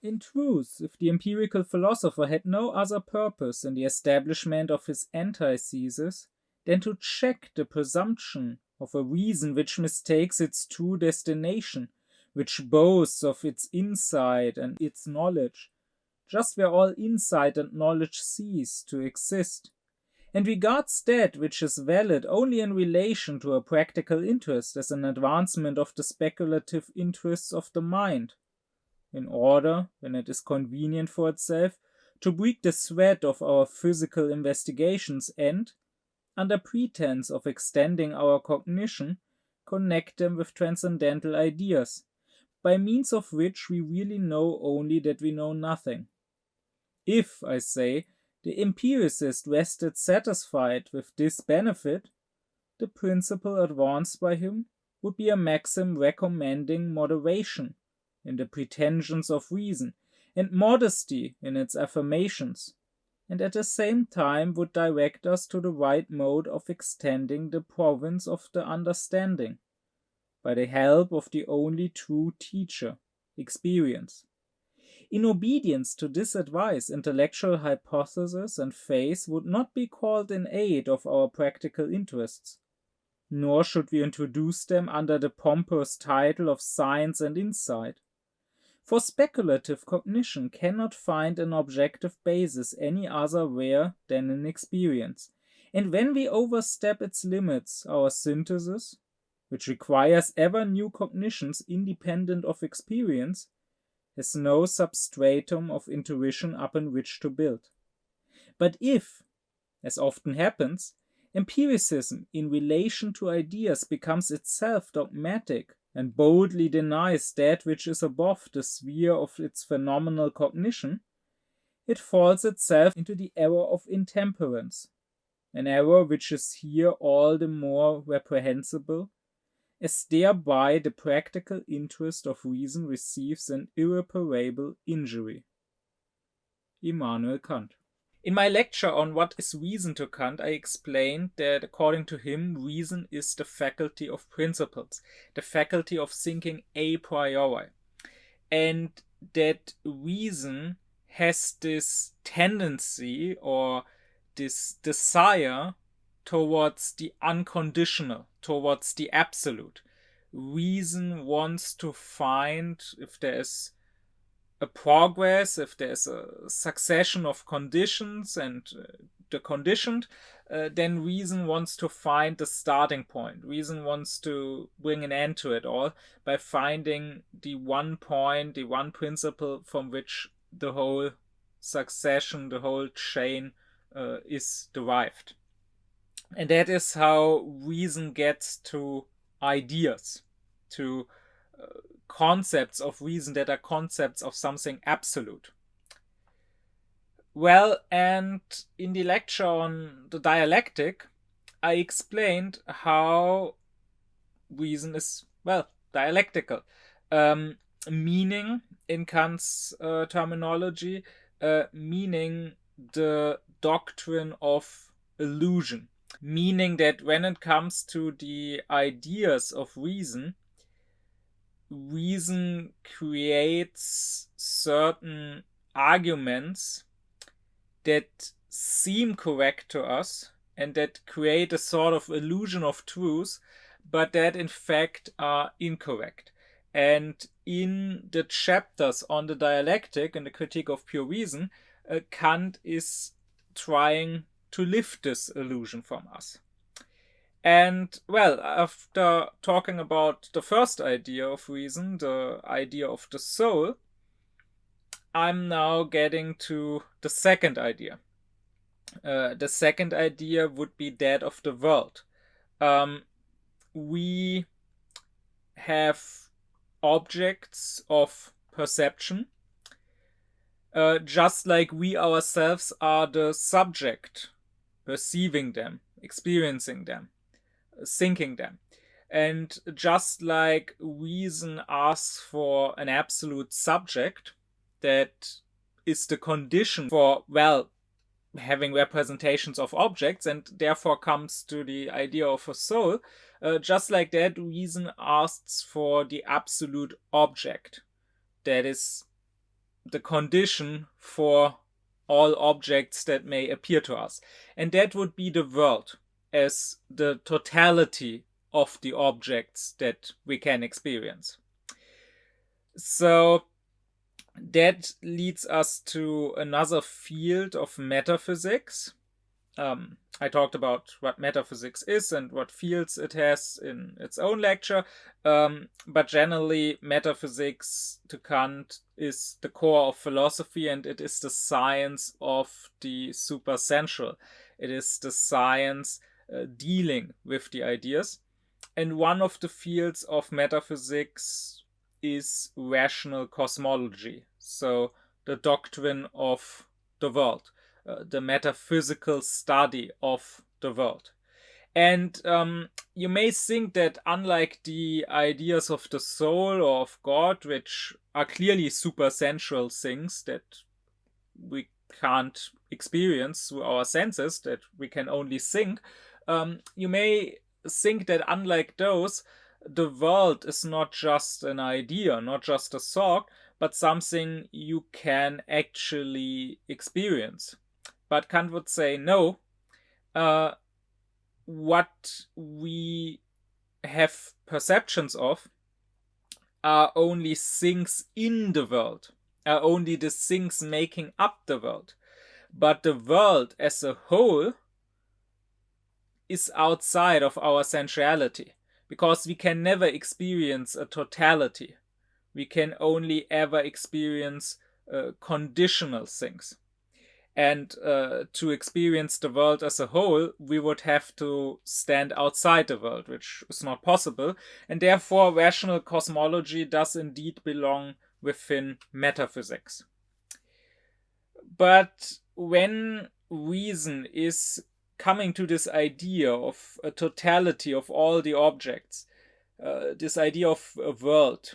In truth, if the empirical philosopher had no other purpose in the establishment of his antithesis than to check the presumption of a reason which mistakes its true destination, which boasts of its insight and its knowledge, just where all insight and knowledge cease to exist, and regards that which is valid only in relation to a practical interest as an advancement of the speculative interests of the mind, in order, when it is convenient for itself, to break the thread of our physical investigations and, under pretense of extending our cognition, connect them with transcendental ideas, by means of which we really know only that we know nothing. If, I say, the empiricist rested satisfied with this benefit, the principle advanced by him would be a maxim recommending moderation in the pretensions of reason, and modesty in its affirmations, and at the same time would direct us to the right mode of extending the province of the understanding, by the help of the only true teacher, experience. In obedience to this advice, intellectual hypothesis and faith would not be called in aid of our practical interests, nor should we introduce them under the pompous title of science and insight. For speculative cognition cannot find an objective basis any other where than in experience, and when we overstep its limits, our synthesis, which requires ever new cognitions independent of experience, has no substratum of intuition upon which to build. But if, as often happens, empiricism in relation to ideas becomes itself dogmatic and boldly denies that which is above the sphere of its phenomenal cognition, it falls itself into the error of intemperance, an error which is here all the more reprehensible, as thereby the practical interest of reason receives an irreparable injury. Immanuel Kant. In my lecture on what is reason to Kant, I explained that according to him, reason is the faculty of principles, the faculty of thinking a priori, and that reason has this tendency or this desire towards the unconditional, towards the absolute. Reason wants to find, if there is a progress, if there's a succession of conditions and the conditioned, then reason wants to find the starting point. Reason wants to bring an end to it all by finding the one point, the one principle from which the whole succession, the whole chain is derived. And that is how reason gets to ideas, to concepts of reason that are concepts of something absolute. Well, and in the lecture on the dialectic, I explained how reason is, well, dialectical. Meaning, in Kant's terminology, meaning the doctrine of illusion. Meaning that when it comes to the ideas of reason, reason creates certain arguments that seem correct to us and that create a sort of illusion of truth, but that in fact are incorrect. And in the chapters on the dialectic and the critique of pure reason, Kant is trying to lift this illusion from us. And, well, after talking about the first idea of reason, the idea of the soul, I'm now getting to the second idea. The second idea would be that of the world. We have objects of perception, just like we ourselves are the subject, perceiving them, experiencing them, thinking them. And just like reason asks for an absolute subject that is the condition for, well, having representations of objects, and therefore comes to the idea of a soul, just like that, reason asks for the absolute object that is the condition for all objects that may appear to us. And that would be the world as the totality of the objects that we can experience. So that leads us to another field of metaphysics. I talked about what metaphysics is and what fields it has in its own lecture, but generally metaphysics to Kant is the core of philosophy, and it is the science of the supersensual. It is the science dealing with the ideas, and one of the fields of metaphysics is rational cosmology, so the doctrine of the world. The metaphysical study of the world. And you may think that unlike the ideas of the soul or of God, which are clearly supersensual things that we can't experience through our senses, that we can only think, you may think that unlike those, the world is not just an idea, not just a thought, but something you can actually experience. But Kant would say, no, what we have perceptions of are only things in the world, are only the things making up the world. But the world as a whole is outside of our sensuality, because we can never experience a totality. We can only ever experience conditional things. And to experience the world as a whole, we would have to stand outside the world, which is not possible. And therefore, rational cosmology does indeed belong within metaphysics. But when reason is coming to this idea of a totality of all the objects, this idea of a world,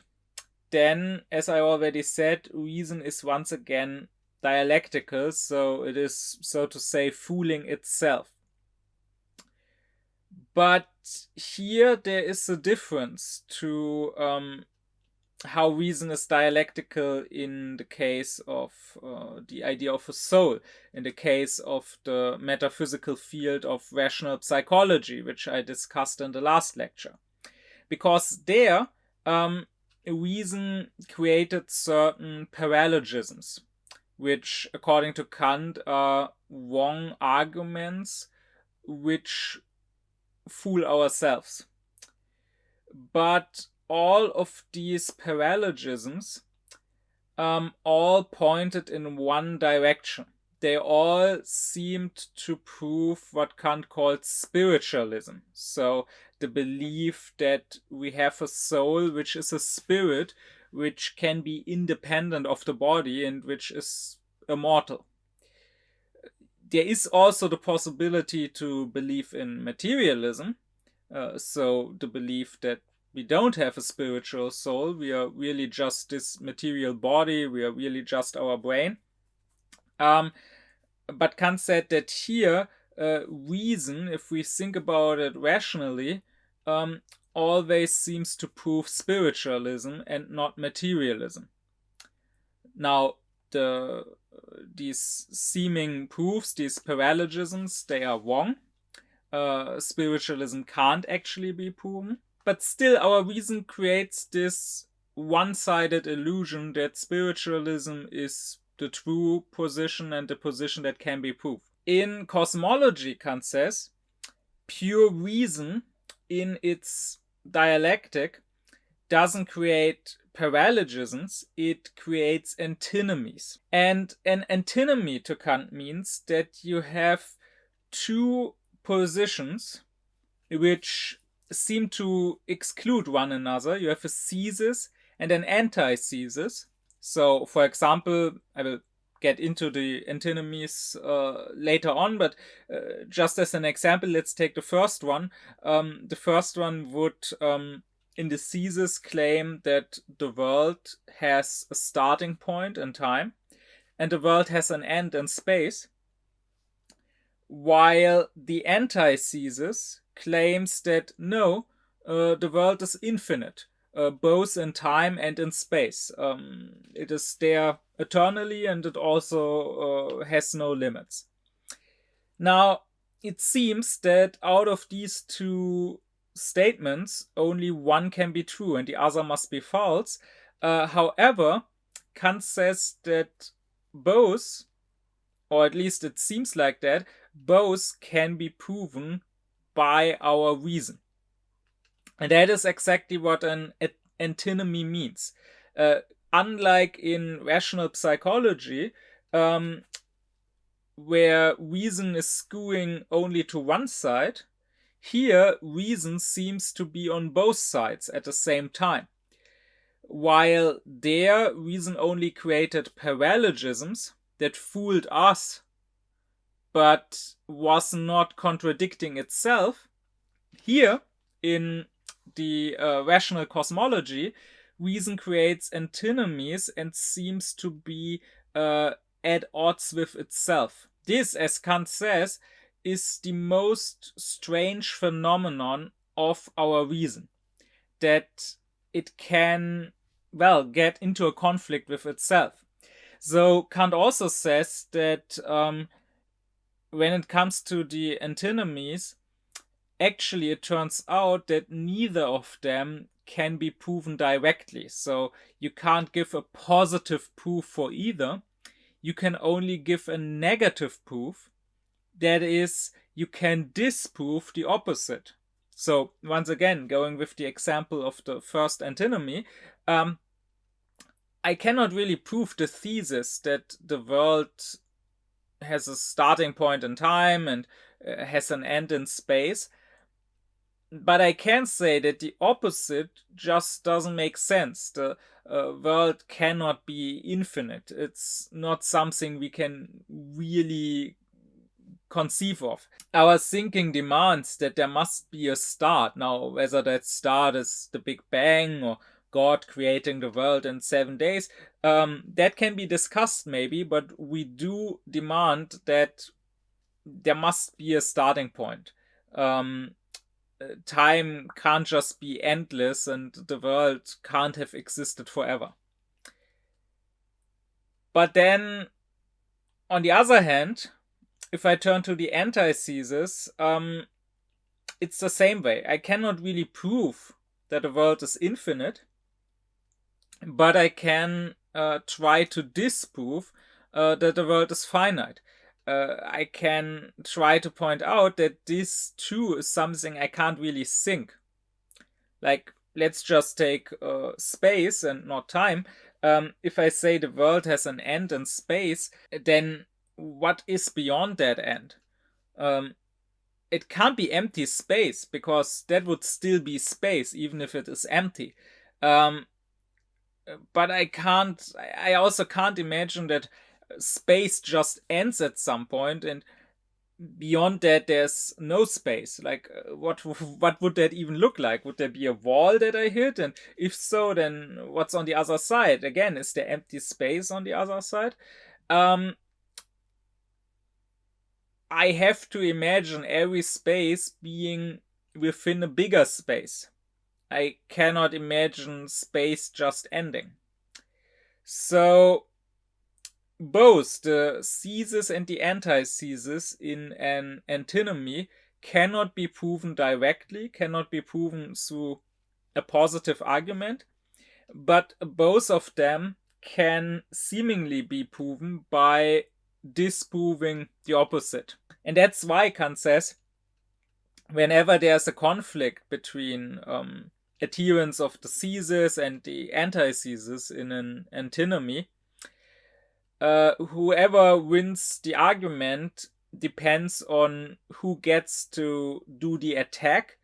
then, as I already said, reason is once again dialectical, so it is, so to say, fooling itself. But here there is a difference to how reason is dialectical in the case of the idea of a soul, in the case of the metaphysical field of rational psychology, which I discussed in the last lecture. Because there, reason created certain paralogisms, which, according to Kant, are wrong arguments which fool ourselves. But all of these paralogisms all pointed in one direction. They all seemed to prove what Kant called spiritualism. So the belief that we have a soul which is a spirit, which can be independent of the body and which is immortal. There is also the possibility to believe in materialism, so the belief that we don't have a spiritual soul, we are really just this material body, we are really just our brain. But Kant said that here, reason, if we think about it rationally, always seems to prove spiritualism and not materialism. Now, these seeming proofs, these paralogisms, they are wrong. Spiritualism can't actually be proven. But still, our reason creates this one-sided illusion that spiritualism is the true position and the position that can be proved. In cosmology, Kant says, pure reason in its dialectic doesn't create paralogisms, it creates antinomies. And an antinomy to Kant means that you have two positions which seem to exclude one another. You have a thesis and an antithesis. So, for example, I will get into the antinomies later on, but just as an example, let's take the first one. The first one would, in the thesis, claim that the world has a starting point in time and the world has an end in space, while the antithesis claims that no, the world is infinite. both in time and in space. It is there eternally, and it also has no limits. Now, it seems that out of these two statements, only one can be true and the other must be false. However, Kant says that both, or at least it seems like that, both can be proven by our reason. And that is exactly what an antinomy means. Unlike in rational psychology, where reason is skewing only to one side, here reason seems to be on both sides at the same time. While there, reason only created paralogisms that fooled us, but was not contradicting itself. Here, in the rational cosmology, reason creates antinomies and seems to be at odds with itself. This, as Kant says, is the most strange phenomenon of our reason, that it can, get into a conflict with itself. So Kant also says that when it comes to the antinomies, actually it turns out that neither of them can be proven directly. So you can't give a positive proof for either. You can only give a negative proof. That is, you can disprove the opposite. So once again, going with the example of the first antinomy, I cannot really prove the thesis that the world has a starting point in time and has an end in space. But I can say that the opposite just doesn't make sense. The world cannot be infinite. It's not something we can really conceive of. Our thinking demands that there must be a start. Now, whether that start is the Big Bang or God creating the world in 7 days, that can be discussed maybe, but we do demand that there must be a starting point. Time can't just be endless and the world can't have existed forever. But then, on the other hand, if I turn to the antithesis, it's the same way. I cannot really prove that the world is infinite, but I can try to disprove that the world is finite. I can try to point out that this too is something I can't really think. Like, let's just take space and not time. If I say the world has an end in space, then what is beyond that end? It can't be empty space, because that would still be space even if it is empty. But I also can't imagine that space just ends at some point and beyond that there's no space. Like, what would that even look like? Would there be a wall that I hit? And if so, then what's on the other side? Again, is there empty space on the other side? I have to imagine every space being within a bigger space. I cannot imagine space just ending. So both the thesis and the antithesis in an antinomy cannot be proven directly, cannot be proven through a positive argument, but both of them can seemingly be proven by disproving the opposite. And that's why Kant says, whenever there's a conflict between adherence of the thesis and the antithesis in an antinomy, whoever wins the argument depends on who gets to do the attack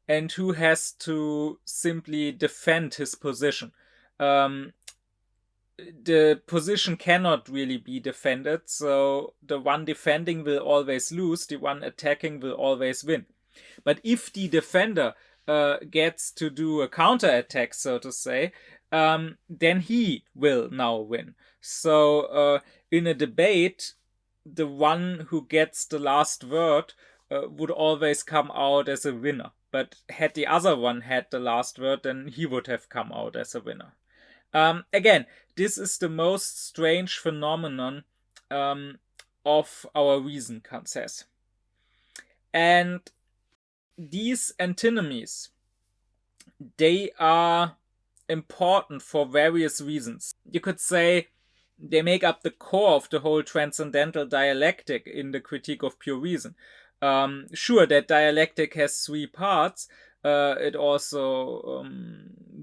and who has to simply defend his position. The position cannot really be defended, so the one defending will always lose, the one attacking will always win. But if the defender gets to do a counterattack, so to say, then he will now win. So in a debate, the one who gets the last word would always come out as a winner. but had the other one had the last word, then he would have come out as a winner. Again, this is the most strange phenomenon of our reason, Kant says. And these antinomies, they are important for various reasons. You could say they make up the core of the whole transcendental dialectic in the critique of pure reason. Sure, that dialectic has three parts. It also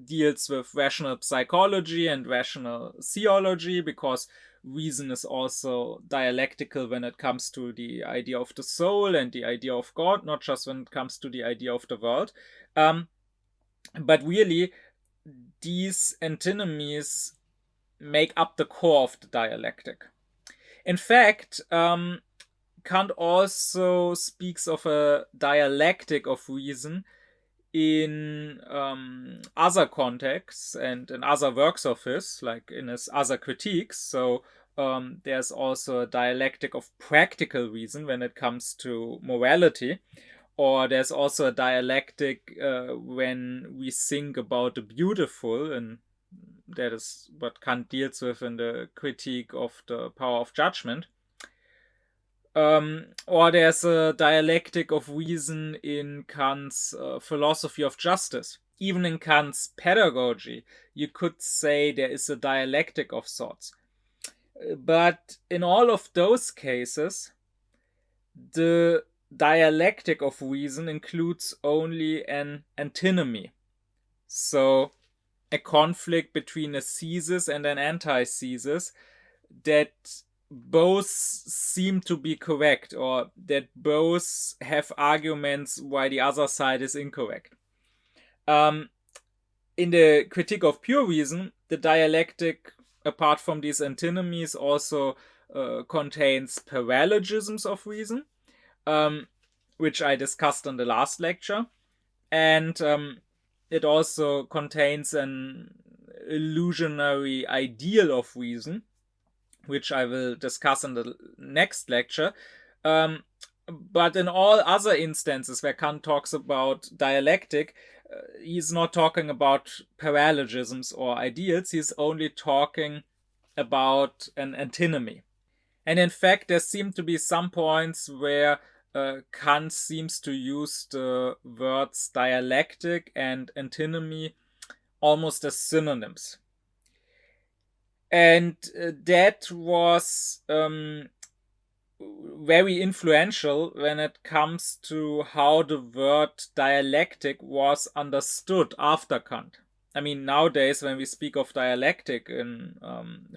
deals with rational psychology and rational theology, because reason is also dialectical when it comes to the idea of the soul and the idea of God, not just when it comes to the idea of the world. But really, these antinomies make up the core of the dialectic. In fact, Kant also speaks of a dialectic of reason in other contexts and in other works of his, like in his other critiques. So there's also a dialectic of practical reason when it comes to morality. Or there's also a dialectic when we think about the beautiful, and that is what Kant deals with in the critique of the power of judgment. Or there's a dialectic of reason in Kant's philosophy of justice. Even in Kant's pedagogy, you could say there is a dialectic of sorts. But in all of those cases, the dialectic of reason includes only an antinomy. So a conflict between a thesis and an antithesis that both seem to be correct, or that both have arguments why the other side is incorrect. In the critique of pure reason, the dialectic, apart from these antinomies, also contains paralogisms of reason, which I discussed in the last lecture. And it also contains an illusionary ideal of reason, which I will discuss in the next lecture. But in all other instances where Kant talks about dialectic, he's not talking about paralogisms or ideals, he's only talking about an antinomy. And in fact, there seem to be some points where Kant seems to use the words dialectic and antinomy almost as synonyms. And that was very influential when it comes to how the word dialectic was understood after Kant. I mean, nowadays, when we speak of dialectic in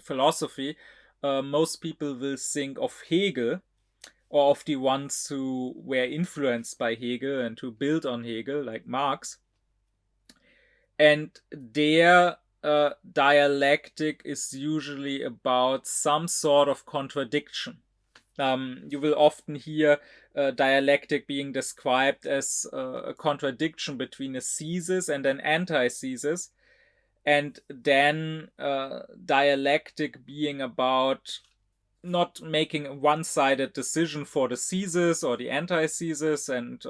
philosophy, most people will think of Hegel, or of the ones who were influenced by Hegel and who built on Hegel, like Marx. And their dialectic is usually about some sort of contradiction. You will often hear dialectic being described as a contradiction between a thesis and an antithesis, and then dialectic being about not making a one-sided decision for the thesis or the antithesis and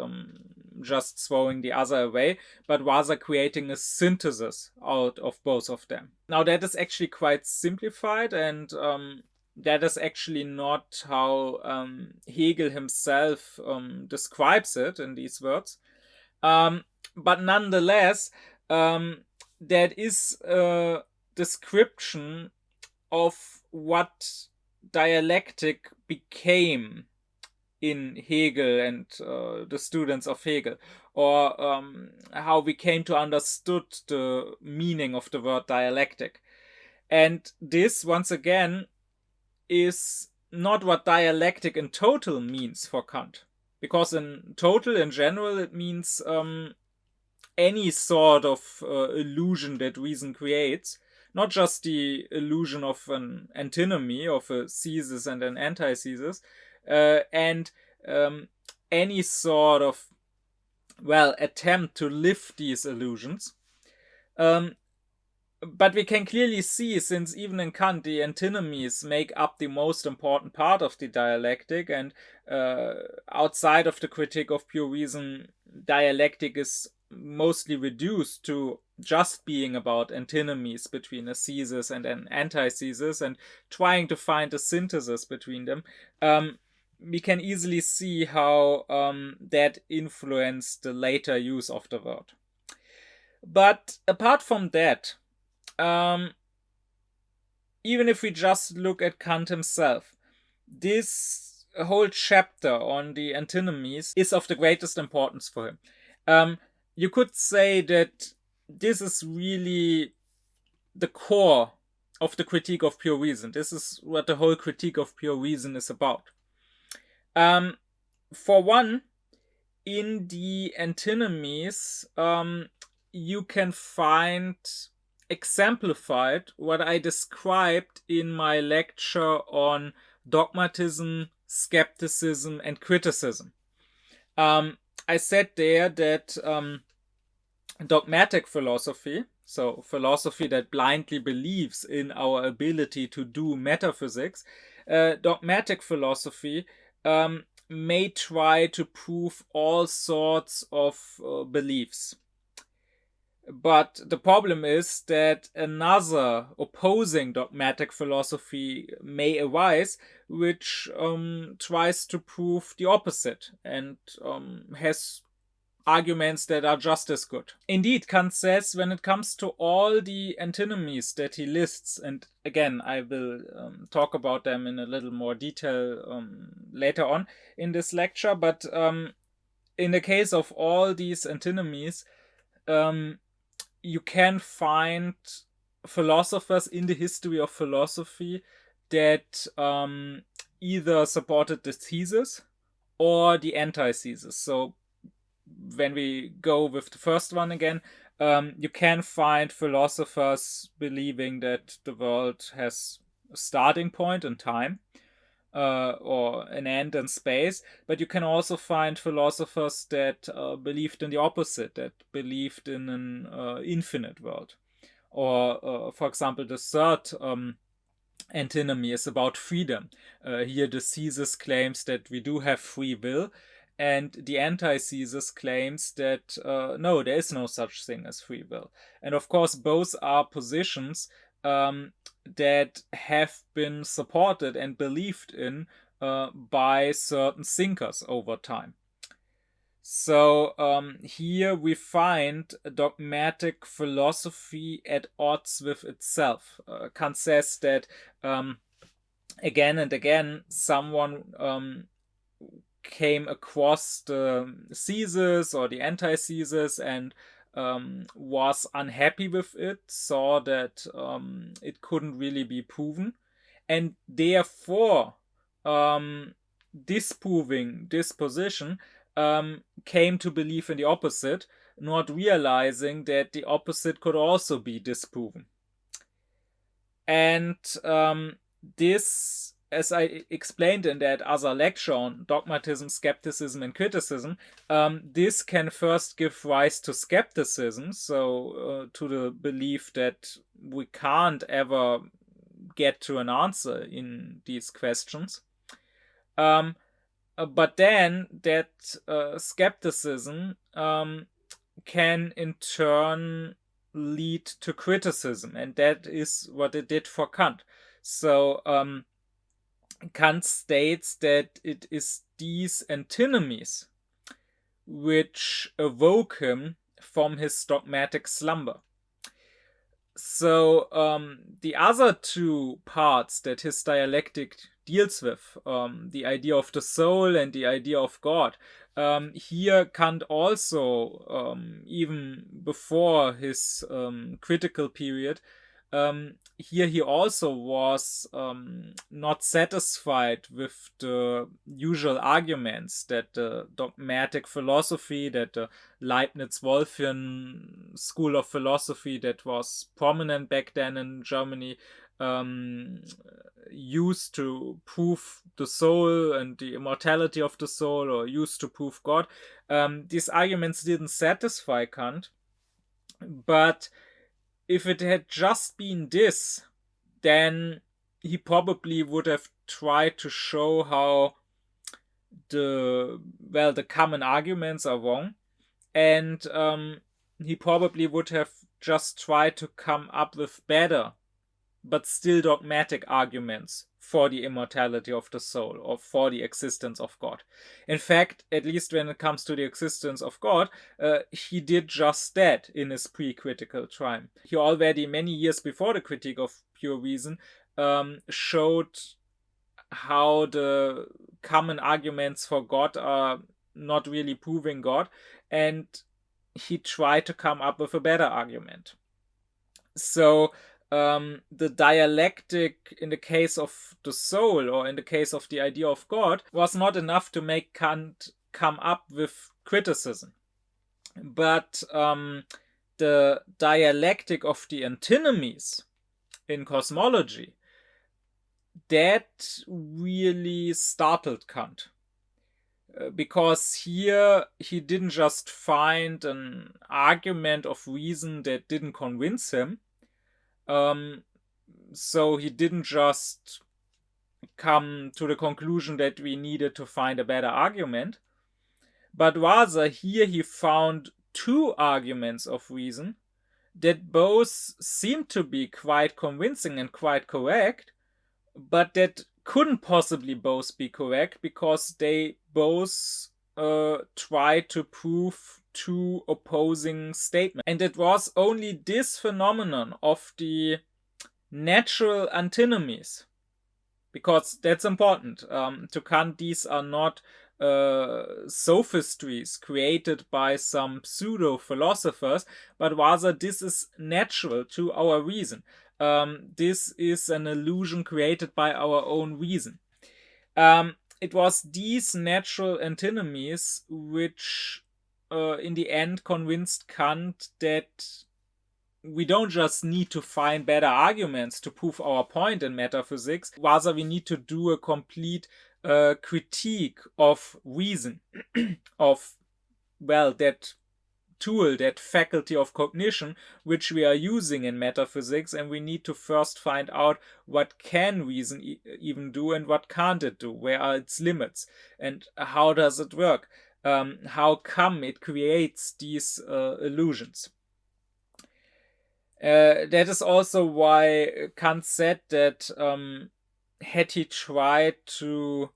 just throwing the other away, but rather creating a synthesis out of both of them. Now, that is actually quite simplified, and that is actually not how Hegel himself describes it in these words. But nonetheless, that is a description of what dialectic became in Hegel and the students of Hegel, or how we came to understood the meaning of the word dialectic. And this, once again, is not what dialectic in total means for Kant, because in total, in general, it means any sort of illusion that reason creates, not just the illusion of an antinomy, of a thesis and an antithesis, and any sort of, attempt to lift these illusions. But we can clearly see, since even in Kant, the antinomies make up the most important part of the dialectic, and outside of the critique of pure reason, dialectic is mostly reduced to just being about antinomies between a thesis and an antithesis and trying to find a synthesis between them, we can easily see how that influenced the later use of the word. But apart from that, even if we just look at Kant himself, this whole chapter on the antinomies is of the greatest importance for him. You could say that this is really the core of the critique of pure reason. This is what the whole critique of pure reason is about. For one, in the antinomies, you can find exemplified what I described in my lecture on dogmatism, skepticism, and criticism. I said there that dogmatic philosophy, so philosophy that blindly believes in our ability to do metaphysics, dogmatic philosophy may try to prove all sorts of beliefs. But the problem is that another opposing dogmatic philosophy may arise, which tries to prove the opposite and has arguments that are just as good. Indeed, Kant says when it comes to all the antinomies that he lists, and again, I will talk about them in a little more detail later on in this lecture, but in the case of all these antinomies, you can find philosophers in the history of philosophy that either supported the thesis or the antithesis. So when we go with the first one again, you can find philosophers believing that the world has a starting point in time or an end in space, but you can also find philosophers that believed in the opposite, that believed in an infinite world. Or, for example, the third antinomy is about freedom. Here the thesis claims that we do have free will, and the antithesis claims that no, there is no such thing as free will. And of course, both are positions that have been supported and believed in by certain thinkers over time. So here we find a dogmatic philosophy at odds with itself. Kant says that again and again someone came across the thesis or the antithesis and was unhappy with it, saw that it couldn't really be proven, and therefore disproving this position came to believe in the opposite, not realizing that the opposite could also be disproven. And this, as I explained in that other lecture on dogmatism, skepticism, and criticism, this can first give rise to skepticism, so to the belief that we can't ever get to an answer in these questions. But then that skepticism can in turn lead to criticism, and that is what it did for Kant. So Kant states that it is these antinomies which awoke him from his dogmatic slumber. So the other two parts that his dialectic deals with, the idea of the soul and the idea of God, here Kant also, even before his critical period, here he also was not satisfied with the usual arguments that the dogmatic philosophy, that the Leibniz-Wolffian school of philosophy that was prominent back then in Germany used to prove the soul and the immortality of the soul, or used to prove God. These arguments didn't satisfy Kant, but if it had just been this, then he probably would have tried to show how the common arguments are wrong, and he probably would have just tried to come up with better but still dogmatic arguments for the immortality of the soul or for the existence of God. In fact, at least when it comes to the existence of God, he did just that in his pre-critical time. He already, many years before the Critique of Pure Reason, showed how the common arguments for God are not really proving God, and he tried to come up with a better argument. So the dialectic in the case of the soul, or in the case of the idea of God, was not enough to make Kant come up with criticism. But the dialectic of the antinomies in cosmology, that really startled Kant. Because here he didn't just find an argument of reason that didn't convince him. So he didn't just come to the conclusion that we needed to find a better argument, but rather here he found two arguments of reason that both seemed to be quite convincing and quite correct, but that couldn't possibly both be correct because they both tried to prove two opposing statements. And it was only this phenomenon of the natural antinomies, because that's important. To Kant, these are not sophistries created by some pseudo-philosophers, but rather this is natural to our reason. This is an illusion created by our own reason. It was these natural antinomies which in the end convinced Kant that we don't just need to find better arguments to prove our point in metaphysics, rather we need to do a complete critique of reason, of, well, that tool, that faculty of cognition which we are using in metaphysics, and we need to first find out what can reason even do and what can't it do, where are its limits, and how does it work, how come it creates these illusions. That is also why Kant said that had he tried to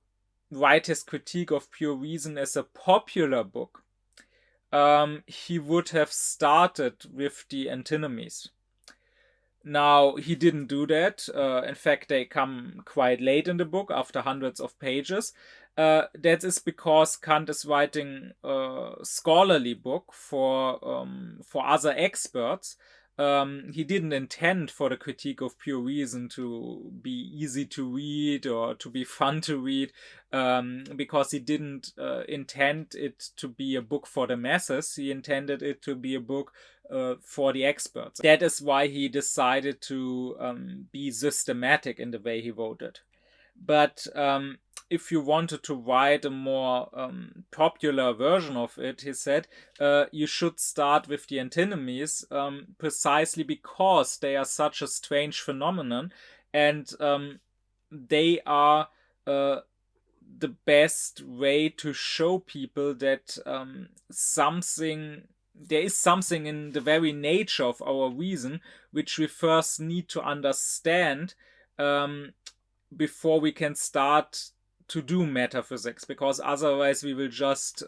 write his Critique of Pure Reason as a popular book, he would have started with the antinomies. Now, he didn't do that. In fact, they come quite late in the book, after hundreds of pages. That is because Kant is writing a scholarly book for other experts. He didn't intend for the Critique of Pure Reason to be easy to read or to be fun to read, because he didn't intend it to be a book for the masses. He intended it to be a book for the experts. That is why he decided to be systematic in the way he wrote it. But if you wanted to write a more popular version of it, he said, you should start with the antinomies, precisely because they are such a strange phenomenon, and they are the best way to show people that there is something in the very nature of our reason which we first need to understand before we can start to do metaphysics, because otherwise we will just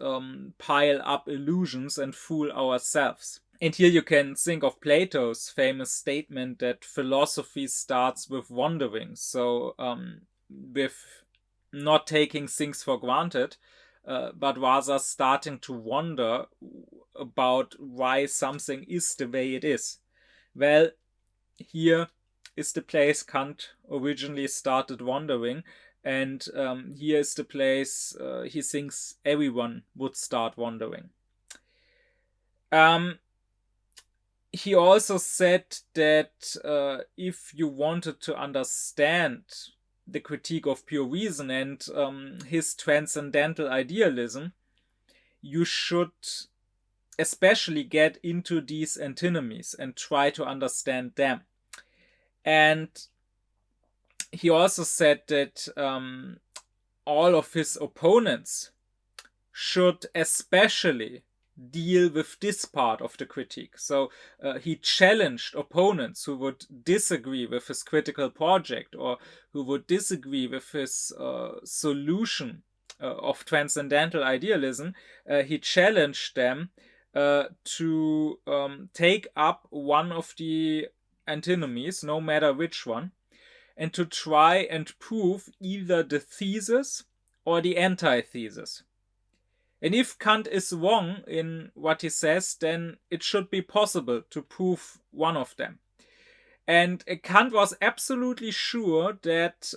pile up illusions and fool ourselves. And here you can think of Plato's famous statement that philosophy starts with wondering, so with not taking things for granted, but rather starting to wonder about why something is the way it is. Well, here is the place Kant originally started wondering, and here is the place he thinks everyone would start wondering. He also said that if you wanted to understand the Critique of Pure Reason and his transcendental idealism, you should especially get into these antinomies and try to understand them. And he also said that all of his opponents should especially deal with this part of the critique. So he challenged opponents who would disagree with his critical project or who would disagree with his solution of transcendental idealism. He challenged them to take up one of the antinomies, no matter which one, and to try and prove either the thesis or the antithesis. And if Kant is wrong in what he says, then it should be possible to prove one of them. And Kant was absolutely sure that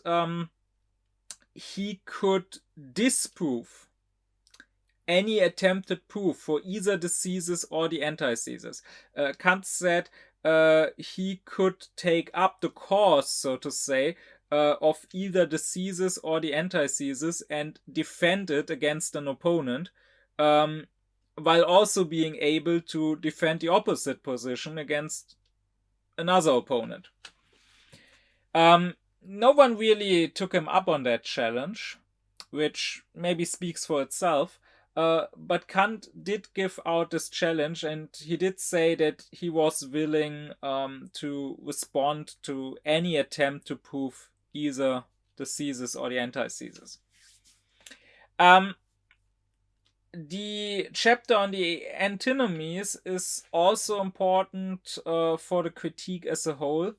he could disprove any attempted proof for either the thesis or the antithesis. Kant said he could take up the cause, so to say, of either the thesis or the antithesis and defend it against an opponent, while also being able to defend the opposite position against another opponent. No one really took him up on that challenge, which maybe speaks for itself. But Kant did give out this challenge, and he did say that he was willing to respond to any attempt to prove either the thesis or the antithesis. The chapter on the antinomies is also important for the critique as a whole,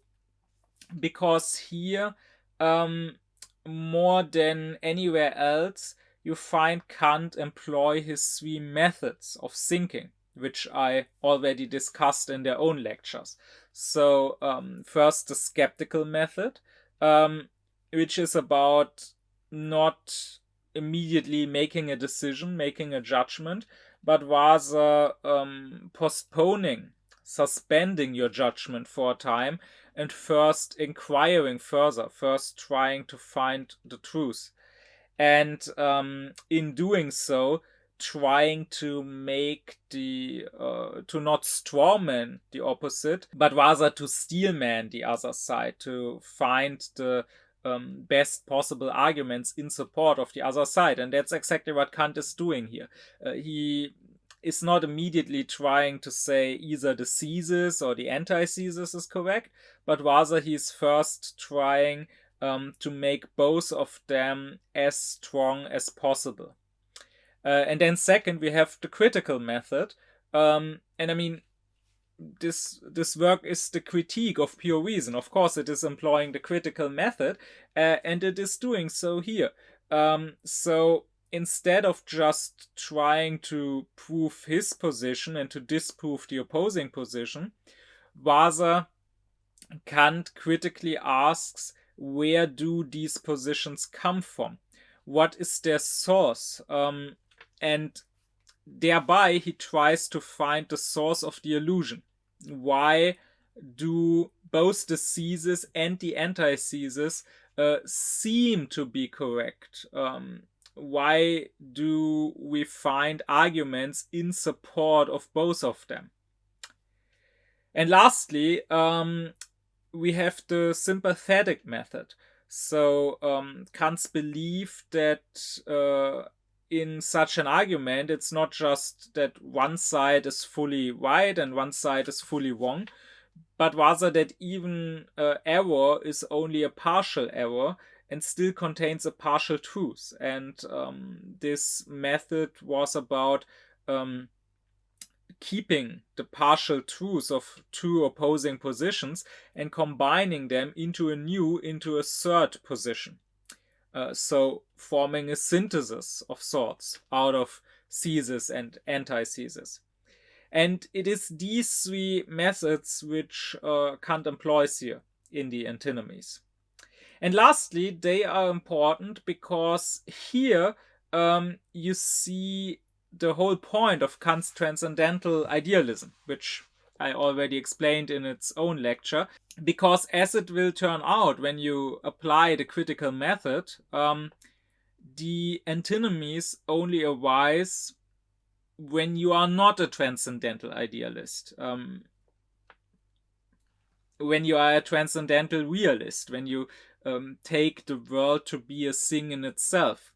because here, more than anywhere else, you find Kant employ his three methods of thinking, which I already discussed in their own lectures. So first, the skeptical method, which is about not immediately making a decision, making a judgment, but rather postponing, suspending your judgment for a time, and first inquiring further, first trying to find the truth. And in doing so, trying to make to not strawman the opposite, but rather to steelman the other side, to find the best possible arguments in support of the other side. And that's exactly what Kant is doing here. He is not immediately trying to say either the thesis or the antithesis is correct, but rather he's first trying to make both of them as strong as possible. And then second, we have the critical method. And I mean, this work is the critique of pure reason. Of course, it is employing the critical method, and it is doing so here. So instead of just trying to prove his position and to disprove the opposing position, rather Kant critically asks, where do these positions come from? What is their source? And thereby he tries to find the source of the illusion. Why do both the thesis and the antithesis seem to be correct? Why do we find arguments in support of both of them? And lastly, we have the sympathetic method. So Kant's belief that in such an argument, it's not just that one side is fully right and one side is fully wrong, but rather that even error is only a partial error and still contains a partial truth. And this method was about keeping the partial truths of two opposing positions and combining them into a third position. So forming a synthesis of sorts out of thesis and antithesis. And it is these three methods which Kant employs here in the antinomies. And lastly, they are important because here you see the whole point of Kant's transcendental idealism, which I already explained in its own lecture, because as it will turn out when you apply the critical method, the antinomies only arise when you are not a transcendental idealist, when you are a transcendental realist, when you take the world to be a thing in itself.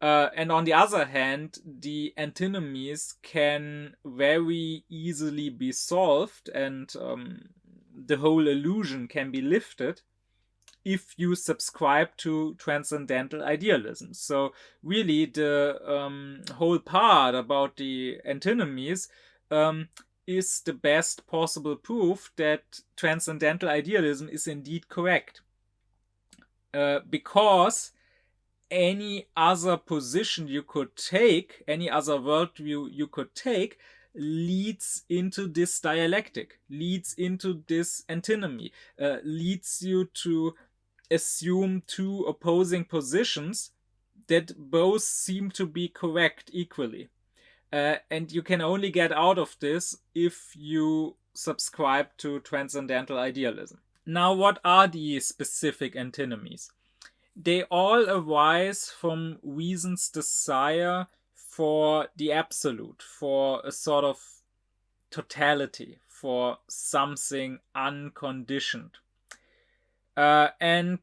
And on the other hand, the antinomies can very easily be solved, and the whole illusion can be lifted if you subscribe to transcendental idealism. So really, the whole part about the antinomies is the best possible proof that transcendental idealism is indeed correct. Because any other position you could take, any other worldview you could take, leads into this dialectic, leads into this antinomy, leads you to assume two opposing positions that both seem to be correct equally. And you can only get out of this if you subscribe to transcendental idealism. Now, what are the specific antinomies? They all arise from reason's desire for the absolute, for a sort of totality, for something unconditioned. And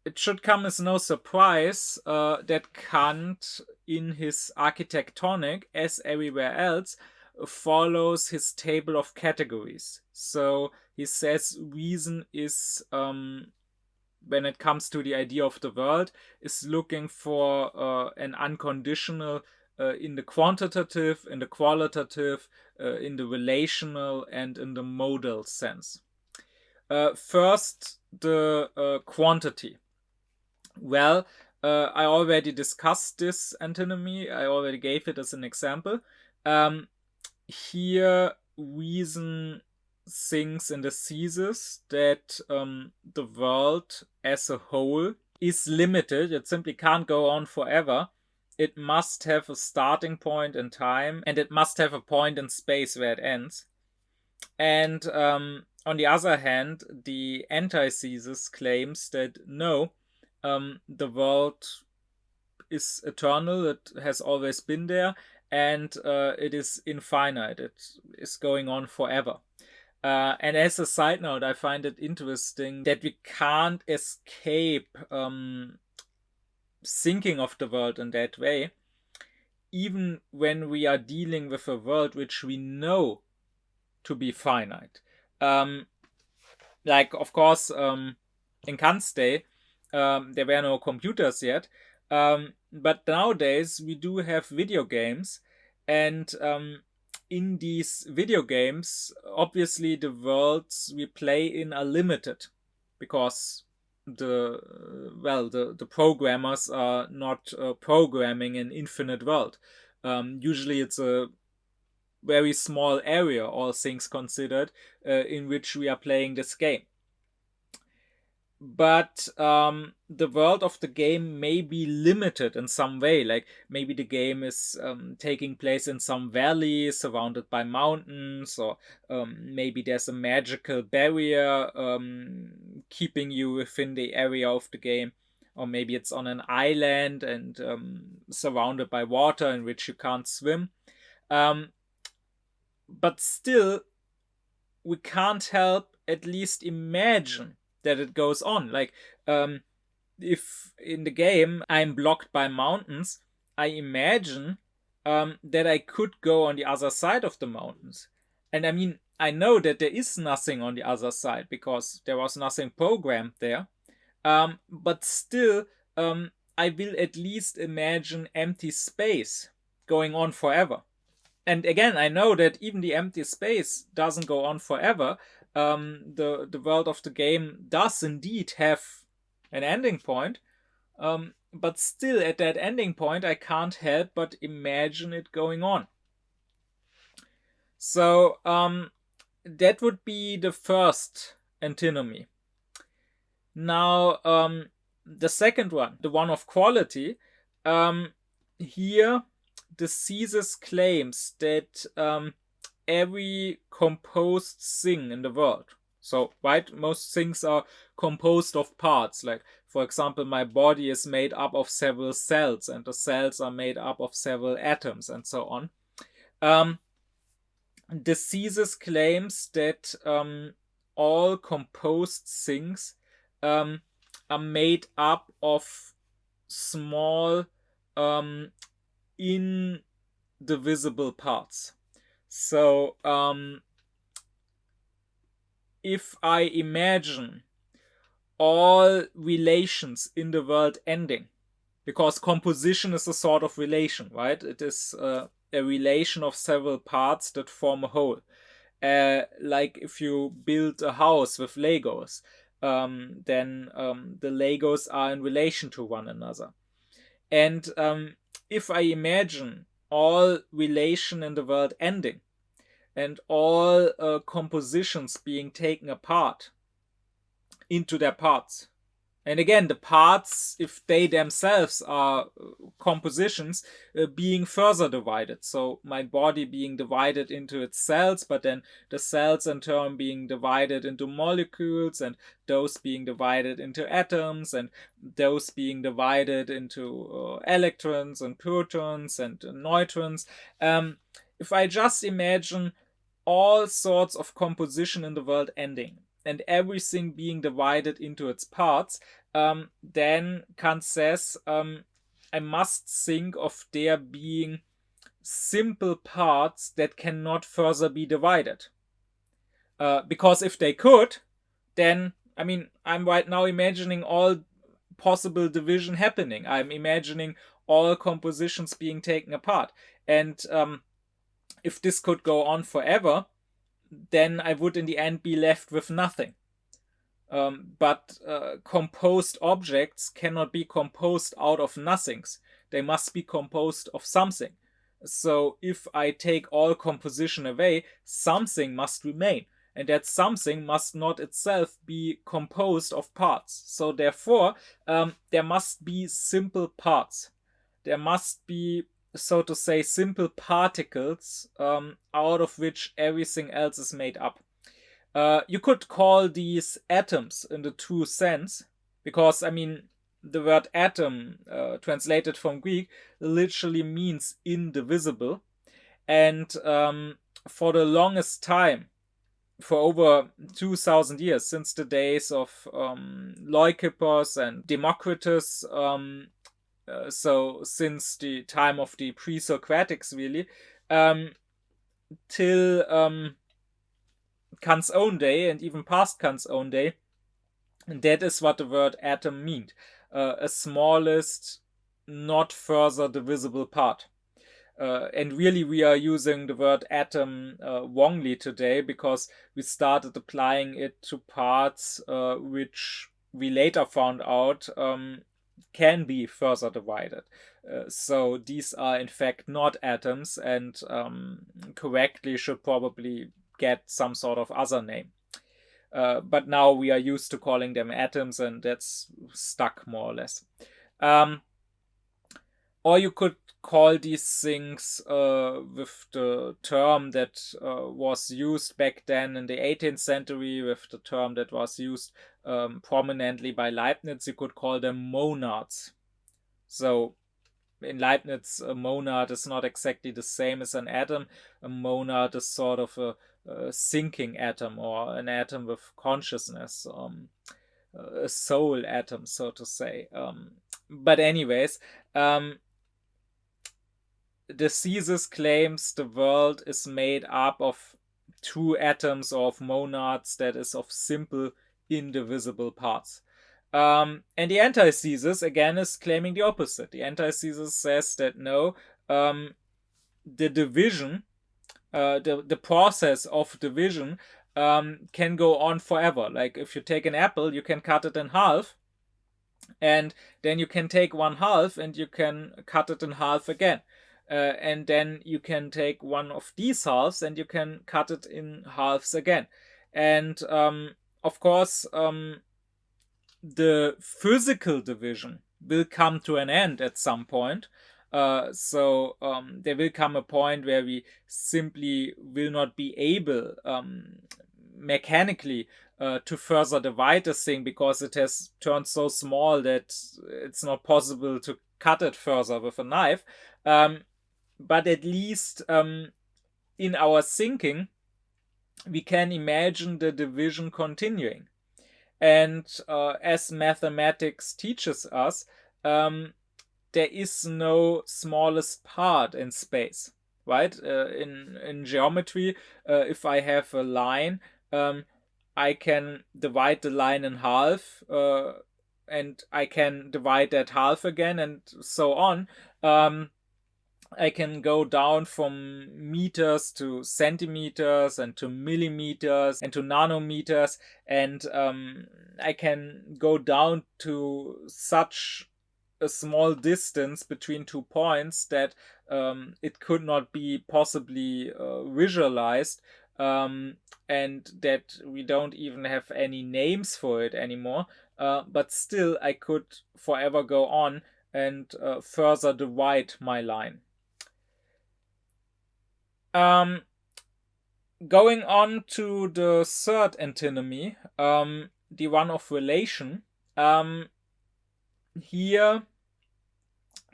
it should come as no surprise that Kant, in his Architectonic, as everywhere else, follows his table of categories. So he says reason is, when it comes to the idea of the world, is looking for an unconditional in the quantitative, in the qualitative, in the relational, and in the modal sense. First, the quantity. Well, I already discussed this antinomy. I already gave it as an example. Here, reason thinks in the thesis that the world as a whole is limited. It simply can't go on forever. It must have a starting point in time, and it must have a point in space where it ends. And on the other hand, the antithesis claims that no, the world is eternal, it has always been there, and it is infinite, it is going on forever. And as a side note, I find it interesting that we can't escape thinking of the world in that way, even when we are dealing with a world which we know to be finite. Like, of course, in Kant's day, there were no computers yet, but nowadays we do have video games, and in these video games, obviously the worlds we play in are limited, because the programmers are not programming an infinite world. Usually it's a very small area, all things considered, in which we are playing this game. But the world of the game may be limited in some way. Like, maybe the game is taking place in some valley surrounded by mountains, or maybe there's a magical barrier keeping you within the area of the game, or maybe it's on an island and surrounded by water in which you can't swim. But still, we can't help at least imagine that it goes on. Like, if in the game I'm blocked by mountains, I imagine that I could go on the other side of the mountains. And I mean, I know that there is nothing on the other side because there was nothing programmed there. But still, I will at least imagine empty space going on forever. And again, I know that even the empty space doesn't go on forever. The world of the game does indeed have an ending point, but still at that ending point I can't help but imagine it going on. So that would be the first antinomy. Now the second one, the one of quality, here the thesis claims that every composed thing in the world, so right, most things are composed of parts. Like, for example, my body is made up of several cells, and the cells are made up of several atoms, and so on. The thesis claims that all composed things are made up of small indivisible parts. So if I imagine all relations in the world ending, because composition is a sort of relation, right? It is a relation of several parts that form a whole. Like if you build a house with Legos, then the Legos are in relation to one another. And if I imagine all relation in the world ending and all compositions being taken apart into their parts, and again, the parts, if they themselves are compositions, being further divided. So my body being divided into its cells, but then the cells in turn being divided into molecules, and those being divided into atoms, and those being divided into electrons and protons and neutrons. If I just imagine all sorts of composition in the world ending, and everything being divided into its parts, then Kant says, I must think of there being simple parts that cannot further be divided. Because if they could, then, I mean, I'm right now imagining all possible division happening. I'm imagining all compositions being taken apart. And if this could go on forever, then I would in the end be left with nothing. But composed objects cannot be composed out of nothings. They must be composed of something. So if I take all composition away, something must remain. And that something must not itself be composed of parts. So therefore, there must be simple parts. There must be, so to say, simple particles out of which everything else is made up. You could call these atoms in the true sense, because, I mean, the word atom, translated from Greek, literally means indivisible. And for the longest time, for over 2,000 years, since the days of Leucippus and Democritus, so since the time of the pre-Socratics, really, till Kant's own day, and even past Kant's own day, and that is what the word atom meant. A smallest, not further divisible part. And really we are using the word atom wrongly today, because we started applying it to parts which we later found out can be further divided. So these are in fact not atoms, and correctly should probably get some sort of other name. But now we are used to calling them atoms, and that's stuck more or less. Or you could call these things with the term that was used back then in the 18th century, with the term that was used prominently by Leibniz. You could call them monads. So in Leibniz, a monad is not exactly the same as an atom. A monad is sort of a thinking atom, or an atom with consciousness, a soul atom, so to say. But anyways, the thesis claims the world is made up of two atoms, or of monads, that is, of simple, indivisible parts. And the antithesis, again, is claiming the opposite. The antithesis says that no, the division, the process of division can go on forever. Like if you take an apple, you can cut it in half, and then you can take one half and you can cut it in half again. And then you can take one of these halves and you can cut it in halves again. And of course, the physical division will come to an end at some point. So there will come a point where we simply will not be able mechanically to further divide this thing, because it has turned so small that it's not possible to cut it further with a knife. But at least in our thinking, we can imagine the division continuing. And as mathematics teaches us, there there is no smallest part in space, right? In geometry, if I have a line, I can divide the line in half, and I can divide that half again, and so on. I can go down from meters to centimeters and to millimeters and to nanometers, and I can go down to such a small distance between 2 points that it could not be possibly visualized, and that we don't even have any names for it anymore. But still, I could forever go on and further divide my line. Going on to the third antinomy, the one of relation. Here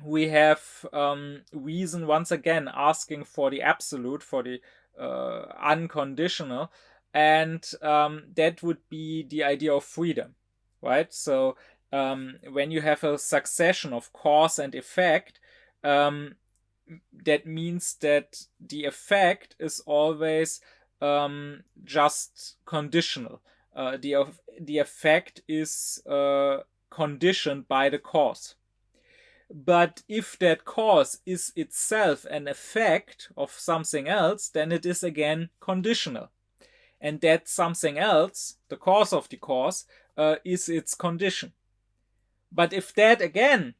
we have reason once again asking for the absolute, for the unconditional, and that would be the idea of freedom, right? So when you have a succession of cause and effect, that means that the effect is always just conditional. The effect is conditioned by the cause. But if that cause is itself an effect of something else, then it is again conditional. And that something else, the cause of the cause, is its condition. But if that again,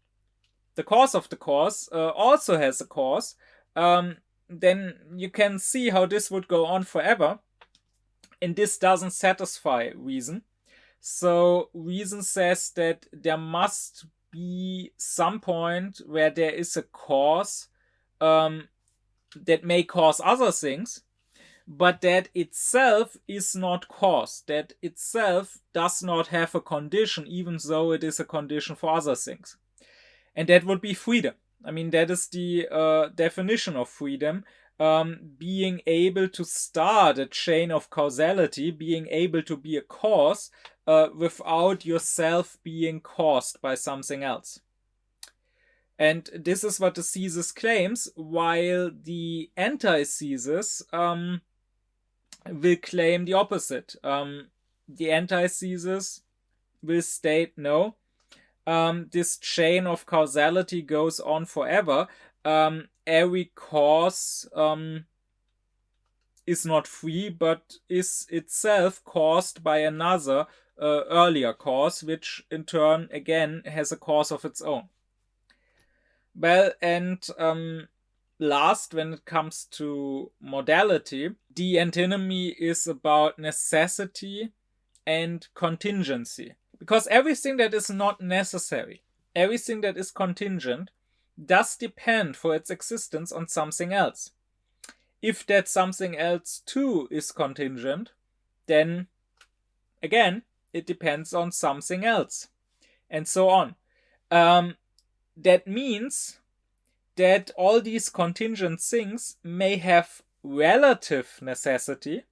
the cause of the cause, also has a cause, then you can see how this would go on forever. And this doesn't satisfy reason. So reason says that there must be some point where there is a cause that may cause other things, but that itself is not cause, that itself does not have a condition, even though it is a condition for other things. And that would be freedom. I mean, that is the definition of freedom. Being able to start a chain of causality, being able to be a cause without yourself being caused by something else. And this is what the thesis claims, while the antithesis will claim the opposite. The antithesis will state, no, this chain of causality goes on forever. Every cause is not free, but is itself caused by another earlier cause, which in turn again has a cause of its own. Well, and last, when it comes to modality, the antinomy is about necessity and contingency. Because everything that is not necessary, everything that is contingent, does depend for its existence on something else. If that something else too is contingent, then again, it depends on something else, and so on. That means that all these contingent things may have relative necessity,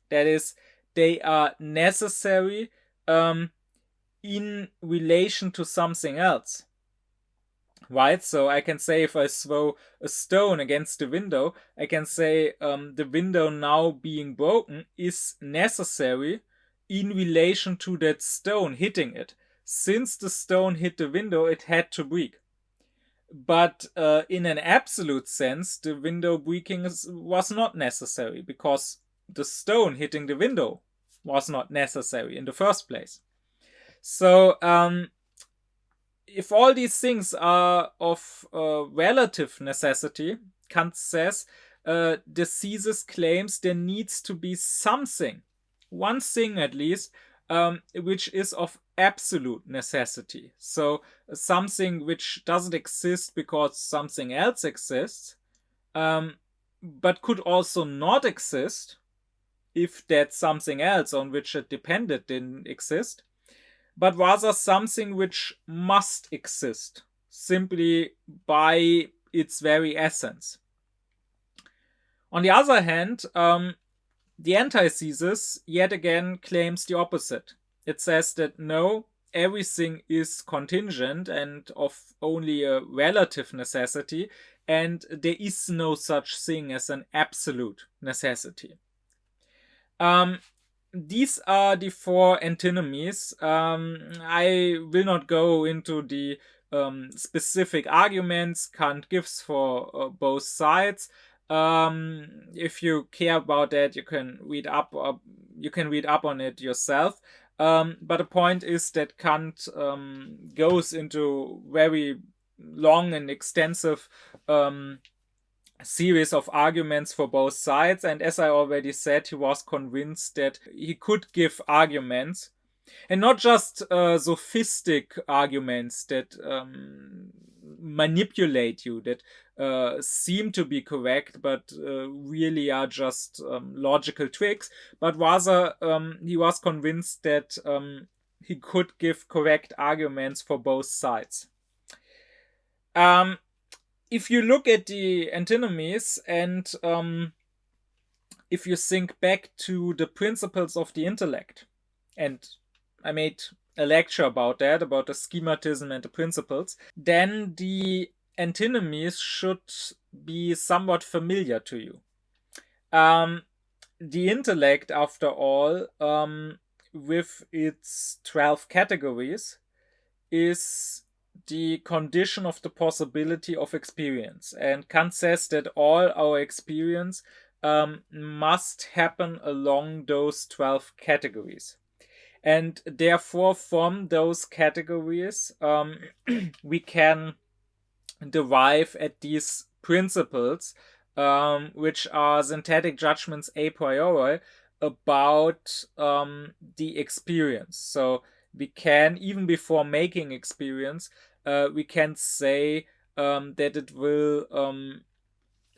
that is, they are necessary in relation to something else. Right? So I can say, if I throw a stone against the window, I can say the window now being broken is necessary in relation to that stone hitting it. Since the stone hit the window, it had to break. But in an absolute sense, the window breaking was not necessary, because the stone hitting the window was not necessary in the first place. So if all these things are of relative necessity, Kant says, the thesis claims there needs to be something, one thing at least, which is of absolute necessity. So something which doesn't exist because something else exists, but could also not exist if that something else on which it depended didn't exist, but rather something which must exist simply by its very essence. On the other hand, the antithesis yet again claims the opposite. It says that no, everything is contingent and of only a relative necessity, and there is no such thing as an absolute necessity. These are the four antinomies. I will not go into the specific arguments Kant gives for both sides. If you care about that, you can read up. You can read up on it yourself. But the point is that Kant goes into very long and extensive series of arguments for both sides, and as I already said, he was convinced that he could give arguments, and not just sophistic arguments that manipulate you, that seem to be correct but really are just logical tricks, but rather he was convinced that he could give correct arguments for both sides. If you look at the antinomies and if you think back to the principles of the intellect, and I made a lecture about that, about the schematism and the principles, then the antinomies should be somewhat familiar to you. The intellect, after all, with its 12 categories, is the condition of the possibility of experience. And Kant says that all our experience must happen along those 12 categories. And therefore, from those categories, we can derive at these principles, which are synthetic judgments a priori about the experience. So we can, even before making experience, we can say that it will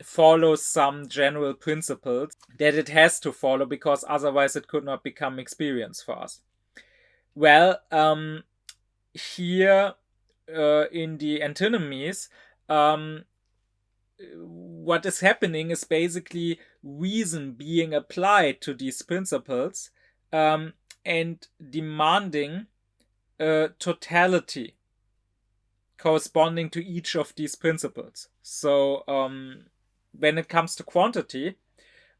follow some general principles that it has to follow, because otherwise it could not become experience for us. Well, here in the antinomies, what is happening is basically reason being applied to these principles and demanding totality corresponding to each of these principles. So when it comes to quantity,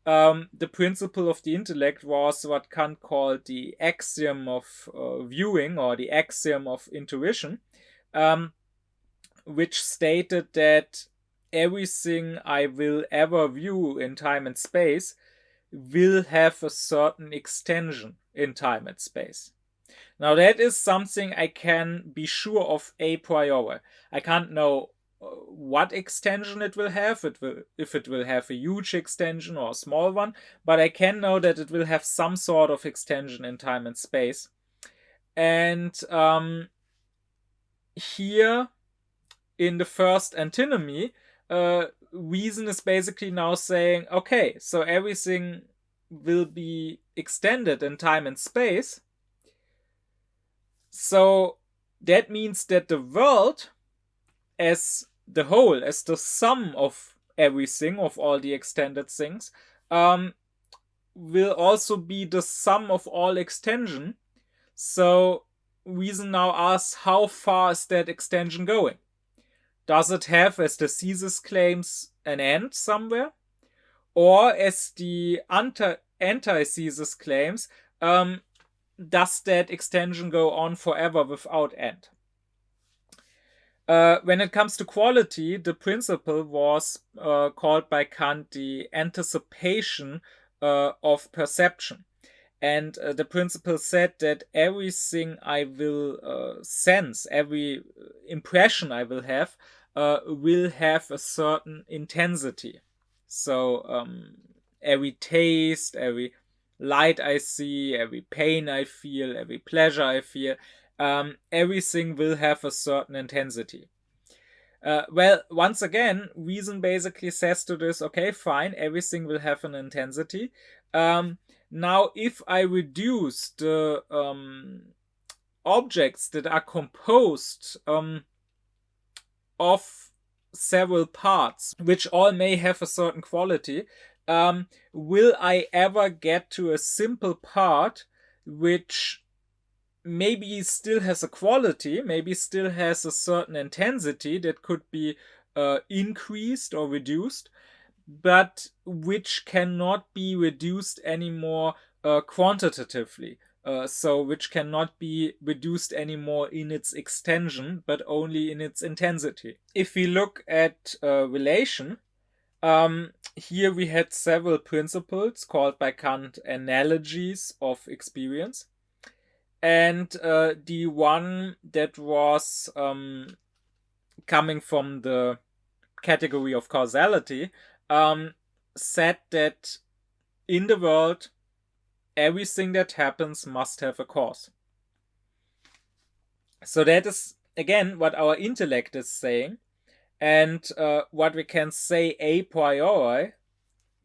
the principle of the intellect was what Kant called the axiom of viewing, or the axiom of intuition, which stated that everything I will ever view in time and space will have a certain extension in time and space. Now that is something I can be sure of a priori. I can't know what extension it will have, if it will have a huge extension or a small one, but I can know that it will have some sort of extension in time and space. And here in the first antinomy, reason is basically now saying, okay, so everything will be extended in time and space. So that means that the world as the whole, as the sum of everything, of all the extended things, will also be the sum of all extension. So reason now asks, how far is that extension going? Does it have, as the thesis claims, an end somewhere? Or, as the antithesis claims, does that extension go on forever without end? When it comes to quality, the principle was called by Kant the anticipation of perception. And the principle said that everything I will sense, every impression I will have a certain intensity. So every taste, every light I see, every pain I feel, every pleasure I feel, everything will have a certain intensity. Well, once again, reason basically says to this, okay, fine, everything will have an intensity. Now, if I reduce the objects that are composed of several parts, which all may have a certain quality, will I ever get to a simple part which maybe still has a quality, maybe still has a certain intensity that could be increased or reduced, but which cannot be reduced anymore quantitatively. So which cannot be reduced anymore in its extension, but only in its intensity. If we look at relation, here we had several principles called by Kant analogies of experience. And the one that was coming from the category of causality said that in the world, everything that happens must have a cause. So that is, again, what our intellect is saying, and what we can say a priori,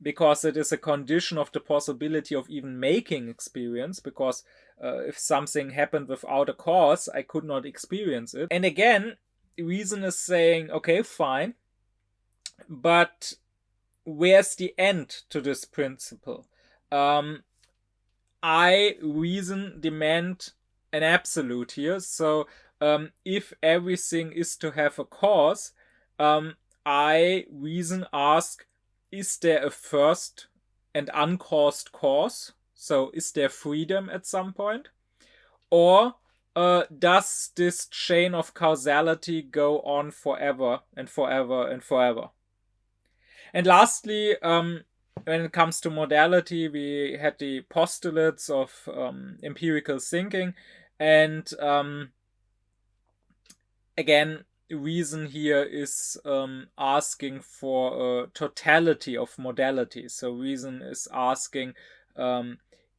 because it is a condition of the possibility of even making experience, because if something happened without a cause, I could not experience it. And again, reason is saying, okay, fine, but where's the end to this principle? Reason, demand an absolute here. So if everything is to have a cause, reason, ask, is there a first and uncaused cause? So is there freedom at some point? Or does this chain of causality go on forever and forever and forever? And lastly, when it comes to modality, we had the postulates of empirical thinking. And again, reason here is asking for a totality of modalities. So reason is asking,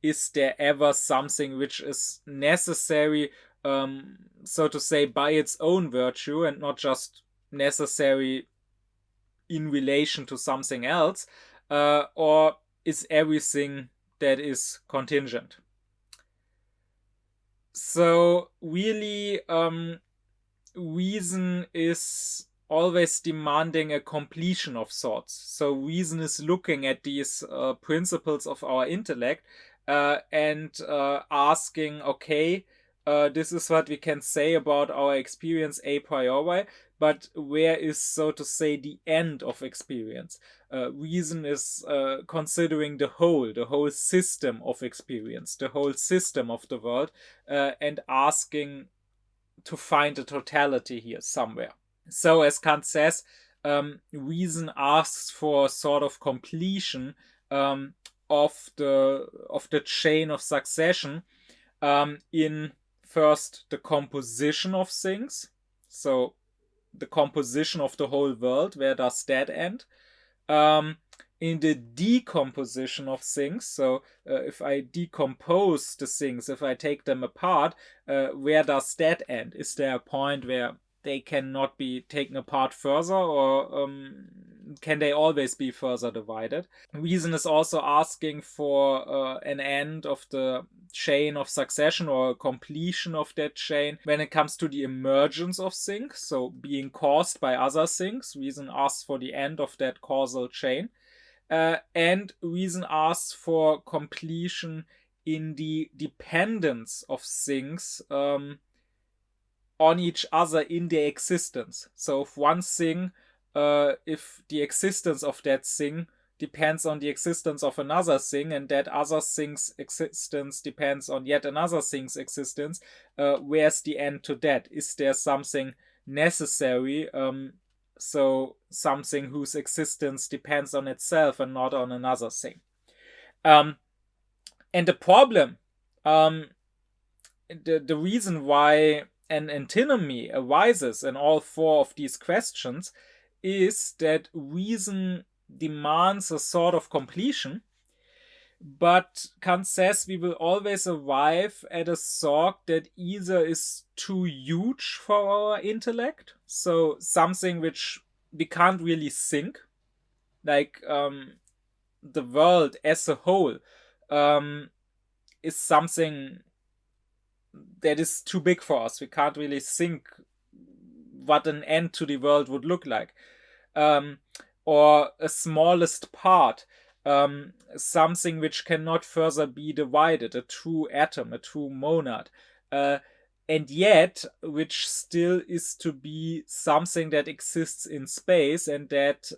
is there ever something which is necessary, so to say, by its own virtue, and not just necessary in relation to something else, or is everything that is contingent? So really, reason is always demanding a completion of sorts. So reason is looking at these principles of our intellect and asking, okay, this is what we can say about our experience a priori, but where is, so to say, the end of experience? Reason is considering the whole system of experience, the whole system of the world, and asking to find a totality here somewhere. So as Kant says, reason asks for sort of completion of the chain of succession in first the composition of things. So the composition of the whole world, where does that end? In the decomposition of things, so if I decompose the things, if I take them apart, where does that end? Is there a point where they cannot be taken apart further, or can they always be further divided? Reason is also asking for an end of the chain of succession, or a completion of that chain when it comes to the emergence of things, so being caused by other things. Reason asks for the end of that causal chain. And reason asks for completion in the dependence of things on each other in their existence. So if one thing, if the existence of that thing depends on the existence of another thing, and that other thing's existence depends on yet another thing's existence, where's the end to that? Is there something necessary, so something whose existence depends on itself and not on another thing? And the problem, the reason why an antinomy arises in all four of these questions is that reason demands a sort of completion, but Kant says we will always arrive at a thought that either is too huge for our intellect, so something which we can't really think, like the world as a whole is something that is too big for us. We can't really think what an end to the world would look like. Or a smallest part, something which cannot further be divided, a true atom, a true monad. and yet which still is to be something that exists in space, and that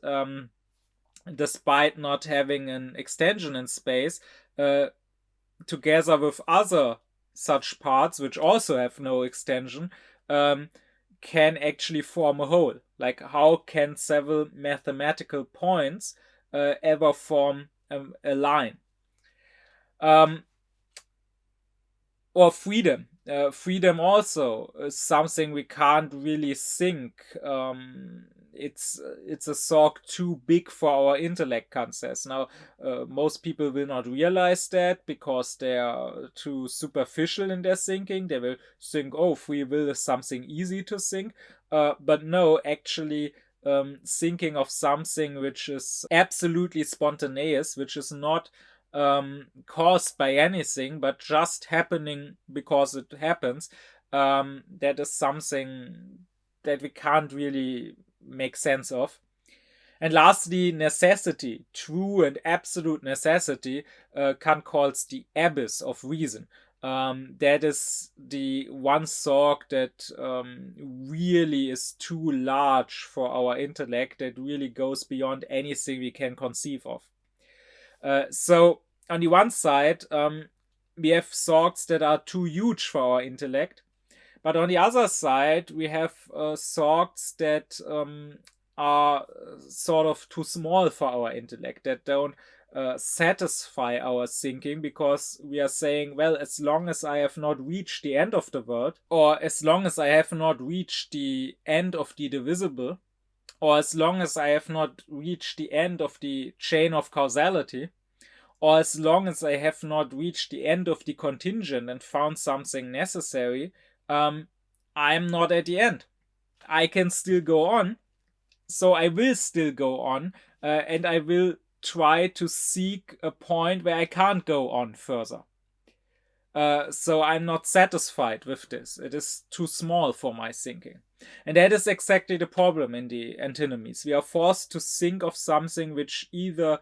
despite not having an extension in space, together with other such parts which also have no extension, can actually form a whole. Like, how can several mathematical points ever form a line? Or freedom. Freedom also is something we can't really think. It's a thought too big for our intellect, Kant says. Now, most people will not realize that because they are too superficial in their thinking. They will think, oh, free will is something easy to think. But no, actually, thinking of something which is absolutely spontaneous, which is not caused by anything but just happening because it happens, that is something that we can't really make sense of. And lastly, necessity, true and absolute necessity, Kant calls the abyss of reason. That is the one thought that really is too large for our intellect, that really goes beyond anything we can conceive of. So on the one side, we have thoughts that are too huge for our intellect, but on the other side, we have thoughts that are sort of too small for our intellect, that don't satisfy our thinking, because we are saying, well, as long as I have not reached the end of the world, or as long as I have not reached the end of the divisible, or as long as I have not reached the end of the chain of causality, or as long as I have not reached the end of the contingent and found something necessary, I'm not at the end. I can still go on, so I will still go on, and I will try to seek a point where I can't go on further. So I'm not satisfied with this. It is too small for my thinking. And that is exactly the problem in the antinomies. We are forced to think of something which either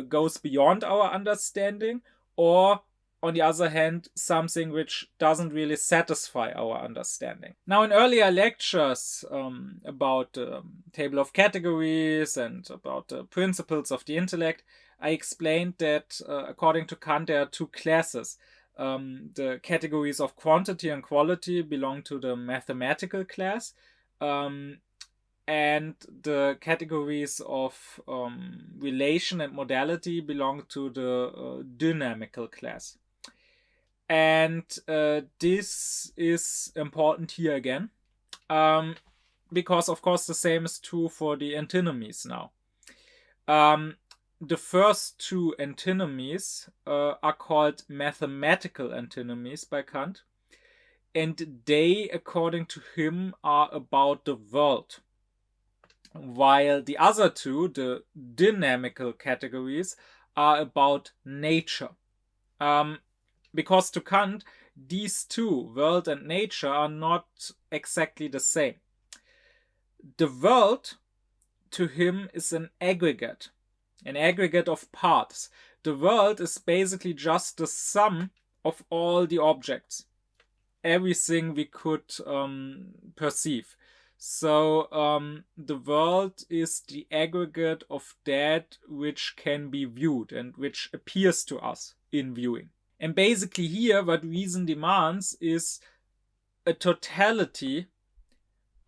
goes beyond our understanding, or, on the other hand, something which doesn't really satisfy our understanding. Now, in earlier lectures about the table of categories and about the principles of the intellect, I explained that according to Kant, there are two classes. The categories of quantity and quality belong to the mathematical class, and the categories of relation and modality belong to the dynamical class. And this is important here again, because of course the same is true for the antinomies now. The first two antinomies are called mathematical antinomies by Kant, and they, according to him, are about the world, while the other two, the dynamical categories, are about nature. Because to Kant, these two, world and nature, are not exactly the same. The world, to him, is an aggregate of parts. The world is basically just the sum of all the objects, everything we could perceive. So the world is the aggregate of that which can be viewed and which appears to us in viewing. And basically here, what reason demands is a totality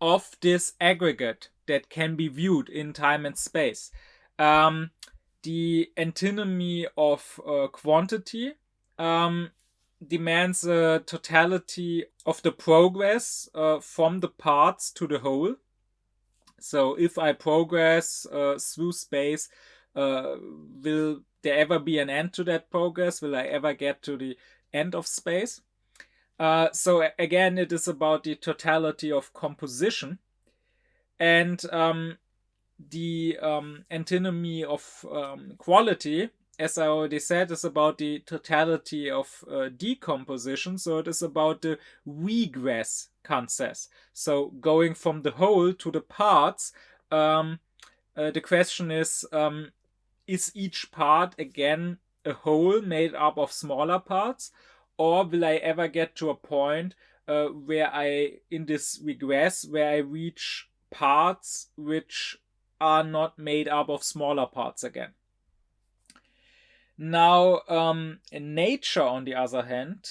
of this aggregate that can be viewed in time and space. The antinomy of quantity demands a totality of the progress from the parts to the whole. So if I progress through space, will there ever be an end to that progress? Will I ever get to the end of space? So again, it is about the totality of composition. And the antinomy of quality, as I already said, is about the totality of decomposition. So it is about the regress, Kant says. So going from the whole to the parts, the question is each part again a whole made up of smaller parts, or will I ever get to a point where in this regress, where I reach parts which are not made up of smaller parts again? Now, in nature, on the other hand,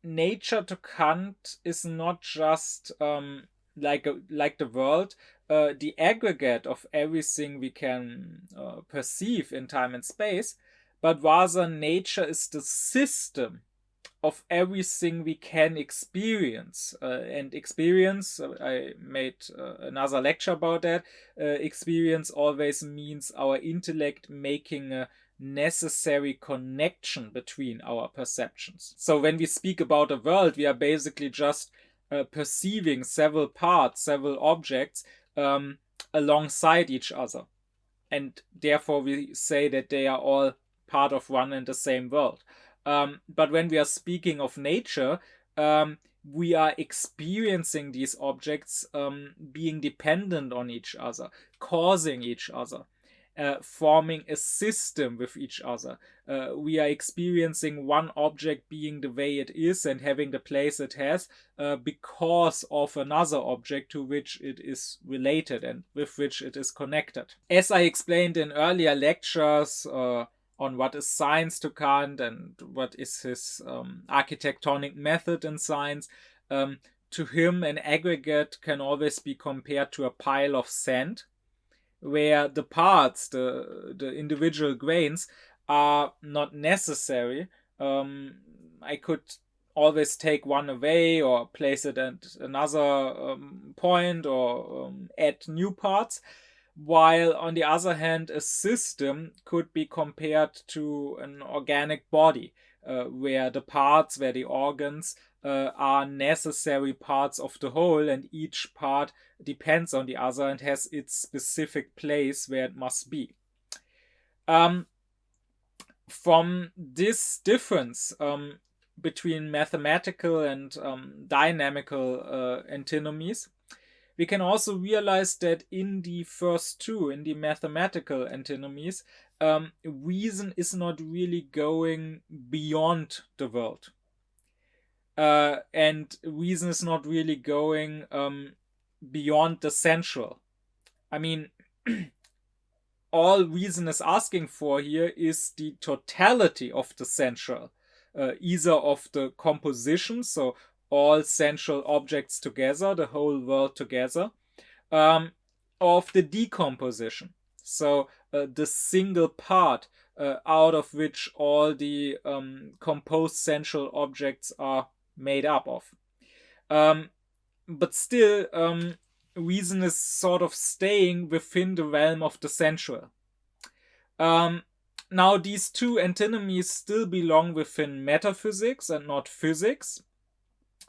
nature to Kant is not just like the world, the aggregate of everything we can perceive in time and space, but rather nature is the system of everything we can experience. And experience, I made another lecture about that. Experience always means our intellect making a necessary connection between our perceptions. So when we speak about a world, we are basically just perceiving several parts, several objects alongside each other. And therefore we say that they are all part of one and the same world. But when we are speaking of nature, we are experiencing these objects being dependent on each other, causing each other, forming a system with each other. We are experiencing one object being the way it is and having the place it has because of another object to which it is related and with which it is connected. As I explained in earlier lectures on what is science to Kant and what is his architectonic method in science, to him an aggregate can always be compared to a pile of sand, where the parts, the individual grains, are not necessary. I could always take one away or place it at another point or add new parts, while on the other hand a system could be compared to an organic body, where the parts, where the organs are necessary parts of the whole, and each part depends on the other and has its specific place where it must be. From this difference between mathematical and dynamical antinomies, we can also realize that in the first two, in the mathematical antinomies, reason is not really going beyond the world. And reason is not really going beyond the sensual. I mean, all reason is asking for here is the totality of the sensual, either of the composition, so all sensual objects together, the whole world together, of the decomposition, so the single part out of which all the composed sensual objects are made up of. But still, reason is sort of staying within the realm of the sensual. Now, these two antinomies still belong within metaphysics and not physics,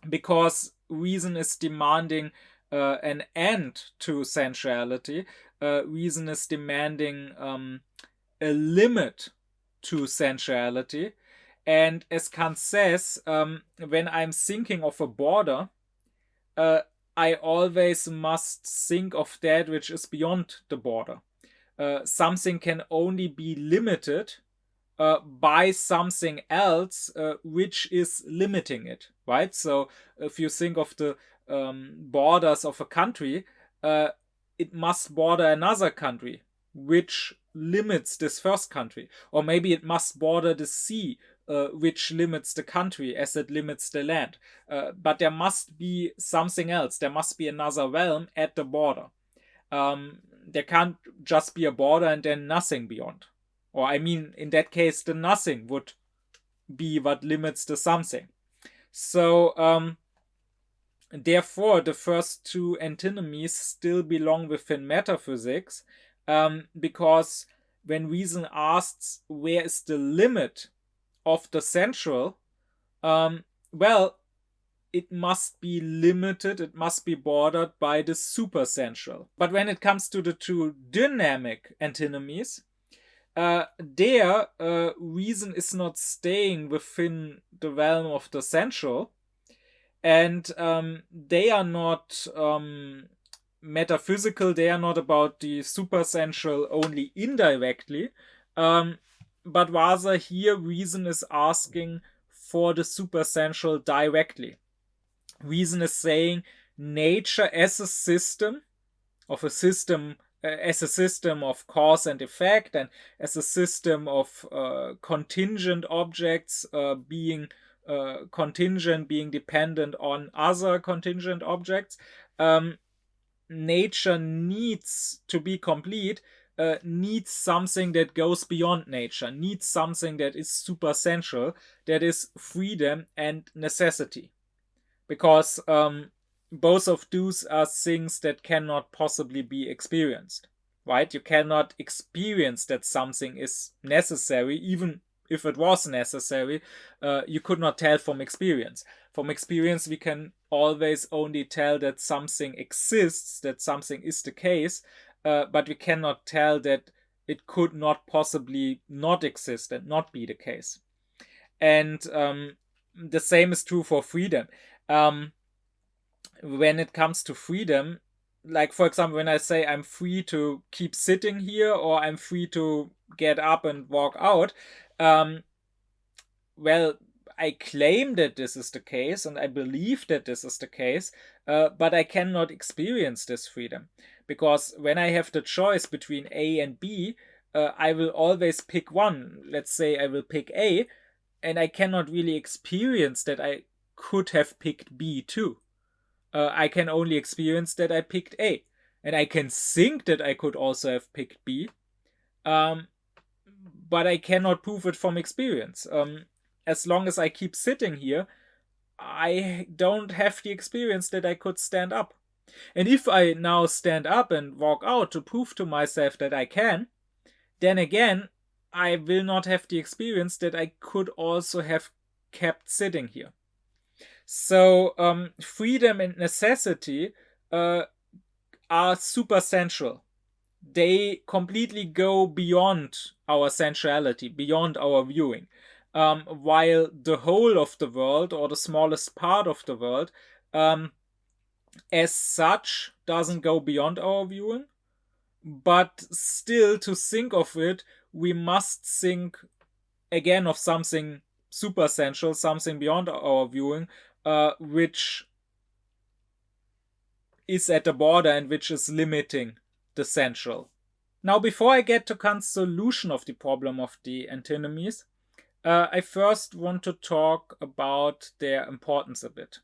because reason is demanding an end to sensuality. Reason is demanding a limit to sensuality. And as Kant says, when I'm thinking of a border, I always must think of that which is beyond the border. Something can only be limited by something else which is limiting it, right? So if you think of the borders of a country, it must border another country which limits this first country, or maybe it must border the sea which limits the country as it limits the land. But there must be something else. There must be another realm at the border. There can't just be a border and then nothing beyond. Or I mean, in that case, the nothing would be what limits the something. So, therefore, the first two antinomies still belong within metaphysics, because when reason asks where is the limit of the sensual, well, it must be limited, it must be bordered by the supersensual. But when it comes to the two dynamic antinomies, there reason is not staying within the realm of the sensual, and they are not metaphysical, they are not about the supersensual only indirectly, but rather here reason is asking for the supersensual directly. Reason is saying nature as a system of cause and effect, and as a system of contingent objects being contingent, being dependent on other contingent objects. Nature needs to be complete, needs something that goes beyond nature, needs something that is supersensual, that is freedom and necessity. Because both of those are things that cannot possibly be experienced, right? You cannot experience that something is necessary, even if it was necessary. You could not tell from experience. From experience, we can always only tell that something exists, that something is the case, but we cannot tell that it could not possibly not exist and not be the case. And the same is true for freedom. When it comes to freedom, like for example, when I say I'm free to keep sitting here, or I'm free to get up and walk out, well, I claim that this is the case and I believe that this is the case, but I cannot experience this freedom, because when I have the choice between A and B, I will always pick one. Let's say I will pick A, and I cannot really experience that I could have picked B too. I can only experience that I picked A, and I can think that I could also have picked B, but I cannot prove it from experience. As long as I keep sitting here, I don't have the experience that I could stand up. And if I now stand up and walk out to prove to myself that I can, then again, I will not have the experience that I could also have kept sitting here. So freedom and necessity are supersensual. They completely go beyond our sensuality, beyond our viewing. While the whole of the world, or the smallest part of the world, as such doesn't go beyond our viewing, but still, to think of it, we must think again of something supersensual, something beyond our viewing, which is at the border and which is limiting the sensual. Now, before I get to Kant's solution of the problem of the antinomies, I first want to talk about their importance a bit.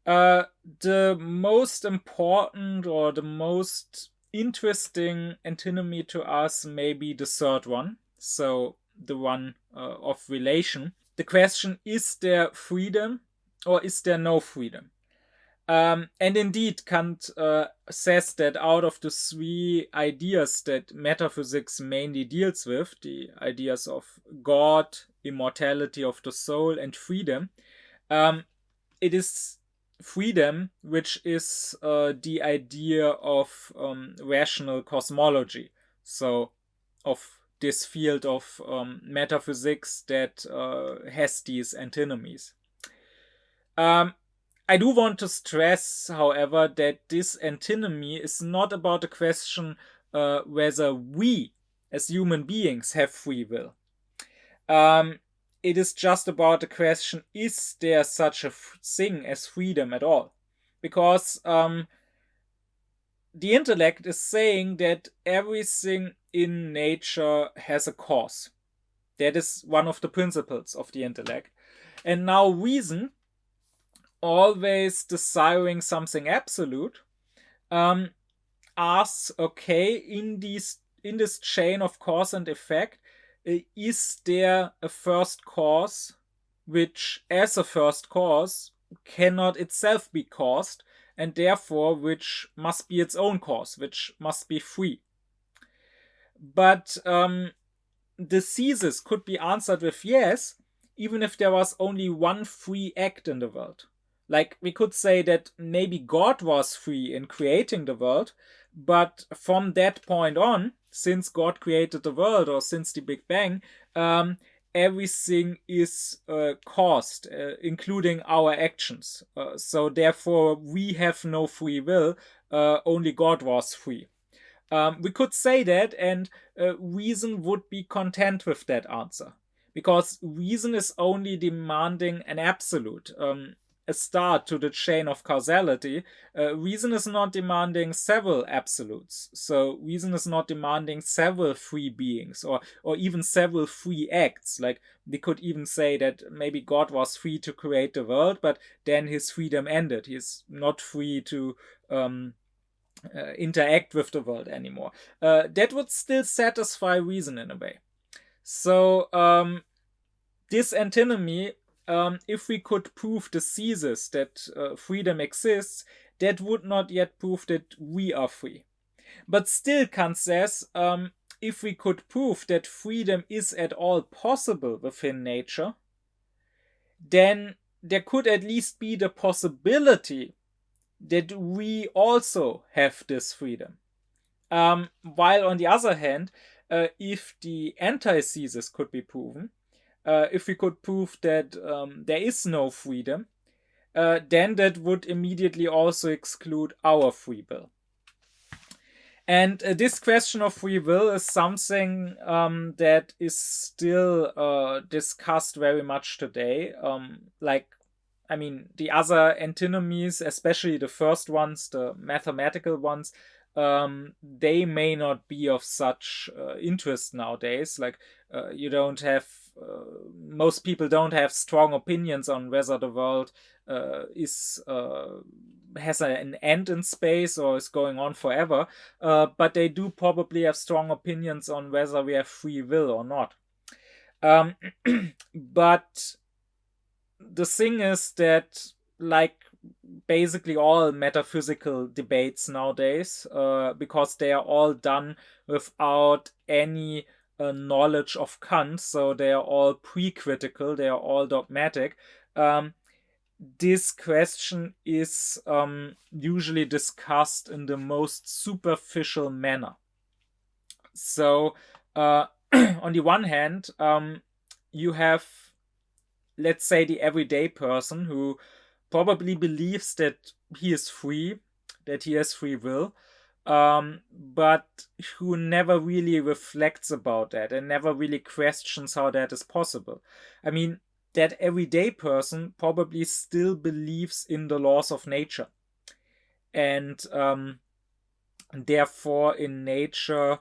The most important or the most interesting antinomy to us may be the third one, so the one of relation. The question, is there freedom or is there no freedom? And indeed, Kant says that out of the three ideas that metaphysics mainly deals with, the ideas of God, immortality of the soul, and freedom, it is freedom which is the idea of rational cosmology, so of this field of metaphysics that has these antinomies. I do want to stress, however, that this antinomy is not about the question whether we, as human beings, have free will. It is just about the question, is there such a thing as freedom at all? Because the intellect is saying that everything in nature has a cause. That is one of the principles of the intellect. And now reason, always desiring something absolute, asks, okay, in this chain of cause and effect, is there a first cause which, as a first cause, cannot itself be caused, and therefore which must be its own cause, which must be free? But the thesis could be answered with yes, even if there was only one free act in the world. Like, we could say that maybe God was free in creating the world, but from that point on, since God created the world, or since the Big Bang, everything is caused, including our actions. So therefore, we have no free will, only God was free. We could say that, and reason would be content with that answer. because reason is only demanding an absolute, a start to the chain of causality. Reason is not demanding several absolutes. So reason is not demanding several free beings, or even several free acts. Like, we could even say that maybe God was free to create the world, but then his freedom ended. He's not free to interact with the world anymore. That would still satisfy reason in a way. So this antinomy, if we could prove the thesis that freedom exists, that would not yet prove that we are free. But still, Kant says, if we could prove that freedom is at all possible within nature, then there could at least be the possibility that we also have this freedom. While on the other hand, if the antithesis could be proven, if we could prove that there is no freedom, then that would immediately also exclude our free will. And this question of free will is something that is still discussed very much today. The other antinomies, especially the first ones, the mathematical ones, they may not be of such interest nowadays. Like, you don't have, most people don't have strong opinions on whether the world has an end in space or is going on forever, but they do probably have strong opinions on whether we have free will or not. But the thing is that, like basically all metaphysical debates nowadays, because they are all done without any knowledge of Kant, so they are all pre-critical, they are all dogmatic. This question is usually discussed in the most superficial manner. So on the one hand, you have, let's say, the everyday person who probably believes that he is free, that he has free will, but who never really reflects about that and never really questions how that is possible. I mean, that everyday person probably still believes in the laws of nature, and therefore in nature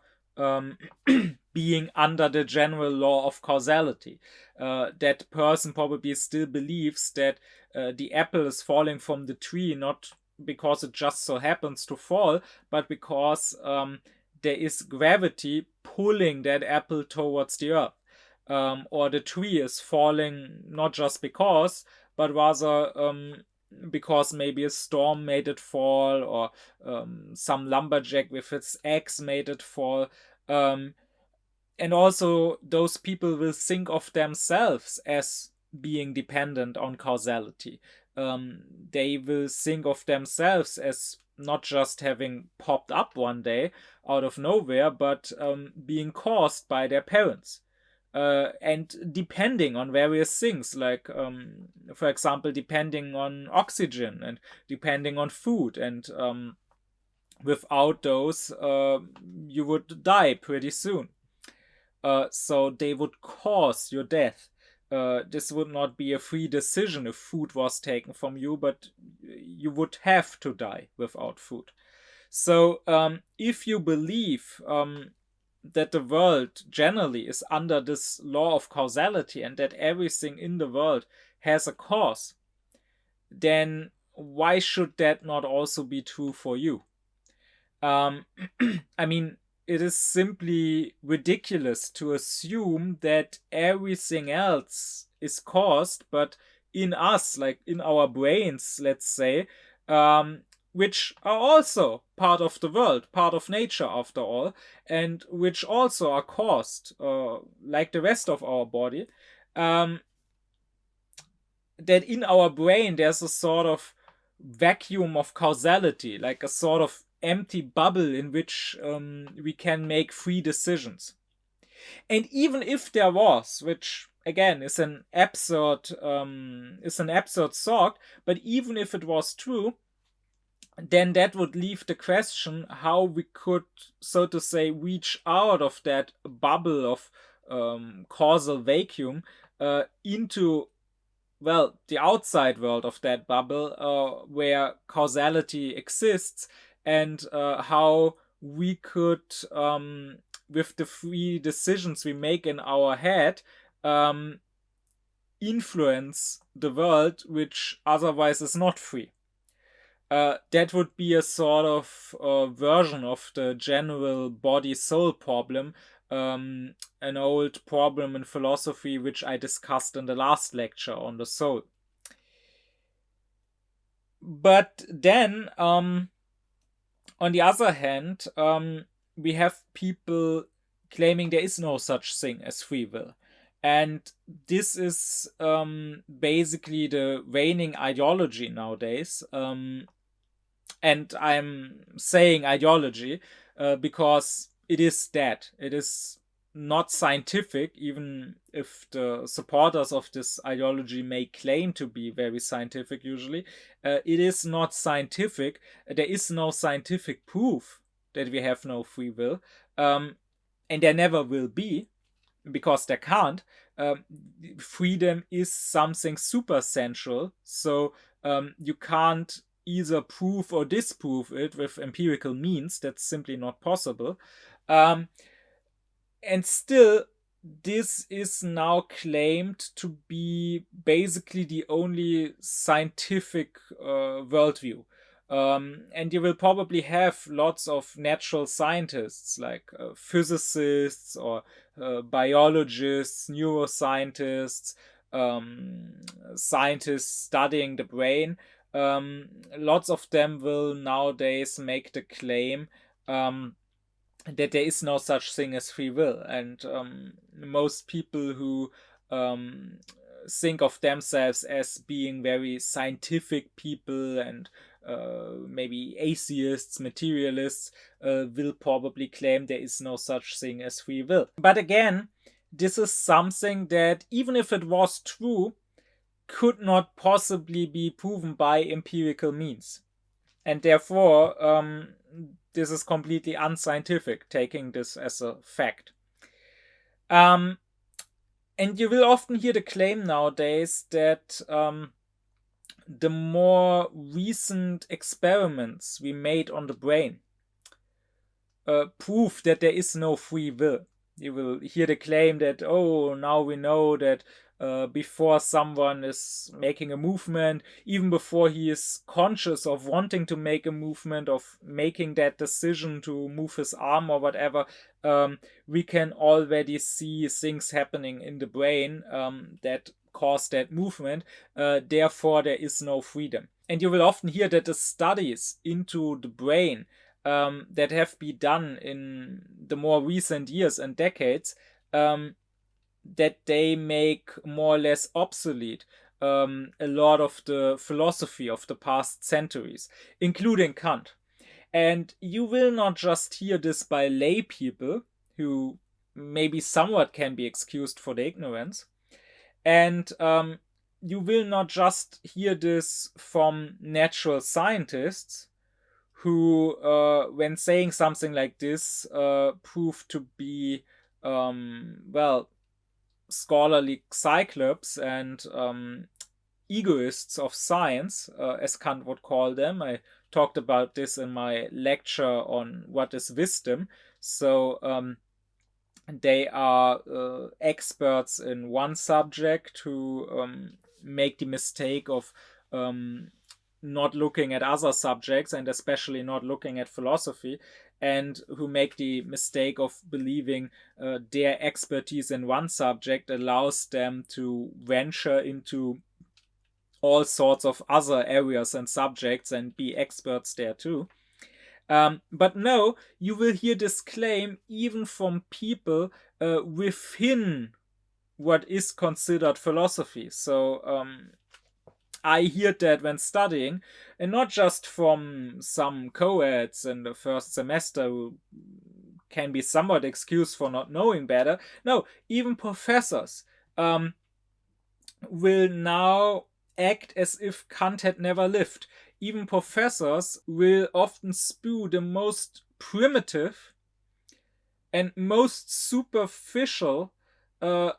being under the general law of causality. That person probably still believes that the apple is falling from the tree not because it just so happens to fall, but because there is gravity pulling that apple towards the earth. Or the tree is falling not just because, but rather because maybe a storm made it fall, or some lumberjack with its axe made it fall. And also, those people will think of themselves as being dependent on causality. They will think of themselves as not just having popped up one day out of nowhere, but being caused by their parents. And depending on various things, like, for example, depending on oxygen and depending on food. And without those, you would die pretty soon. So they would cause your death. This would not be a free decision if food was taken from you, but you would have to die without food. So if you believe that the world generally is under this law of causality and that everything in the world has a cause, then why should that not also be true for you? I mean, it is simply ridiculous to assume that everything else is caused, but in us, like in our brains, let's say, which are also part of the world, part of nature after all, and which also are caused, like the rest of our body, that in our brain there's a sort of vacuum of causality, like a sort of empty bubble in which we can make free decisions. And even if there was, which again is an absurd thought, but even if it was true, then that would leave the question how we could, so to say, reach out of that bubble of causal vacuum into, well, the outside world of that bubble, where causality exists, and how we could, with the free decisions we make in our head, influence the world which otherwise is not free. That would be a sort of version of the general body-soul problem, an old problem in philosophy which I discussed in the last lecture on the soul. But then, on the other hand, we have people claiming there is no such thing as free will. And this is basically the reigning ideology nowadays. And I'm saying ideology because it is that. It is not scientific, even if the supporters of this ideology may claim to be very scientific usually. It is not scientific. There is no scientific proof that we have no free will. And there never will be, because there can't. Freedom is something supersensual, so you can't either prove or disprove it with empirical means. That's simply not possible. And still, this is now claimed to be basically the only scientific worldview. And you will probably have lots of natural scientists, like physicists or biologists, neuroscientists, scientists studying the brain. Lots of them will nowadays make the claim that there is no such thing as free will. And most people who think of themselves as being very scientific people and maybe atheists, materialists, will probably claim there is no such thing as free will. But again, this is something that, even if it was true, could not possibly be proven by empirical means. And therefore, this is completely unscientific, taking this as a fact. And you will often hear the claim nowadays that the more recent experiments we made on the brain prove that there is no free will. You will hear the claim that, oh, now we know that before someone is making a movement, even before he is conscious of wanting to make a movement, of making that decision to move his arm or whatever, we can already see things happening in the brain that cause that movement. Therefore, there is no freedom. And you will often hear that the studies into the brain that have been done in the more recent years and decades, that they make more or less obsolete a lot of the philosophy of the past centuries, including Kant. And you will not just hear this by lay people, who maybe somewhat can be excused for the ignorance. And you will not just hear this from natural scientists, who, when saying something like this, prove to be, scholarly cyclops and egoists of science, as Kant would call them. I talked about this in my lecture on what is wisdom. So they are experts in one subject who make the mistake of not looking at other subjects, and especially not looking at philosophy, and who make the mistake of believing their expertise in one subject allows them to venture into all sorts of other areas and subjects and be experts there too. But no, you will hear this claim even from people within what is considered philosophy. So I heard that when studying, and not just from some co-eds in the first semester who can be somewhat excused for not knowing better. No, even professors will now act as if Kant had never lived. Even professors will often spew the most primitive and most superficial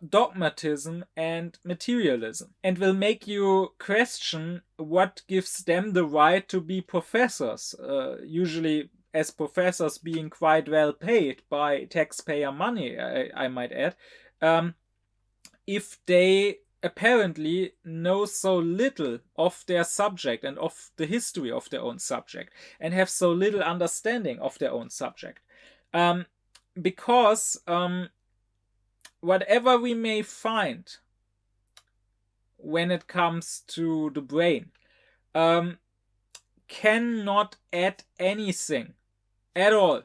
dogmatism and materialism, and will make you question what gives them the right to be professors, usually as professors being quite well paid by taxpayer money, I might add, if they apparently know so little of their subject and of the history of their own subject, and have so little understanding of their own subject. Because whatever we may find when it comes to the brain cannot add anything at all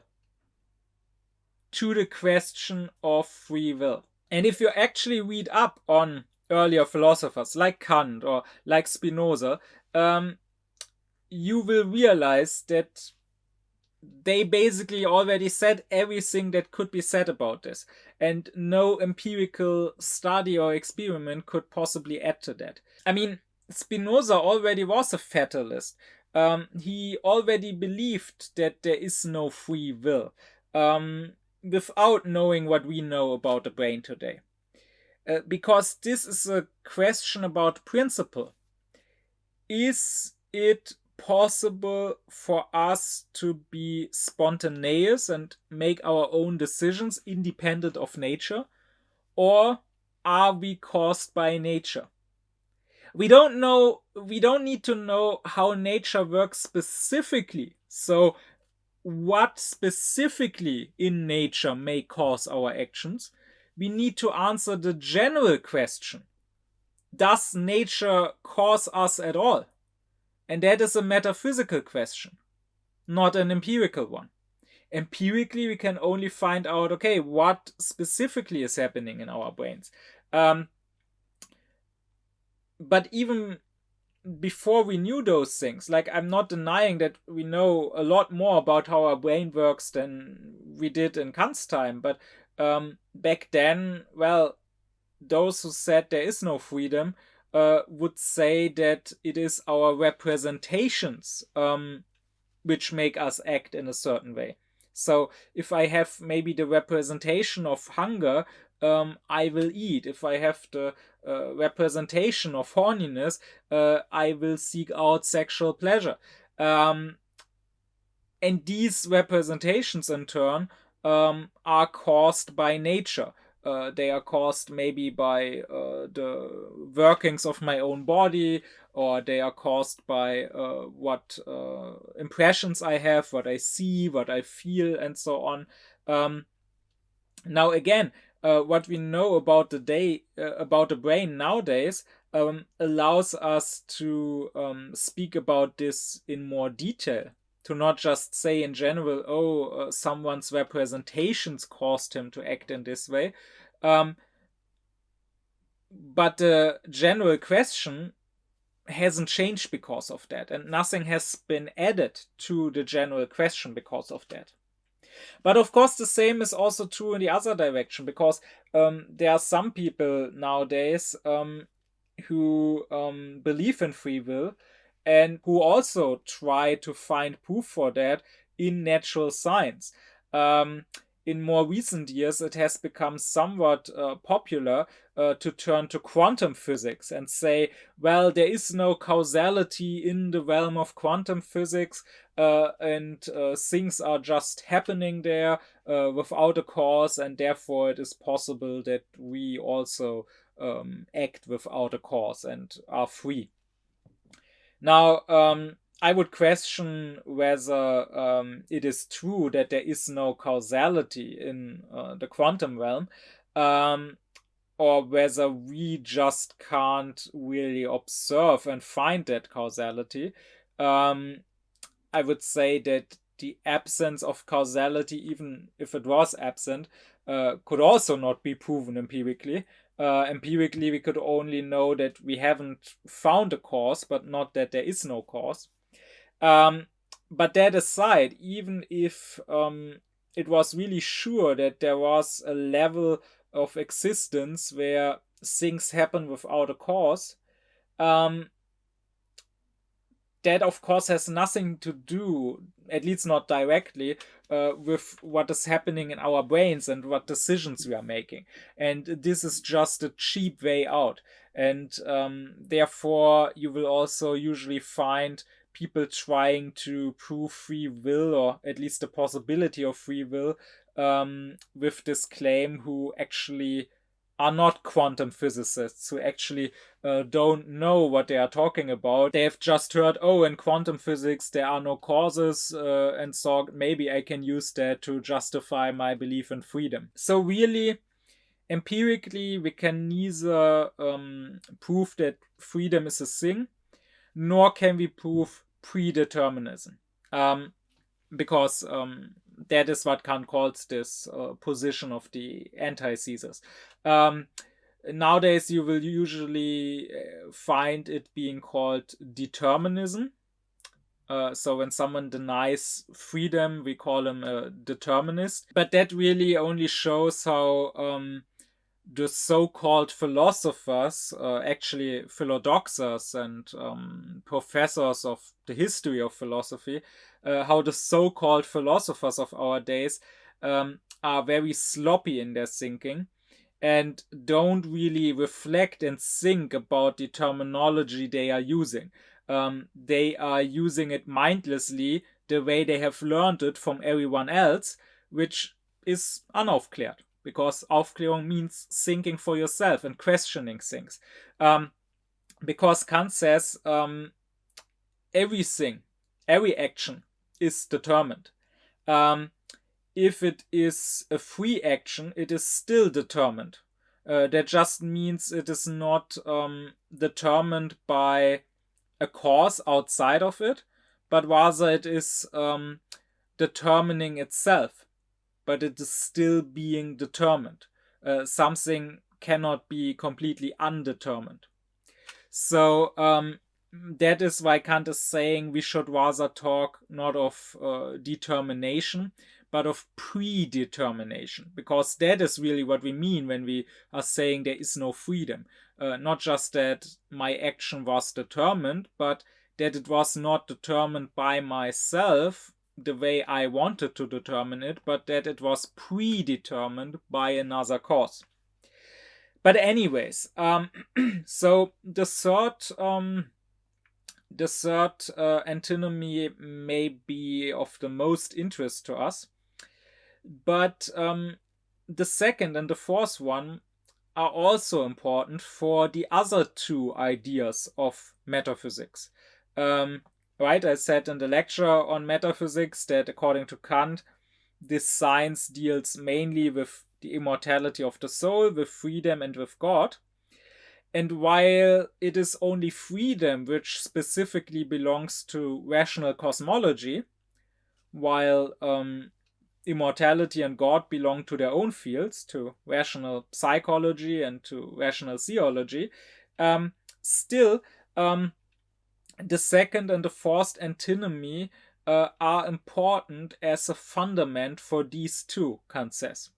to the question of free will. And if you actually read up on earlier philosophers like Kant or like Spinoza, you will realize that they basically already said everything that could be said about this, and no empirical study or experiment could possibly add to that. I mean, Spinoza already was a fatalist. He already believed that there is no free will, without knowing what we know about the brain today. Because this is a question about principle. Is it possible for us to be spontaneous and make our own decisions independent of nature, or are we caused by nature? We don't need to know how nature works specifically. So what specifically in nature may cause our actions? We need to answer the general question: does nature cause us at all? And that is a metaphysical question, not an empirical one. Empirically, we can only find out, okay, what specifically is happening in our brains. But even before we knew those things, like, I'm not denying that we know a lot more about how our brain works than we did in Kant's time, but back then, well, those who said there is no freedom would say that it is our representations which make us act in a certain way. So if I have maybe the representation of hunger, I will eat. If I have the representation of horniness, I will seek out sexual pleasure. And these representations in turn are caused by nature. They are caused maybe by the workings of my own body, or they are caused by what impressions I have, what I see, what I feel, and so on. Now again, what we know about the brain nowadays allows us to speak about this in more detail. To not just say in general, someone's representations caused him to act in this way. But the general question hasn't changed because of that, and nothing has been added to the general question because of that. But of course, the same is also true in the other direction, because there are some people nowadays who believe in free will, and who also try to find proof for that in natural science. In more recent years, it has become somewhat popular to turn to quantum physics and say, well, there is no causality in the realm of quantum physics, and things are just happening there without a cause, and therefore it is possible that we also act without a cause and are free. Now, I would question whether it is true that there is no causality in the quantum realm, or whether we just can't really observe and find that causality. I would say that the absence of causality, even if it was absent, could also not be proven empirically. Empirically, we could only know that we haven't found a cause, but not that there is no cause. But that aside, even if it was really sure that there was a level of existence where things happen without a cause, that, of course, has nothing to do, at least not directly, with what is happening in our brains and what decisions we are making. And this is just a cheap way out. And therefore, you will also usually find people trying to prove free will, or at least the possibility of free will, with this claim, who actually are not quantum physicists, who actually don't know what they are talking about. They have just heard, oh, in quantum physics there are no causes, and so maybe I can use that to justify my belief in freedom. So really, empirically, we can neither prove that freedom is a thing, nor can we prove predeterminism. Because that is what Kant calls this position of the antithesis. Nowadays, you will usually find it being called determinism. So when someone denies freedom, we call him a determinist. But that really only shows how the so-called philosophers, actually philodoxers and professors of the history of philosophy, how the so-called philosophers of our days are very sloppy in their thinking and don't really reflect and think about the terminology they are using. They are using it mindlessly, the way they have learned it from everyone else, which is unaufklärt, because Aufklärung means thinking for yourself and questioning things. Because Kant says everything, every action is determined. If it is a free action, it is still determined. That just means it is not determined by a cause outside of it, but rather it is determining itself, but it is still being determined. Something cannot be completely undetermined. So that is why Kant is saying we should rather talk not of determination, but of predetermination, because that is really what we mean when we are saying there is no freedom. Not just that my action was determined, but that it was not determined by myself the way I wanted to determine it, but that it was predetermined by another cause. But anyways, so the third antinomy may be of the most interest to us, but the second and the fourth one are also important for the other two ideas of metaphysics. Right, I said in the lecture on metaphysics that according to Kant, this science deals mainly with the immortality of the soul, with freedom, and with God. And while it is only freedom which specifically belongs to rational cosmology, while immortality and God belong to their own fields, to rational psychology and to rational theology, still the second and the fourth antinomy are important as a fundament for these two, Kant says.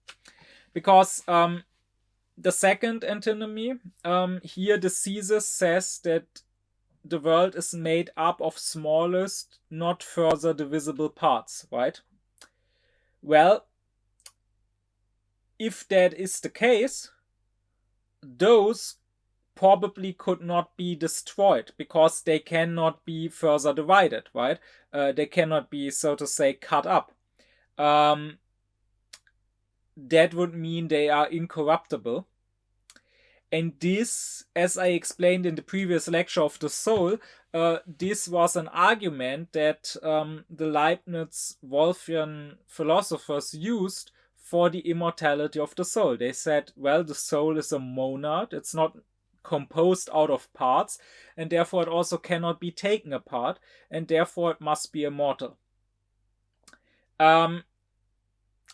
Because the second antinomy, here the thesis says that the world is made up of smallest, not further divisible parts, right? Well, if that is the case, those probably could not be destroyed because they cannot be further divided, right? They cannot be, so to say, cut up. That would mean they are incorruptible. And this, as I explained in the previous lecture of the soul, this was an argument that the Leibniz-Wolffian philosophers used for the immortality of the soul. They said, well, the soul is a monad, it's not composed out of parts, and therefore it also cannot be taken apart, and therefore it must be immortal. And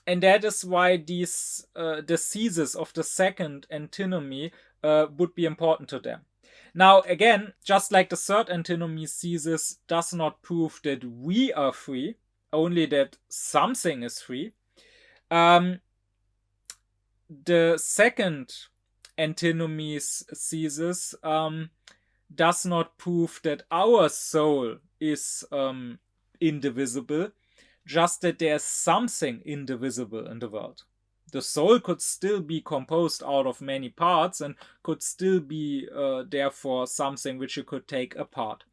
that is why these the thesis of the second antinomy would be important to them. Now, again, just like the third antinomy thesis does not prove that we are free, only that something is free, the second antinomy thesis does not prove that our soul is indivisible, just that there's something indivisible in the world. The soul could still be composed out of many parts and could still be, therefore, something which you could take apart.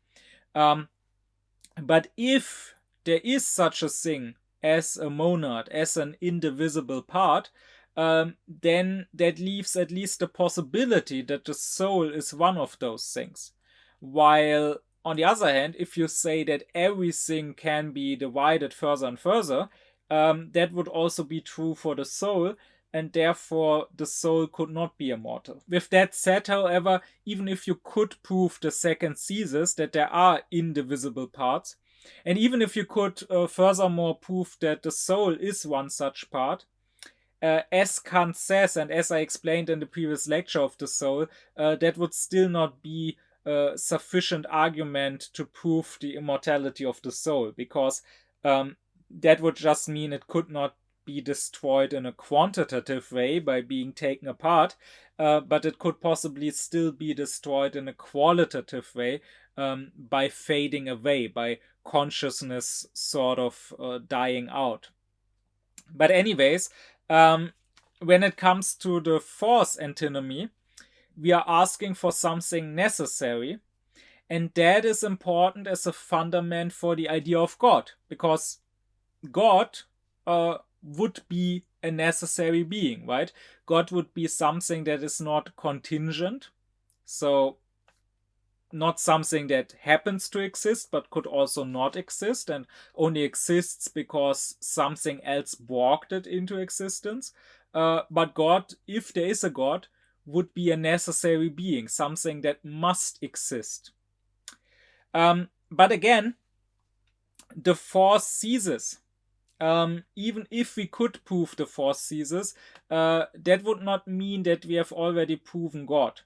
But if there is such a thing as a monad, as an indivisible part, then that leaves at least the possibility that the soul is one of those things. While, on the other hand, if you say that everything can be divided further and further, that would also be true for the soul, and therefore the soul could not be immortal. With that said, however, even if you could prove the second thesis, that there are indivisible parts, and even if you could furthermore prove that the soul is one such part, as Kant says, and as I explained in the previous lecture of the soul, that would still not be a sufficient argument to prove the immortality of the soul, because that would just mean it could not be destroyed in a quantitative way by being taken apart, but it could possibly still be destroyed in a qualitative way by fading away, by consciousness sort of dying out. But anyways, when it comes to the fourth antinomy, we are asking for something necessary, and that is important as a fundament for the idea of God, because God would be a necessary being, right? God would be something that is not contingent, so not something that happens to exist but could also not exist and only exists because something else brought it into existence. But God, if there is a God, would be a necessary being, something that must exist. But again, the fourth thesis, even if we could prove the fourth thesis, that would not mean that we have already proven God.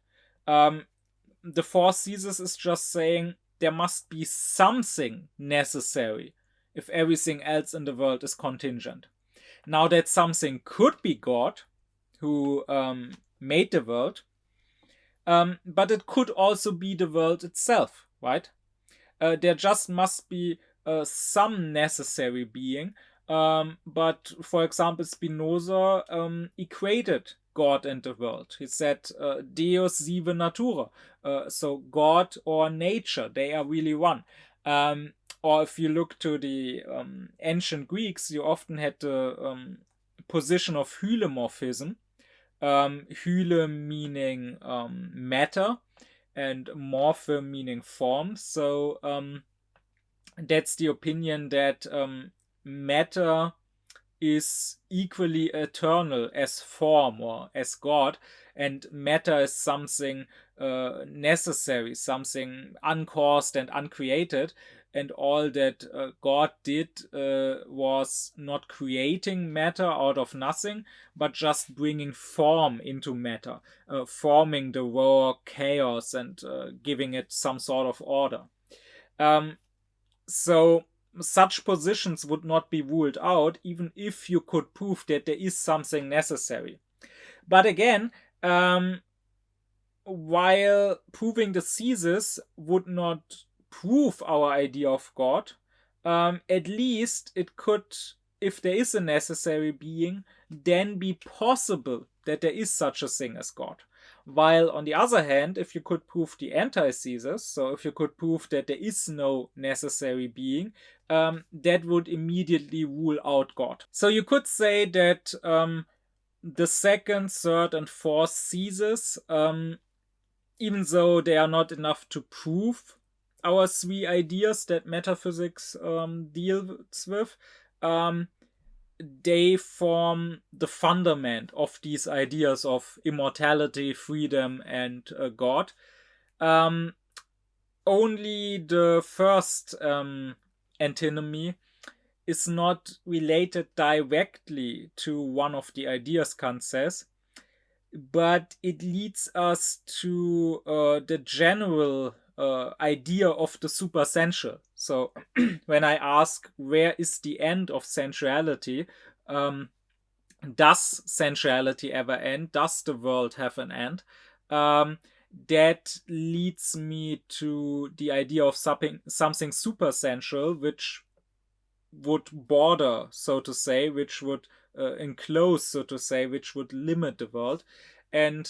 The fourth thesis is just saying there must be something necessary if everything else in the world is contingent. Now, that something could be God, who made the world, but it could also be the world itself, right? There just must be some necessary being. But, for example, Spinoza equated God and the world. He said, Deus sive natura. So God or nature, they are really one. Or if you look to the ancient Greeks, you often had the position of hylomorphism. Hyle meaning matter and morphe meaning form. So that's the opinion that matter is equally eternal as form or as God, and matter is something necessary, something uncaused and uncreated, and all that God did was not creating matter out of nothing, but just bringing form into matter, forming the raw chaos and giving it some sort of order. So such positions would not be ruled out, even if you could prove that there is something necessary. But again, while proving the thesis would not prove our idea of God, at least it could, if there is a necessary being, then be possible that there is such a thing as God. While, on the other hand, if you could prove the antithesis, so if you could prove that there is no necessary being, that would immediately rule out God. So you could say that the second, third, and fourth thesis, even though they are not enough to prove our three ideas that metaphysics deals with, they form the fundament of these ideas of immortality, freedom, and God. Only the first antinomy is not related directly to one of the ideas Kant says, but it leads us to the general idea of the supersensual. So when I ask where is the end of sensuality, does sensuality ever end? Does the world have an end? that leads me to the idea of something supersensual, which would border, so to say, which would enclose, so to say, which would limit the world. And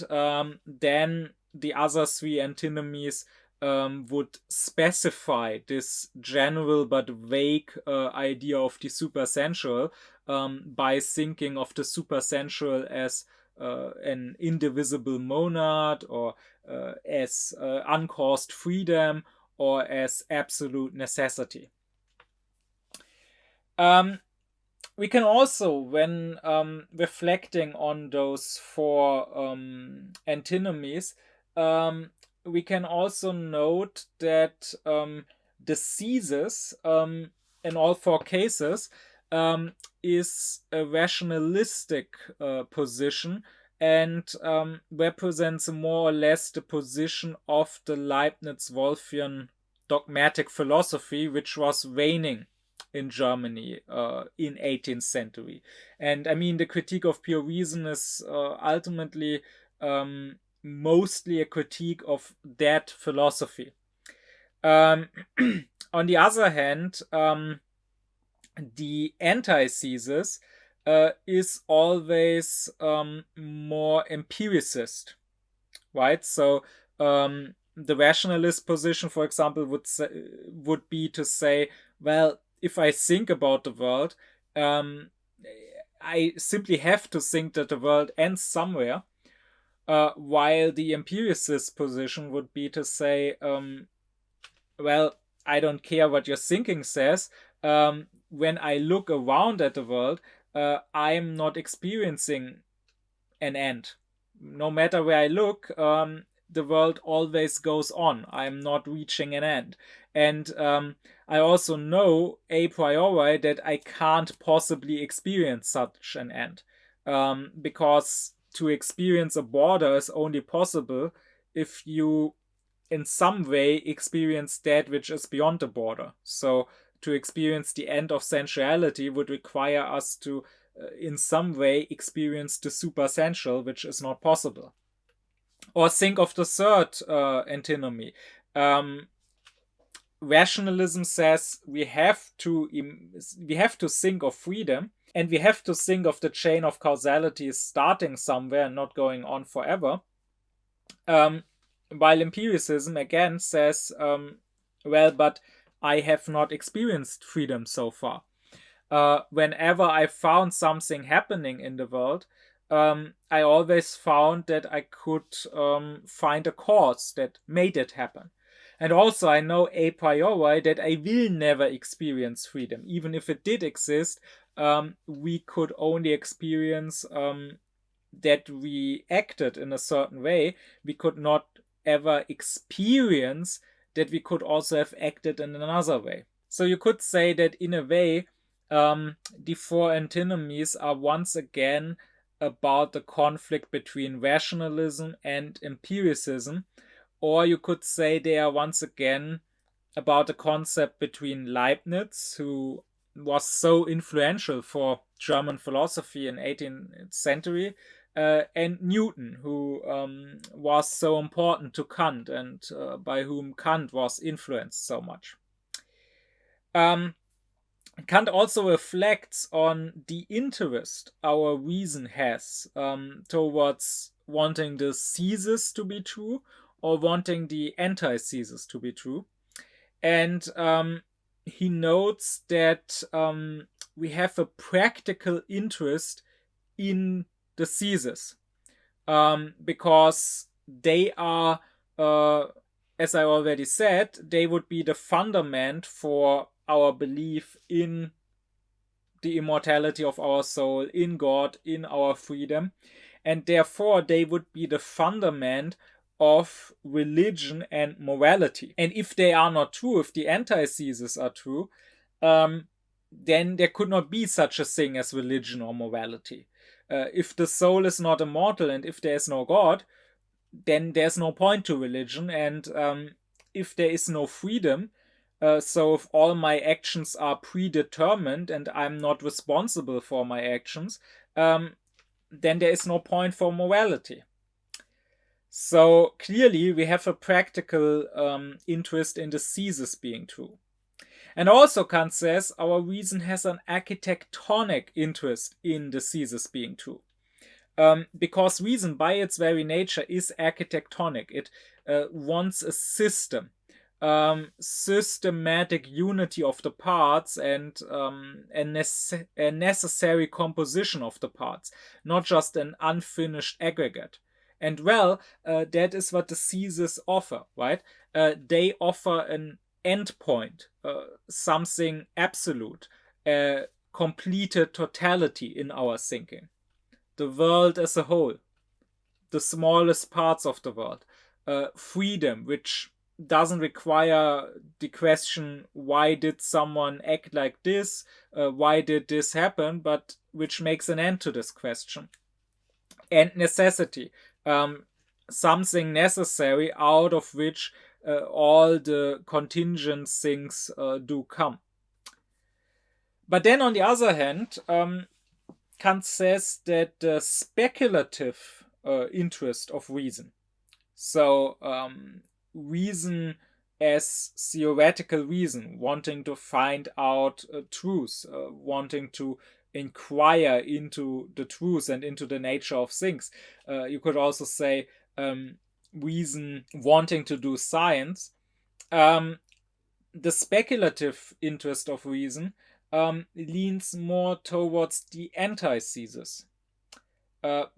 then the other three antinomies would specify this general but vague idea of the supersensual by thinking of the supersensual as an indivisible monad, or as uncaused freedom, or as absolute necessity. We can also, when reflecting on those four antinomies, we can also note that the thesis in all four cases is a rationalistic position, and represents more or less the position of the Leibniz-Wolffian dogmatic philosophy, which was waning in Germany in 18th century. And I mean, the critique of pure reason is ultimately mostly a critique of that philosophy. On the other hand, the antithesis is always more empiricist, right? So the rationalist position, for example, would be to say, well, if I think about the world, I simply have to think that the world ends somewhere, while the empiricist position would be to say, well, I don't care what your thinking says. When I look around at the world, I'm not experiencing an end. No matter where I look, the world always goes on. I'm not reaching an end. And I also know a priori that I can't possibly experience such an end. Because to experience a border is only possible if you in some way experience that which is beyond the border. So to experience the end of sensuality would require us to in some way experience the supersensual, which is not possible. Or think of the third antinomy. Rationalism says we have to think of freedom, and we have to think of the chain of causality starting somewhere and not going on forever. While empiricism again says, well, but I have not experienced freedom so far. Whenever I found something happening in the world, I always found that I could find a cause that made it happen. And also I know a priori that I will never experience freedom. Even if it did exist, we could only experience that we acted in a certain way. We could not ever experience that we could also have acted in another way. So you could say that in a way, the four antinomies are once again about the conflict between rationalism and empiricism, or you could say they are once again about the concept between Leibniz, who was so influential for German philosophy in 18th century, and Newton, who was so important to Kant, and by whom Kant was influenced so much. Kant also reflects on the interest our reason has towards wanting the thesis to be true or wanting the antithesis to be true. And he notes that we have a practical interest in the thesis because they are, as I already said, they would be the fundament for our belief in the immortality of our soul, in God, in our freedom, and therefore they would be the fundament of religion and morality. And if they are not true, if the antitheses are true, then there could not be such a thing as religion or morality. If the soul is not immortal and if there is no God, then there's no point to religion. And if there is no freedom, so if all my actions are predetermined and I'm not responsible for my actions, then there is no point for morality. So clearly we have a practical interest in the thesis being true. And also Kant says our reason has an architectonic interest in the thesis being true. Because reason by its very nature is architectonic. It wants a system, systematic unity of the parts, and a necessary composition of the parts, not just an unfinished aggregate. And that is what the theses offer, right? They offer an endpoint, something absolute, a completed totality in our thinking. The world as a whole, the smallest parts of the world, freedom, which doesn't require the question, why did someone act like this? Why did this happen? But which makes an end to this question. And necessity, something necessary out of which all the contingent things do come. But then on the other hand, Kant says that the speculative interest of reason, so reason as theoretical reason, wanting to find out truth, wanting to inquire into the truth and into the nature of things. You could also say reason wanting to do science. The speculative interest of reason leans more towards the antithesis.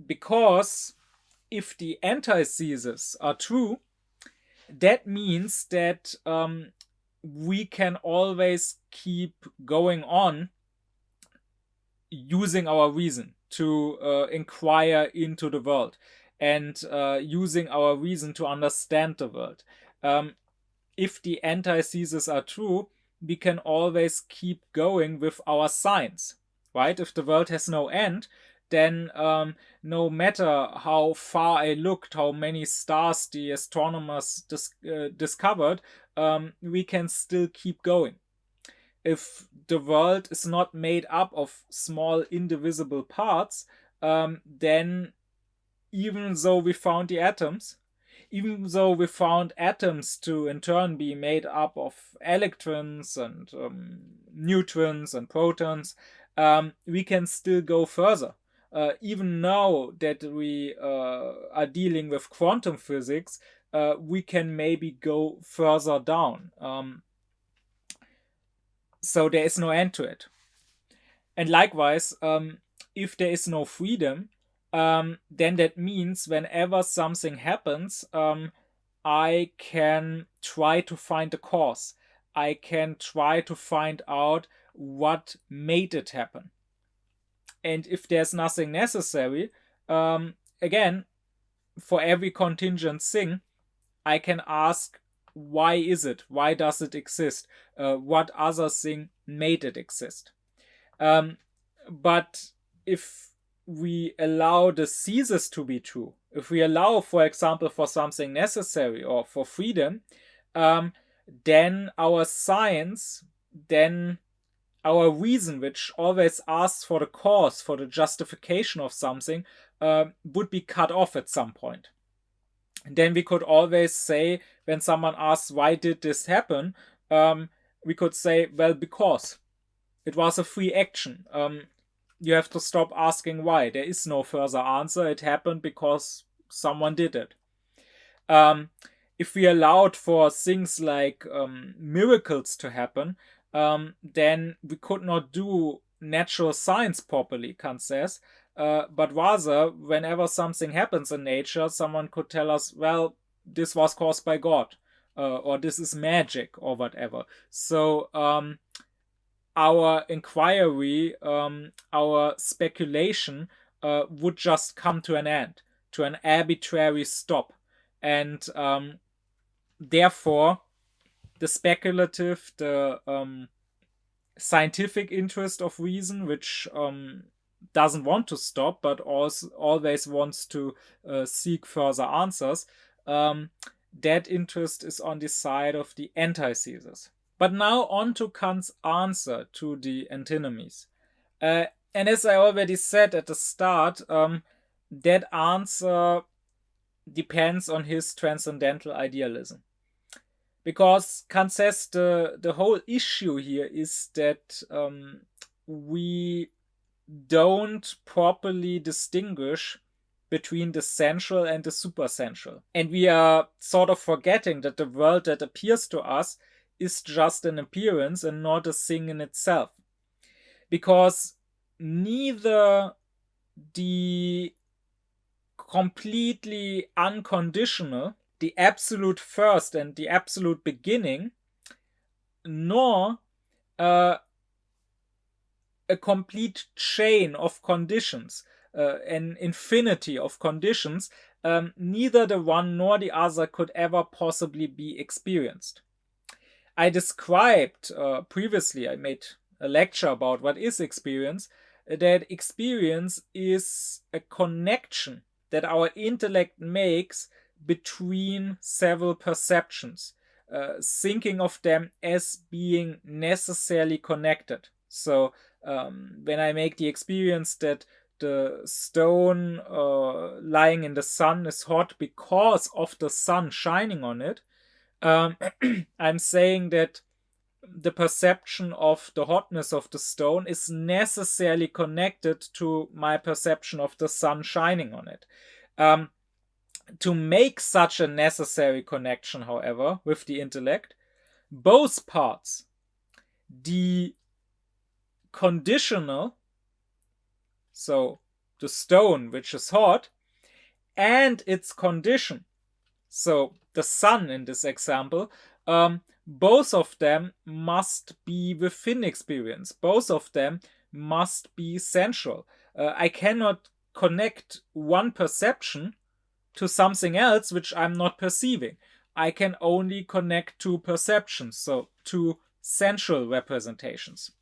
Because if the antitheses are true, that means that we can always keep going on using our reason to inquire into the world and using our reason to understand the world. If the antitheses are true, we can always keep going with our science, right? If the world has no end, then no matter how far I looked, how many stars the astronomers discovered, we can still keep going. If the world is not made up of small indivisible parts, then even though we found the atoms, even though we found atoms to in turn be made up of electrons and neutrons and protons, we can still go further. Even now that we are dealing with quantum physics, we can maybe go further down. So there is no end to it. And likewise, if there is no freedom, then that means whenever something happens, I can try to find the cause. I can try to find out what made it happen. And if there's nothing necessary, again, for every contingent thing, I can ask, why is it? Why does it exist? What other thing made it exist? But if we allow the thesis to be true, if we allow, for example, for something necessary or for freedom, then our science, then our reason, which always asks for the cause, for the justification of something, would be cut off at some point. And then we could always say, when someone asks, why did this happen? We could say, well, because it was a free action. You have to stop asking why. There is no further answer. It happened because someone did it. If we allowed for things like miracles to happen, then we could not do natural science properly, Kant says. But rather, whenever something happens in nature, someone could tell us, well, this was caused by God, or this is magic, or whatever. So our inquiry, our speculation would just come to an end, to an arbitrary stop. And therefore, the speculative, the scientific interest of reason, which doesn't want to stop, but also always wants to seek further answers, that interest is on the side of the antithesis. But now on to Kant's answer to the antinomies. And as I already said at the start, that answer depends on his transcendental idealism. Because Kant says the whole issue here is that we don't properly distinguish between the sensual and the supersensual. And we are sort of forgetting that the world that appears to us is just an appearance and not a thing in itself. Because neither the completely unconditional, the absolute first and the absolute beginning, nor a complete chain of conditions, an infinity of conditions, neither the one nor the other could ever possibly be experienced. I described previously, I made a lecture about what is experience, that experience is a connection that our intellect makes between several perceptions, thinking of them as being necessarily connected. So when I make the experience that the stone lying in the sun is hot because of the sun shining on it, I'm saying that the perception of the hotness of the stone is necessarily connected to my perception of the sun shining on it. To make such a necessary connection, however, with the intellect, both parts, the conditional, so the stone which is hot, and its condition, so the sun in this example, both of them must be within experience. Both of them must be sensual. I cannot connect one perception to something else which I'm not perceiving. I can only connect two perceptions, so two sensual representations.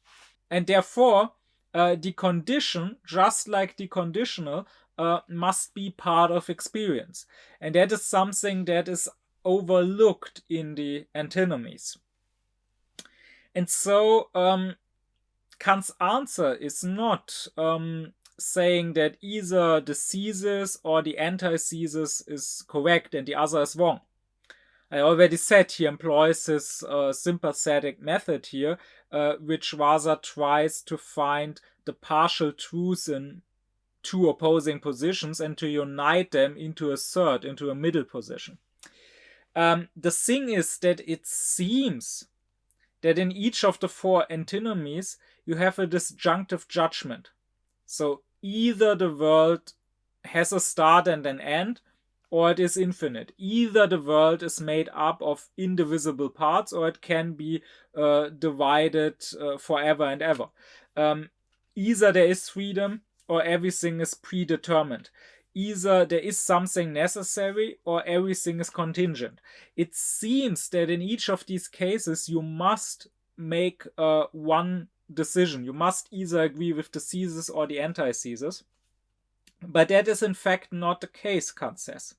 And therefore, the condition, just like the conditional, must be part of experience. And that is something that is overlooked in the antinomies. And so Kant's answer is not saying that either the thesis or the antithesis is correct and the other is wrong. I already said he employs his sympathetic method here, which rather tries to find the partial truths in two opposing positions and to unite them into a third, into a middle position. The thing is that it seems that in each of the four antinomies you have a disjunctive judgment. So either the world has a start and an end, or it is infinite. Either the world is made up of indivisible parts, or it can be divided forever and ever. Either there is freedom, or everything is predetermined. Either there is something necessary, or everything is contingent. It seems that in each of these cases you must make one decision. You must either agree with the thesis or the antithesis. But that is in fact not the case, Kant says.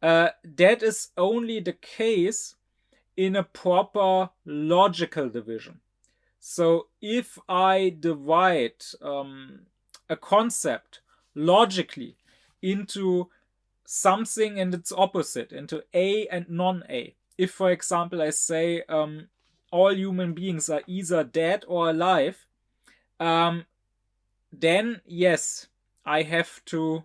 That is only the case in a proper logical division. So if I divide a concept logically into something and its opposite, into A and non-A. If, for example, I say all human beings are either dead or alive, then yes, I have to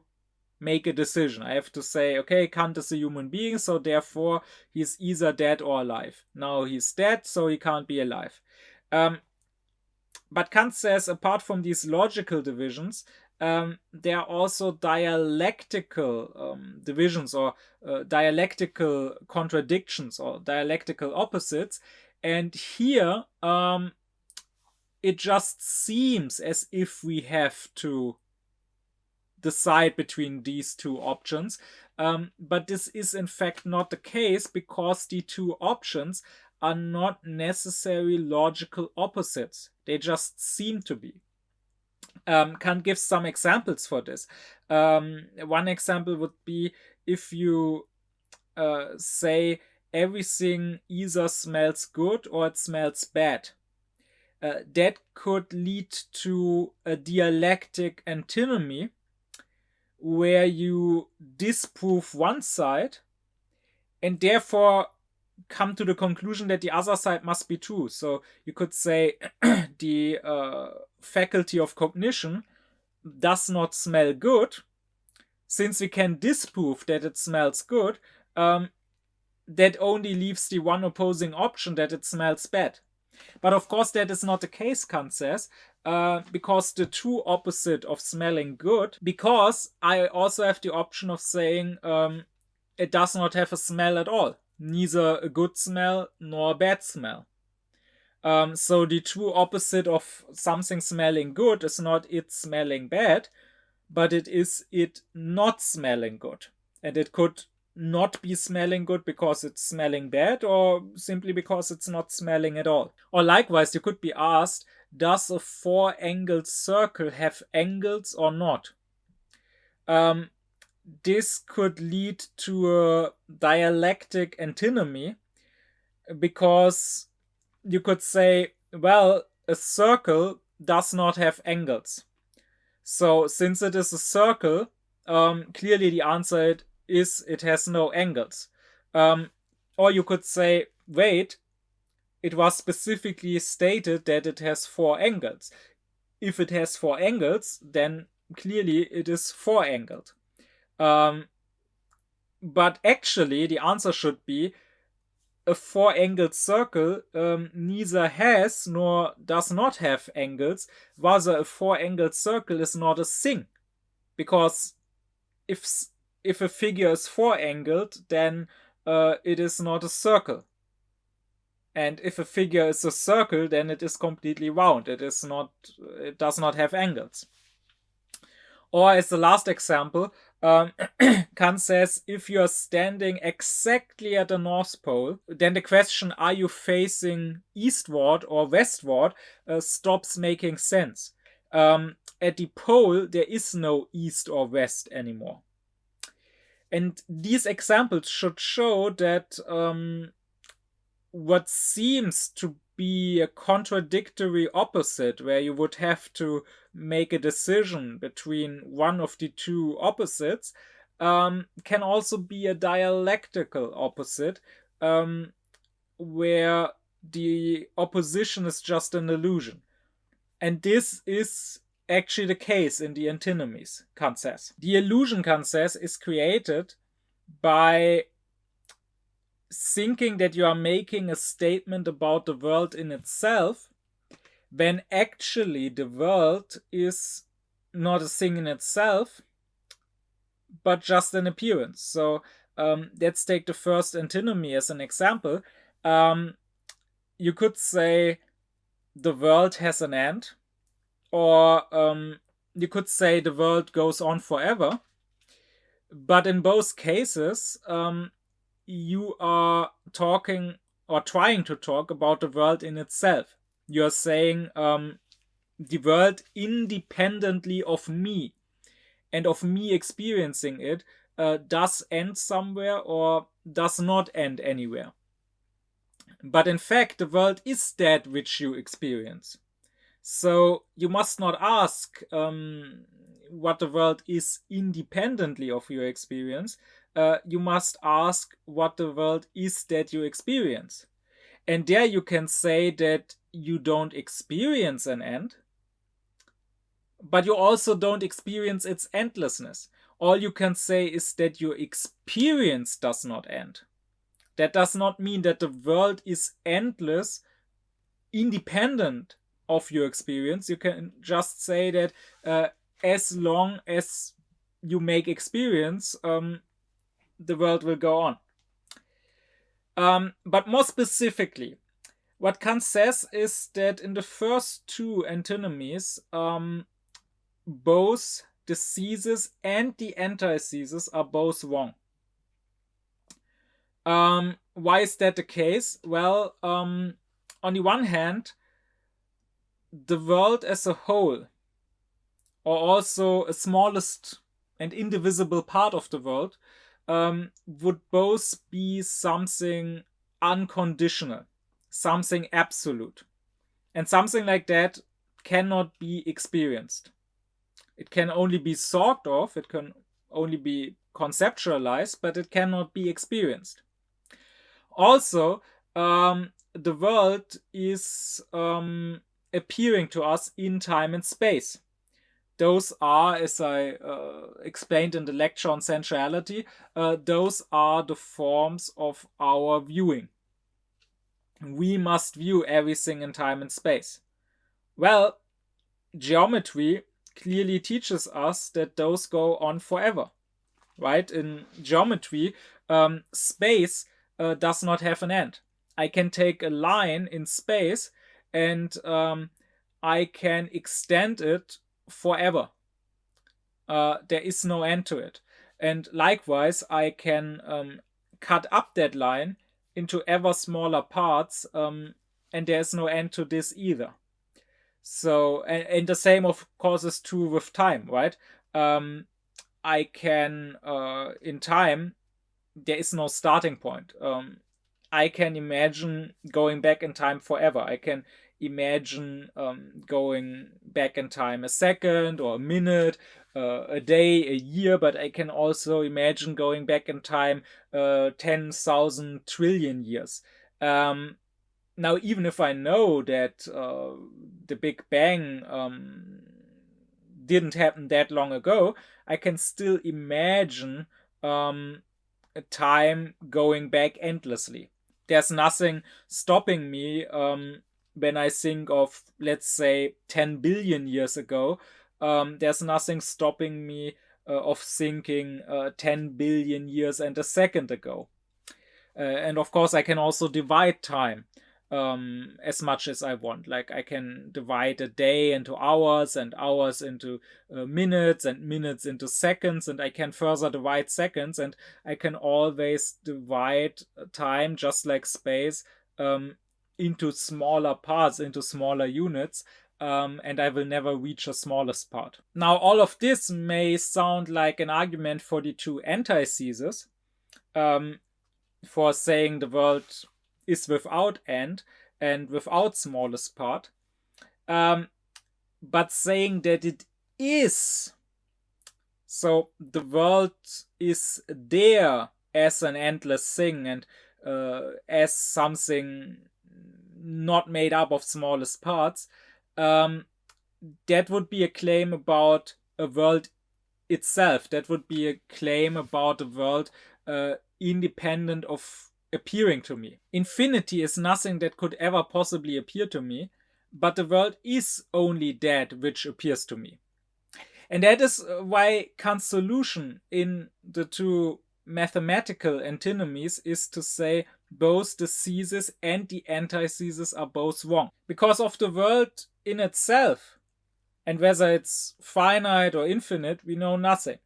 make a decision. I have to say, okay, Kant is a human being, so therefore he's either dead or alive. Now he's dead, so he can't be alive. But Kant says, apart from these logical divisions, there are also dialectical divisions or dialectical contradictions or dialectical opposites. And here it just seems as if we have to decide between these two options. But this is in fact not the case, because the two options are not necessarily logical opposites. They just seem to be. Kant gives some examples for this. One example would be if you say everything either smells good or it smells bad. That could lead to a dialectic antinomy, where you disprove one side and therefore come to the conclusion that the other side must be true. So you could say the faculty of cognition does not smell good. Since we can disprove that it smells good, that only leaves the one opposing option that it smells bad. But of course that is not the case, Kant says, because the true opposite of smelling good, because I also have the option of saying it does not have a smell at all, neither a good smell nor a bad smell. So the true opposite of something smelling good is not it smelling bad, but it is it not smelling good. And it could not be smelling good because it's smelling bad, or simply because it's not smelling at all. Or likewise, you could be asked, does a four-angled circle have angles or not? This could lead to a dialectic antinomy, because you could say, well, a circle does not have angles. So since it is a circle, clearly the answer is it has no angles. Or you could say, wait, it was specifically stated that it has four angles. If it has four angles, then clearly it is four-angled. But actually the answer should be, a four-angled circle neither has nor does not have angles. Rather, a four-angled circle is not a thing, because if a figure is four-angled, then it is not a circle. And if a figure is a circle, then it is completely round. It does not have angles. Or as the last example, Kant says, if you are standing exactly at the North Pole, then the question, are you facing eastward or westward, stops making sense. At the pole, there is no east or west anymore. And these examples should show that what seems to be a contradictory opposite, where you would have to make a decision between one of the two opposites, can also be a dialectical opposite, where the opposition is just an illusion. And this is actually the case in the antinomies, Kant says. The illusion, Kant says, is created by thinking that you are making a statement about the world in itself, when actually the world is not a thing in itself, but just an appearance. So let's take the first antinomy as an example. You could say the world has an end, or you could say the world goes on forever. But in both cases, you are talking or trying to talk about the world in itself. You're saying the world independently of me and of me experiencing it does end somewhere or does not end anywhere. But in fact, the world is that which you experience. So you must not ask what the world is independently of your experience. You must ask what the world is that you experience. And there you can say that you don't experience an end, but you also don't experience its endlessness. All you can say is that your experience does not end. That does not mean that the world is endless, independent of your experience. You can just say that as long as you make experience, the world will go on. But more specifically, what Kant says is that in the first two antinomies, both the thesis and the antithesis are both wrong. Why is that the case? Well, on the one hand, the world as a whole, or also a smallest and indivisible part of the world, would both be something unconditional, something absolute. And something like that cannot be experienced. It can only be thought of, it can only be conceptualized, but it cannot be experienced. Also, the world is appearing to us in time and space. Those are, as I explained in the lecture on sensuality, those are the forms of our viewing. We must view everything in time and space. Well, geometry clearly teaches us that those go on forever, right? In geometry, space does not have an end. I can take a line in space and I can extend it forever. There is no end to it. And likewise, I can cut up that line into ever smaller parts, and there's no end to this either. So, and the same, of course, is true with time, right? I can, in time, there is no starting point. I can imagine going back in time forever. I can imagine going back in time a second or a minute, a day, a year, but I can also imagine going back in time 10,000 trillion years. Now, even if I know that the Big Bang didn't happen that long ago, I can still imagine a time going back endlessly. There's nothing stopping me when I think of, let's say, 10 billion years ago. There's nothing stopping me of thinking 10 billion years and a second ago. And of course, I can also divide time as much as I want. Like, I can divide a day into hours and hours into minutes and minutes into seconds, and I can further divide seconds, and I can always divide time, just like space, into smaller parts, into smaller units, and I will never reach the smallest part. Now, all of this may sound like an argument for the two antitheses, for saying the world is without end and without smallest part, but saying that it is, so the world is there as an endless thing and as something not made up of smallest parts, that would be a claim about a world itself. That would be a claim about a world independent of appearing to me. Infinity is nothing that could ever possibly appear to me, but the world is only that which appears to me. And that is why Kant's solution in the two mathematical antinomies is to say both the thesis and the antithesis are both wrong. Because of the world in itself, and whether it's finite or infinite, we know nothing.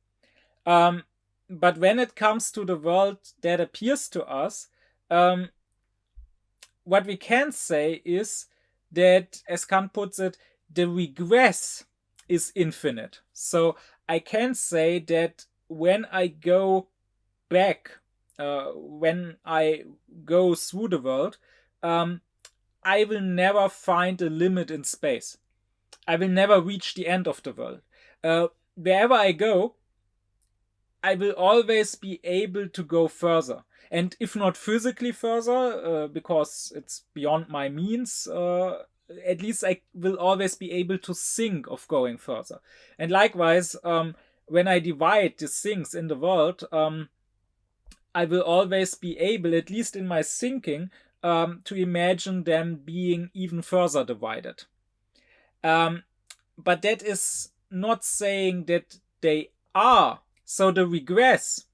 But when it comes to the world that appears to us, what we can say is that, as Kant puts it, the regress is infinite. So I can say that when I go back, when I go through the world, I will never find a limit in space. I will never reach the end of the world. Wherever I go, I will always be able to go further. And if not physically further, because it's beyond my means, at least I will always be able to think of going further. And likewise, when I divide these things in the world, I will always be able, at least in my thinking, to imagine them being even further divided. But that is not saying that they are. So the regress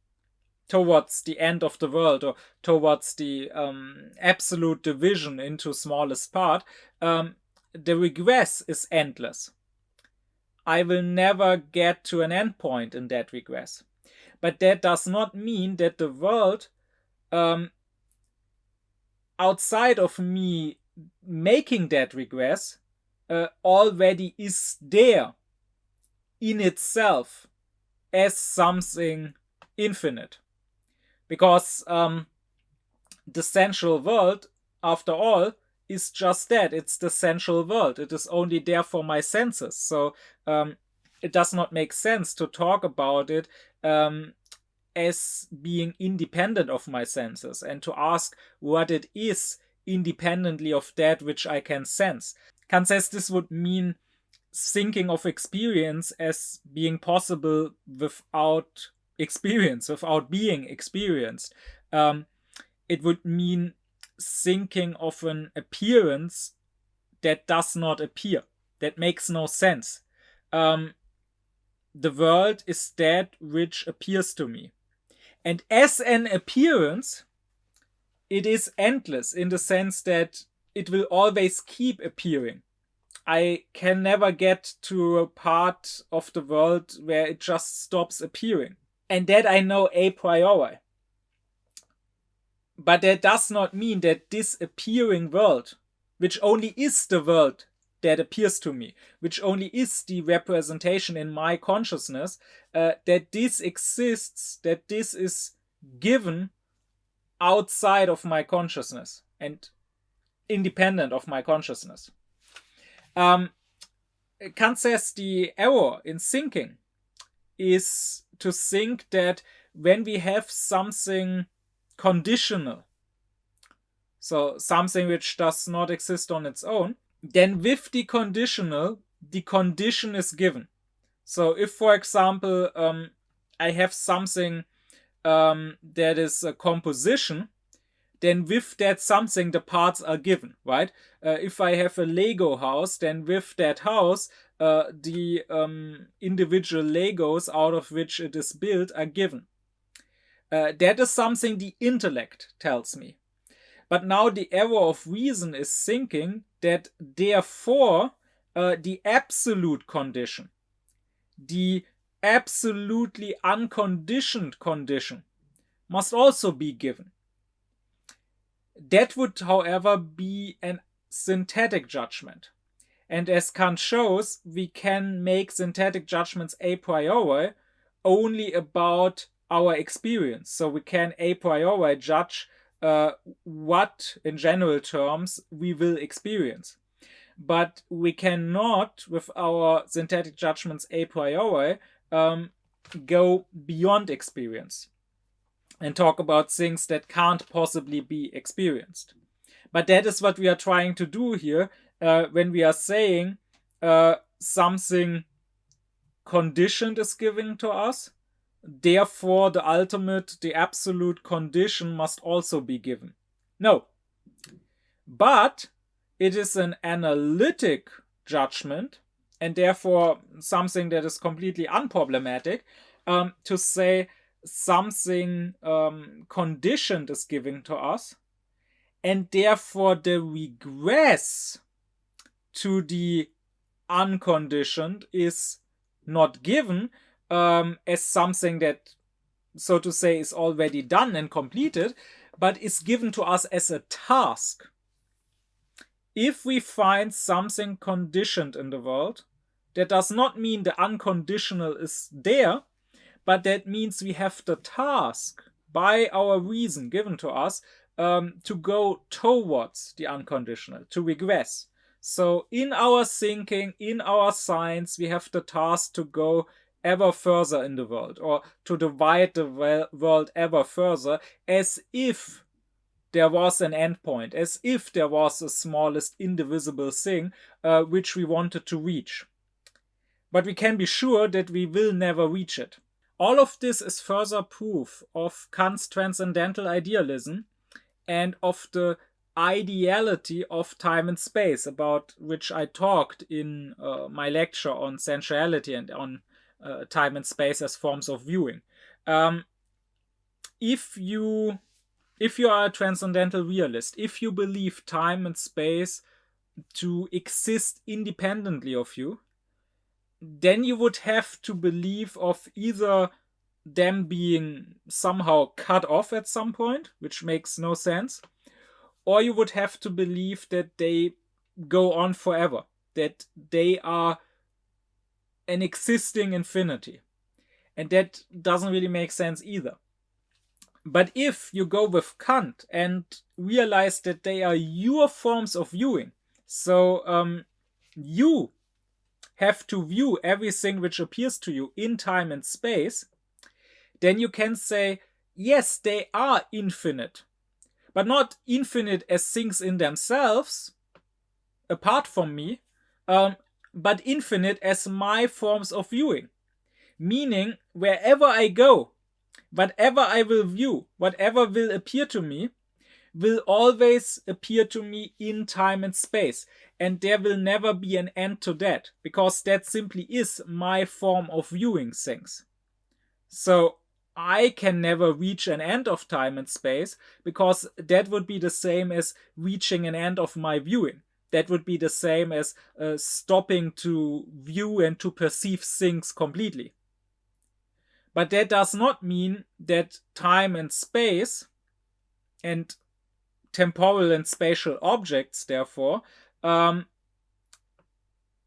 towards the end of the world, or towards the absolute division into smallest part, the regress is endless. I will never get to an end point in that regress. But that does not mean that the world outside of me making that regress already is there in itself as something infinite. Because the sensual world, after all, is just that. It's the sensual world. It is only there for my senses. So it does not make sense to talk about it as being independent of my senses and to ask what it is independently of that which I can sense. Kant says this would mean thinking of experience as being possible without experience, without being experienced. It would mean thinking of an appearance that does not appear, that makes no sense. The world is that which appears to me. And as an appearance, it is endless in the sense that it will always keep appearing. I can never get to a part of the world where it just stops appearing. And that I know a priori. But that does not mean that this appearing world, which only is the world that appears to me, which only is the representation in my consciousness, that this exists, that this is given outside of my consciousness and independent of my consciousness. Kant says the error in thinking is to think that when we have something conditional, so something which does not exist on its own, then with the conditional, the condition is given. So if, for example, I have something that is a composition, then with that something the parts are given, right? If I have a Lego house, then with that house the individual Legos out of which it is built are given. That is something the intellect tells me. But now the error of reason is thinking that therefore the absolute condition, the absolutely unconditioned condition, must also be given. That would, however, be a synthetic judgment. And as Kant shows, we can make synthetic judgments a priori only about our experience. So we can a priori judge what, in general terms, we will experience. But we cannot, with our synthetic judgments a priori, go beyond experience and talk about things that can't possibly be experienced. But that is what we are trying to do here when we are saying something conditioned is given to us, therefore the ultimate, the absolute condition must also be given. No. But it is an analytic judgment, and therefore something that is completely unproblematic, to say something conditioned is given to us, and therefore the regress to the unconditioned is not given as something that, so to say, is already done and completed, but is given to us as a task. If we find something conditioned in the world, that does not mean the unconditional is there, but that means we have the task by our reason given to us to go towards the unconditional, to regress. So in our thinking, in our science, we have the task to go ever further in the world, or to divide the world ever further, as if there was an endpoint, as if there was the smallest indivisible thing which we wanted to reach. But we can be sure that we will never reach it. All of this is further proof of Kant's transcendental idealism and of the ideality of time and space, about which I talked in my lecture on sensuality and on time and space as forms of viewing. If you are a transcendental realist, if you believe time and space to exist independently of you, then you would have to believe of either them being somehow cut off at some point, which makes no sense, or you would have to believe that they go on forever, that they are an existing infinity. And that doesn't really make sense either. But if you go with Kant and realize that they are your forms of viewing, so you have to view everything which appears to you in time and space, then you can say, yes, they are infinite, but not infinite as things in themselves, apart from me, but infinite as my forms of viewing. Meaning, wherever I go, whatever I will view, whatever will appear to me, will always appear to me in time and space. And there will never be an end to that, because that simply is my form of viewing things. So I can never reach an end of time and space, because that would be the same as reaching an end of my viewing. That would be the same as stopping to view and to perceive things completely. But that does not mean that time and space and temporal and spatial objects, therefore,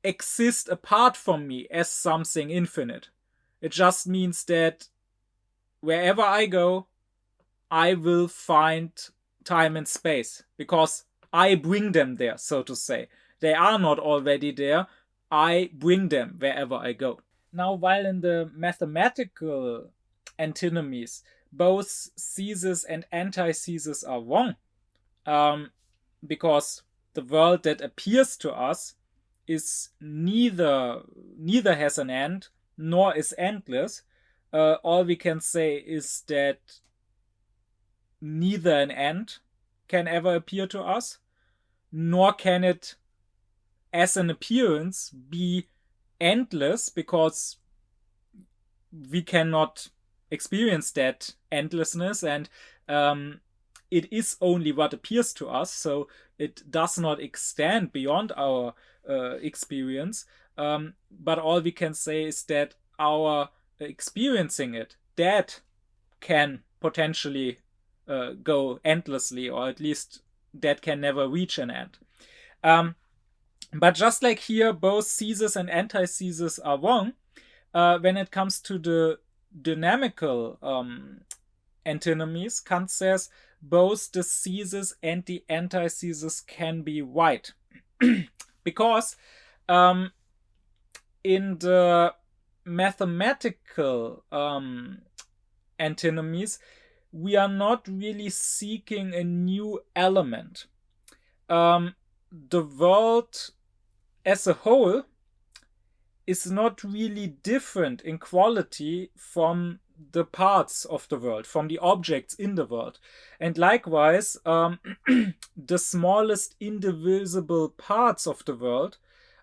exist apart from me as something infinite. It just means that wherever I go, I will find time and space, because I bring them there, so to say. They are not already there. I bring them wherever I go. Now, while in the mathematical antinomies, both thesis and antithesis are wrong, because the world that appears to us is neither has an end nor is endless. All we can say is that neither an end can ever appear to us, nor can it as an appearance be endless, because we cannot experience that endlessness, and it is only what appears to us, so it does not extend beyond our experience. But all we can say is that our experiencing it, that can potentially go endlessly, or at least that can never reach an end. But just like here, both thesis and antithesis are wrong. When it comes to the dynamical antinomies, Kant says both the thesis and the antithesis can be right. Because in the mathematical antinomies, we are not really seeking a new element. The world as a whole is not really different in quality from the parts of the world, from the objects in the world. And likewise, the smallest indivisible parts of the world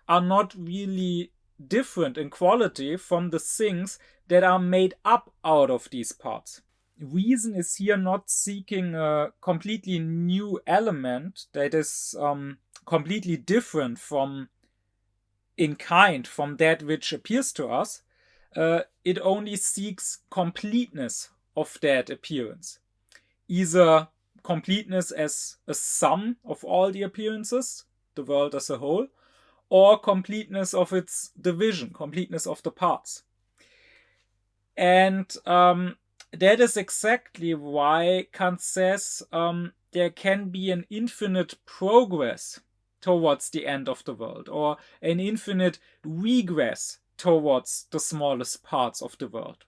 are not really different in quality from the things that are made up out of these parts. Reason is here not seeking a completely new element that is completely different from in kind from that which appears to us. It only seeks completeness of that appearance. Either completeness as a sum of all the appearances, the world as a whole, or completeness of its division, completeness of the parts. And that is exactly why Kant says there can be an infinite progress towards the end of the world, or an infinite regress towards the smallest parts of the world.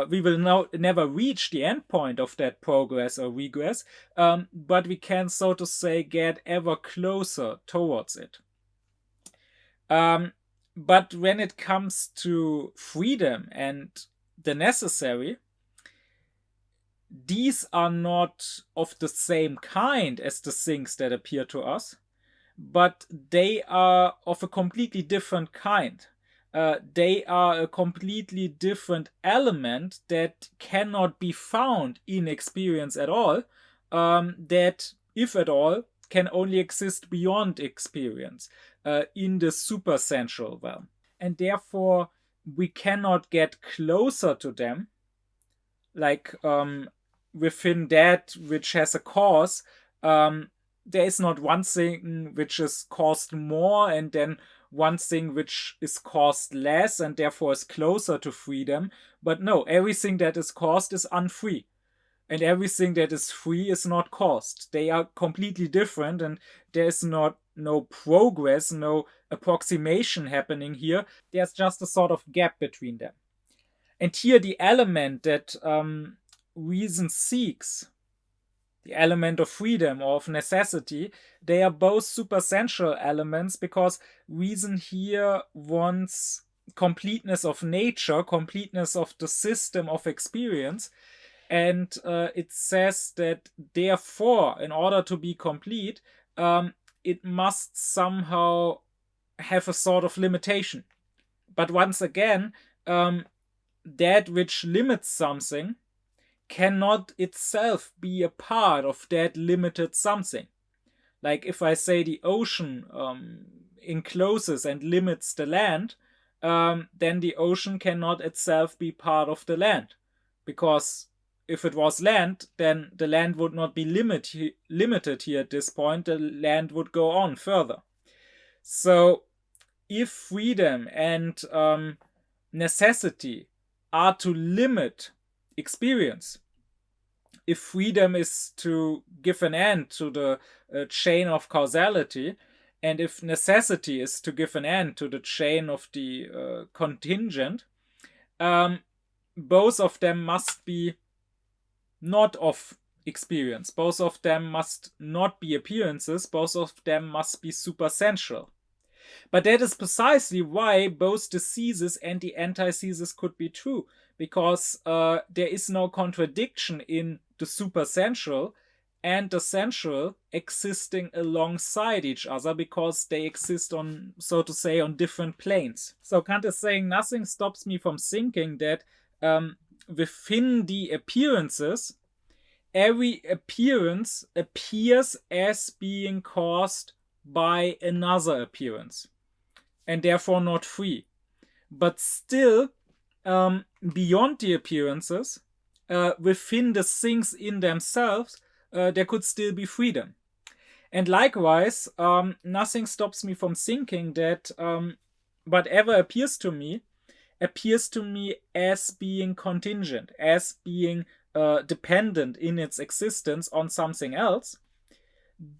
We will never reach the end point of that progress or regress, but we can, so to say, get ever closer towards it. But when it comes to freedom and the necessary, these are not of the same kind as the things that appear to us, but they are of a completely different kind. They are a completely different element that cannot be found in experience at all, that, if at all, can only exist beyond experience, in the supersensual realm. And therefore, we cannot get closer to them, like within that which has a cause. There is not one thing which is caused more and then one thing which is caused less and therefore is closer to freedom. But no, everything that is caused is unfree. and everything that is free is not caused. They are completely different, and there is no progress, no approximation happening here. There's just a sort of gap between them. And here the element that reason seeks, the element of freedom or of necessity, they are both supersensual elements, because reason here wants completeness of nature, completeness of the system of experience. And it says that therefore, in order to be complete, it must somehow have a sort of limitation. But once again, that which limits something cannot itself be a part of that limited something. Like if I say the ocean encloses and limits the land, then the ocean cannot itself be part of the land, because if it was land, then the land would not be limited here at this point. The land would go on further. So if freedom and necessity are to limit experience, if freedom is to give an end to the chain of causality, and if necessity is to give an end to the chain of the contingent, both of them must be not of experience. Both of them must not be appearances. Both of them must be supersensual. But that is precisely why both the thesis and the antithesis could be true, because there is no contradiction in the supersensual and the sensual existing alongside each other, because they exist on, so to say, on different planes. So Kant is saying nothing stops me from thinking that within the appearances, every appearance appears as being caused by another appearance, and therefore not free. But still, beyond the appearances, within the things in themselves, there could still be freedom. And likewise, nothing stops me from thinking that whatever appears to me as being contingent, as being dependent in its existence on something else.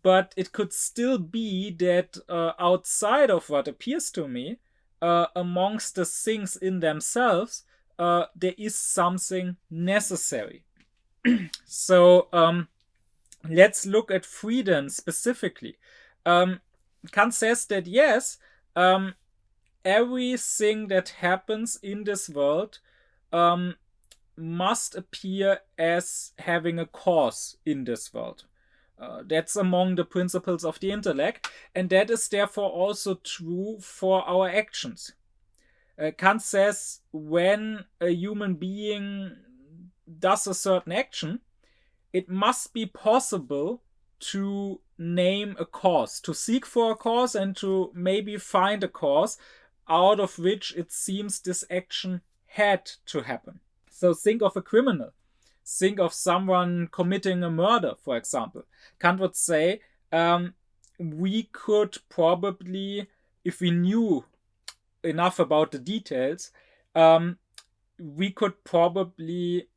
But it could still be that outside of what appears to me, amongst the things in themselves, there is something necessary. So let's look at freedom specifically. Kant says that yes, everything that happens in this world must appear as having a cause in this world. That's among the principles of the intellect, and that is therefore also true for our actions. Kant says when a human being does a certain action, it must be possible to name a cause, to seek for a cause, and to maybe find a cause out of which it seems this action had to happen. So think of a criminal. Think of someone committing a murder, for example. Kant would say, we could probably, if we knew enough about the details, we could probably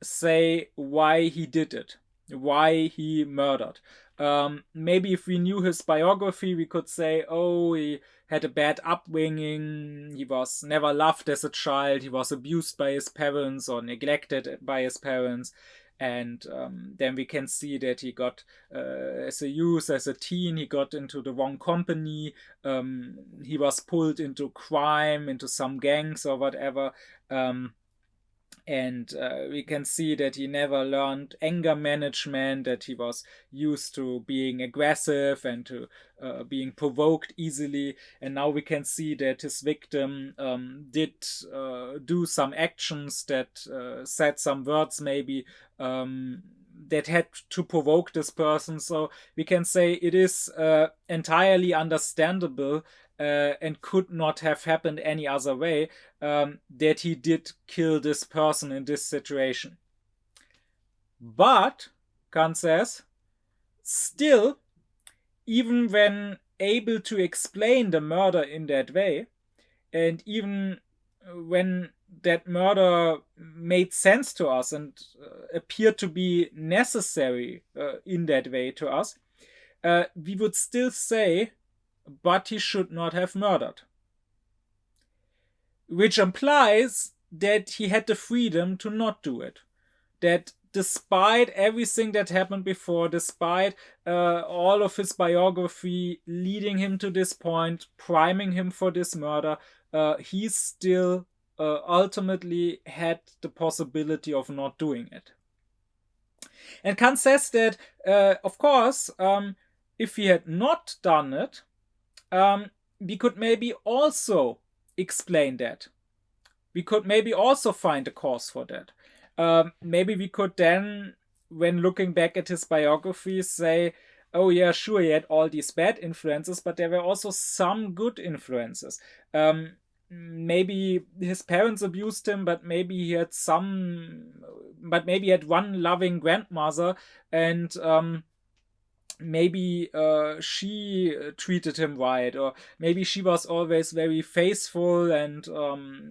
say why he did it, why he murdered. Maybe if we knew his biography, we could say, oh, he had a bad upbringing, he was never loved as a child, he was abused by his parents or neglected by his parents, and then we can see that he got, as a youth, as a teen, he got into the wrong company, he was pulled into crime, into some gangs or whatever, and we can see that he never learned anger management, that he was used to being aggressive and to being provoked easily. And now we can see that his victim did do some actions, that said some words maybe that had to provoke this person. So we can say it is entirely understandable and could not have happened any other way, that he did kill this person in this situation. But, Kant says, still, even when able to explain the murder in that way, and even when that murder made sense to us and appeared to be necessary in that way to us, we would still say, but he should not have murdered. Which implies that he had the freedom to not do it. That despite everything that happened before, despite all of his biography leading him to this point, priming him for this murder, he still ultimately had the possibility of not doing it. And Kant says that, of course, if he had not done it, we could maybe also explain that. We could maybe also find a cause for that. Maybe we could then, when looking back at his biography, say, oh yeah, sure, he had all these bad influences, but there were also some good influences. Maybe his parents abused him, but maybe he had maybe he had one loving grandmother, and maybe she treated him right, or maybe she was always very faithful and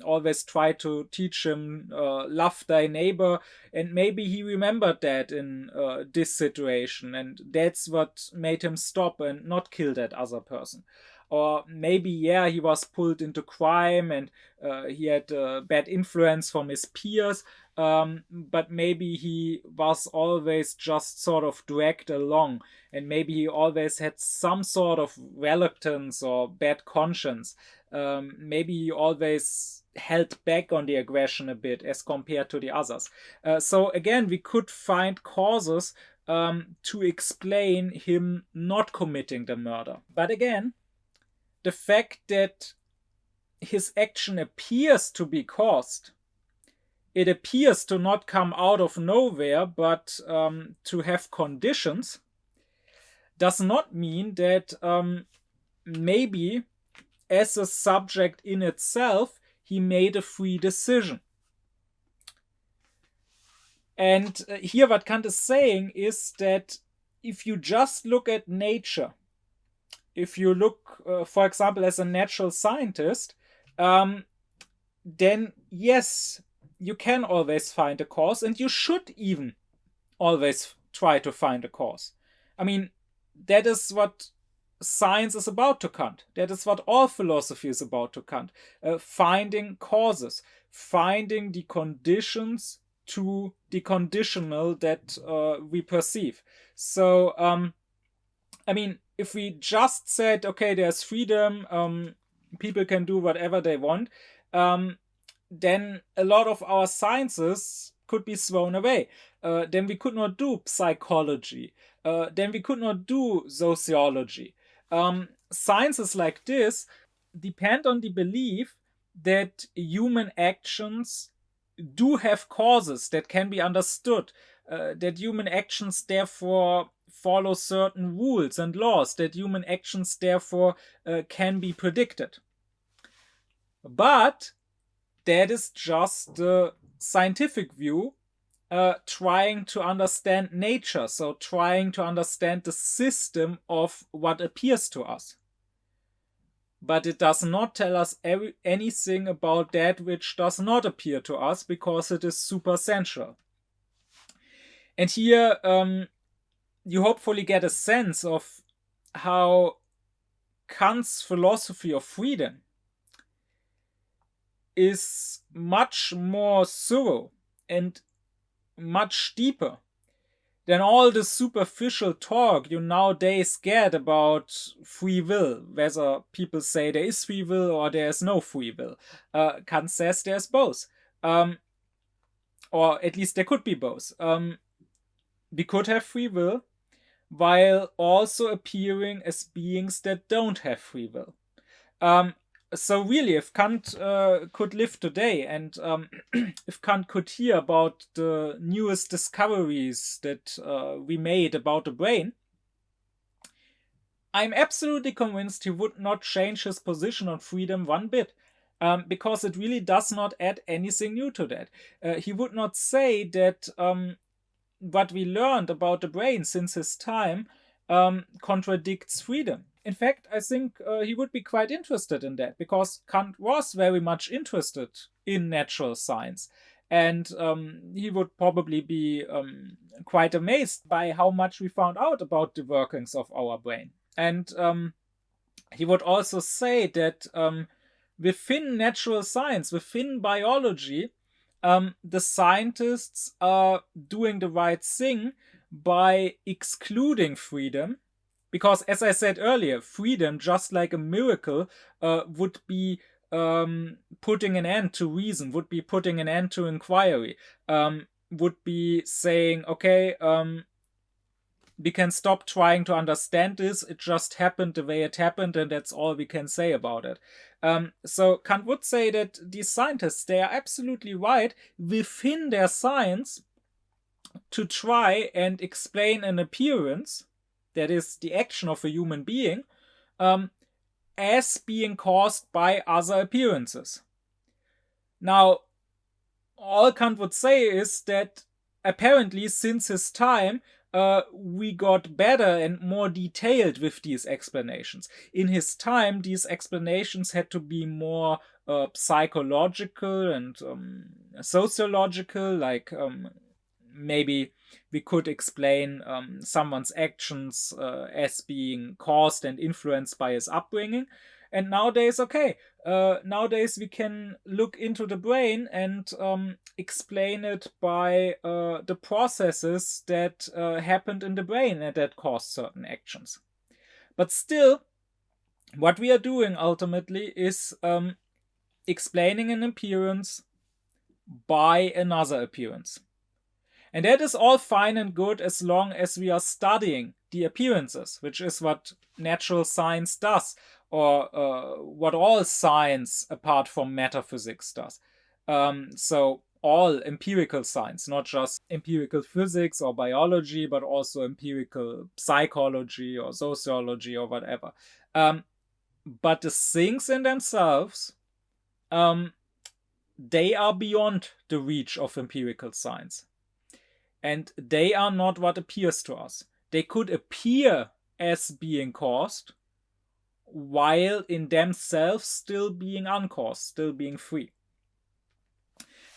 always tried to teach him love thy neighbor, and maybe he remembered that in this situation, and that's what made him stop and not kill that other person. Or maybe, yeah, he was pulled into crime and he had bad influence from his peers, but maybe he was always just sort of dragged along, and maybe he always had some sort of reluctance or bad conscience. Maybe he always held back on the aggression a bit as compared to the others. So again, we could find causes to explain him not committing the murder. But again, the fact that his action appears to be caused, it appears to not come out of nowhere, but to have conditions, does not mean that maybe as a subject in itself, he made a free decision. And here what Kant is saying is that if you just look at nature, if you look, for example, as a natural scientist, then yes, you can always find a cause, and you should even always try to find a cause. I mean, that is what science is about to Kant. That is what all philosophy is about to Kant. Finding causes, finding the conditions to the conditional that we perceive. So, I mean, if we just said, okay, there's freedom, people can do whatever they want, then a lot of our sciences could be thrown away. Then we could not do psychology. Then we could not do sociology. Sciences like this depend on the belief that human actions do have causes that can be understood, that human actions therefore follow certain rules and laws, that human actions therefore can be predicted. But that is just the scientific view, trying to understand nature, so trying to understand the system of what appears to us. But it does not tell us anything about that which does not appear to us, because it is supersensual. And here you hopefully get a sense of how Kant's philosophy of freedom is much more thorough and much deeper than all the superficial talk you nowadays get about free will, whether people say there is free will or there is no free will. Kant says there's both. Or at least there could be both. We could have free will while also appearing as beings that don't have free will. So really, if Kant could live today, and if Kant could hear about the newest discoveries that we made about the brain, I'm absolutely convinced he would not change his position on freedom one bit, because it really does not add anything new to that. He would not say that what we learned about the brain since his time contradicts freedom. In fact, I think he would be quite interested in that, because Kant was very much interested in natural science. And he would probably be quite amazed by how much we found out about the workings of our brain. And he would also say that within natural science, within biology, the scientists are doing the right thing by excluding freedom. Because, as I said earlier, freedom, just like a miracle, would be putting an end to reason, would be putting an end to inquiry, would be saying, okay, we can stop trying to understand this. It just happened the way it happened, and that's all we can say about it. So Kant would say that these scientists, they are absolutely right within their science to try and explain an appearance, that is the action of a human being, as being caused by other appearances. Now, all Kant would say is that apparently since his time, we got better and more detailed with these explanations. In his time, these explanations had to be more psychological and sociological, like maybe we could explain someone's actions as being caused and influenced by his upbringing. And nowadays, nowadays we can look into the brain and explain it by the processes that happened in the brain and that caused certain actions. But still, what we are doing ultimately is explaining an appearance by another appearance. And that is all fine and good as long as we are studying the appearances, which is what natural science does, or what all science apart from metaphysics does. So all empirical science, not just empirical physics or biology, but also empirical psychology or sociology or whatever. But the things in themselves, they are beyond the reach of empirical science. And they are not what appears to us. They could appear as being caused, while in themselves still being uncaused, still being free.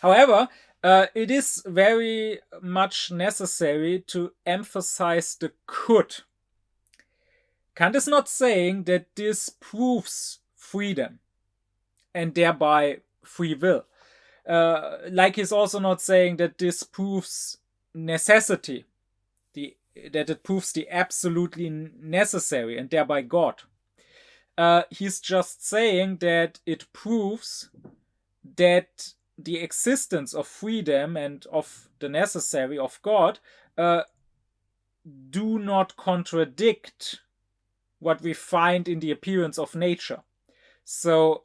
However, it is very much necessary to emphasize the could. Kant is not saying that this proves freedom and thereby free will. Like he's also not saying that this proves necessity, that it proves the absolutely necessary and thereby God. He's just saying that it proves that the existence of freedom and of the necessary of God do not contradict what we find in the appearance of nature. So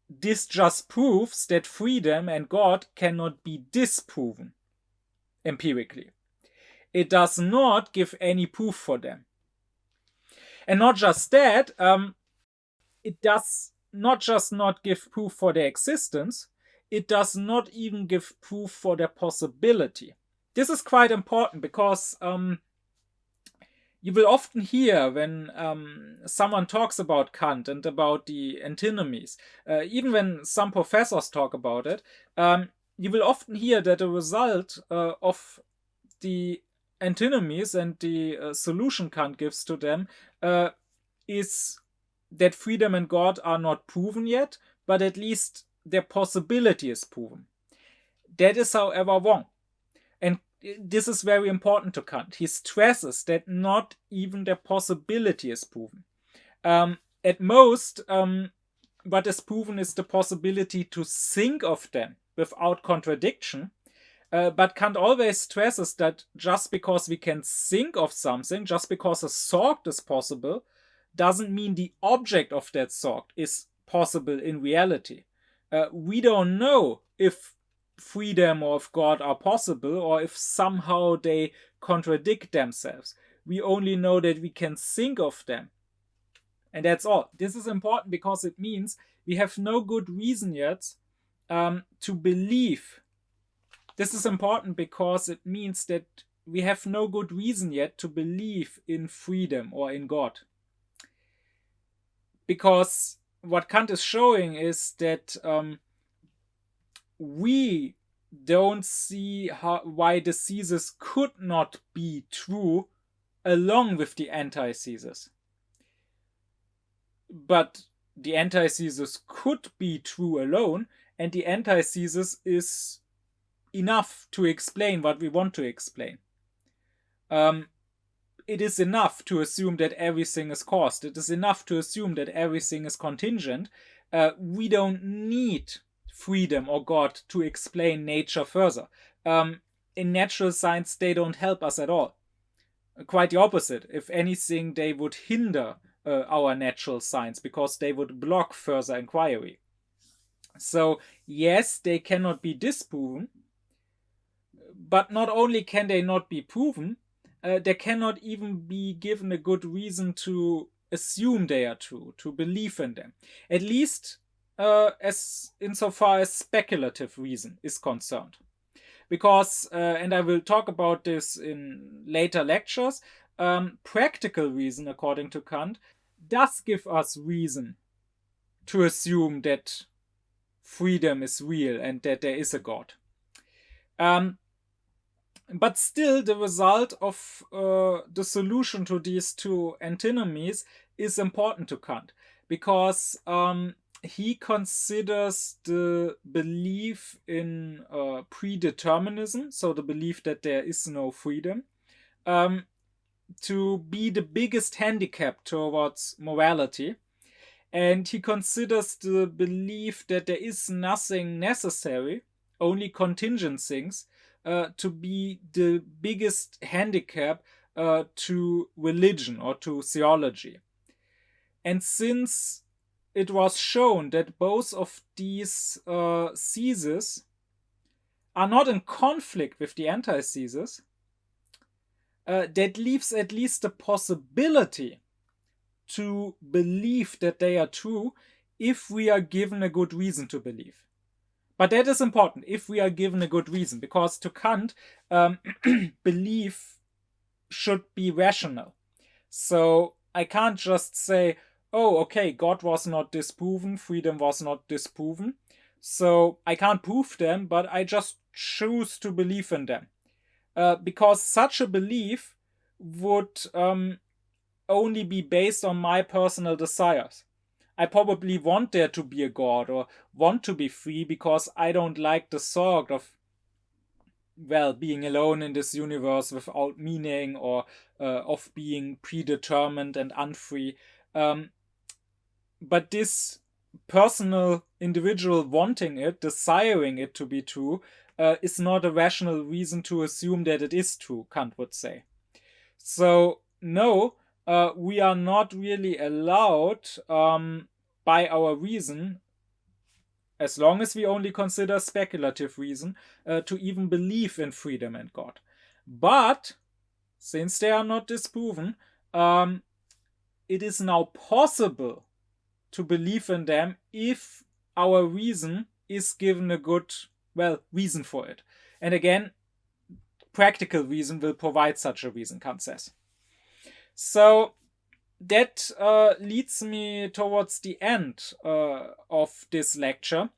this just proves that freedom and God cannot be disproven empirically. It does not give any proof for them. And not just that, it does not just not give proof for their existence, it does not even give proof for their possibility. This is quite important because you will often hear when someone talks about Kant and about the antinomies, even when some professors talk about it, you will often hear that the result of the antinomies and the solution Kant gives to them is that freedom and God are not proven yet, but at least their possibility is proven. That is, however, wrong. And this is very important to Kant. He stresses that not even their possibility is proven. At most, what is proven is the possibility to think of them without contradiction. But Kant always stresses that just because we can think of something, just because a thought is possible, doesn't mean the object of that thought is possible in reality. We don't know if freedom or if God are possible, or if somehow they contradict themselves. We only know that we can think of them. And that's all. This is important because it means we have no good reason yet to believe. This is important because it means that we have no good reason yet to believe in freedom or in God. because what Kant is showing is that we don't see why the thesis could not be true along with the antithesis. But the antithesis could be true alone, and the antithesis is enough to explain what we want to explain. It is enough to assume that everything is caused. It is enough to assume that everything is contingent. We don't need freedom or God to explain nature further. In natural science, they don't help us at all. Quite the opposite. If anything, they would hinder our natural science because they would block further inquiry. So, yes, they cannot be disproven, but not only can they not be proven, they cannot even be given a good reason to assume they are true, to believe in them. At least as insofar as speculative reason is concerned. Because, and I will talk about this in later lectures, practical reason, according to Kant, does give us reason to assume that freedom is real and that there is a God. But still, the result of the solution to these two antinomies is important to Kant, because he considers the belief in predeterminism, so the belief that there is no freedom, to be the biggest handicap towards morality. And he considers the belief that there is nothing necessary, only contingent things, to be the biggest handicap to religion or to theology. And since it was shown that both of these theses are not in conflict with the antithesis, that leaves at least the possibility to believe that they are true if we are given a good reason to believe. But that is important, if we are given a good reason, because to Kant, belief should be rational. So I can't just say, oh, okay, God was not disproven, freedom was not disproven, so I can't prove them, but I just choose to believe in them. Because such a belief would only be based on my personal desires. I probably want there to be a God or want to be free because I don't like the thought of, well, being alone in this universe without meaning, or of being predetermined and unfree. But this personal individual wanting it, desiring it to be true, is not a rational reason to assume that it is true, Kant would say. So, no, we are not really allowed by our reason, as long as we only consider speculative reason, to even believe in freedom and God. But since they are not disproven, it is now possible to believe in them if our reason is given a good, reason for it. And again, practical reason will provide such a reason, Kant says. So that leads me towards the end of this lecture.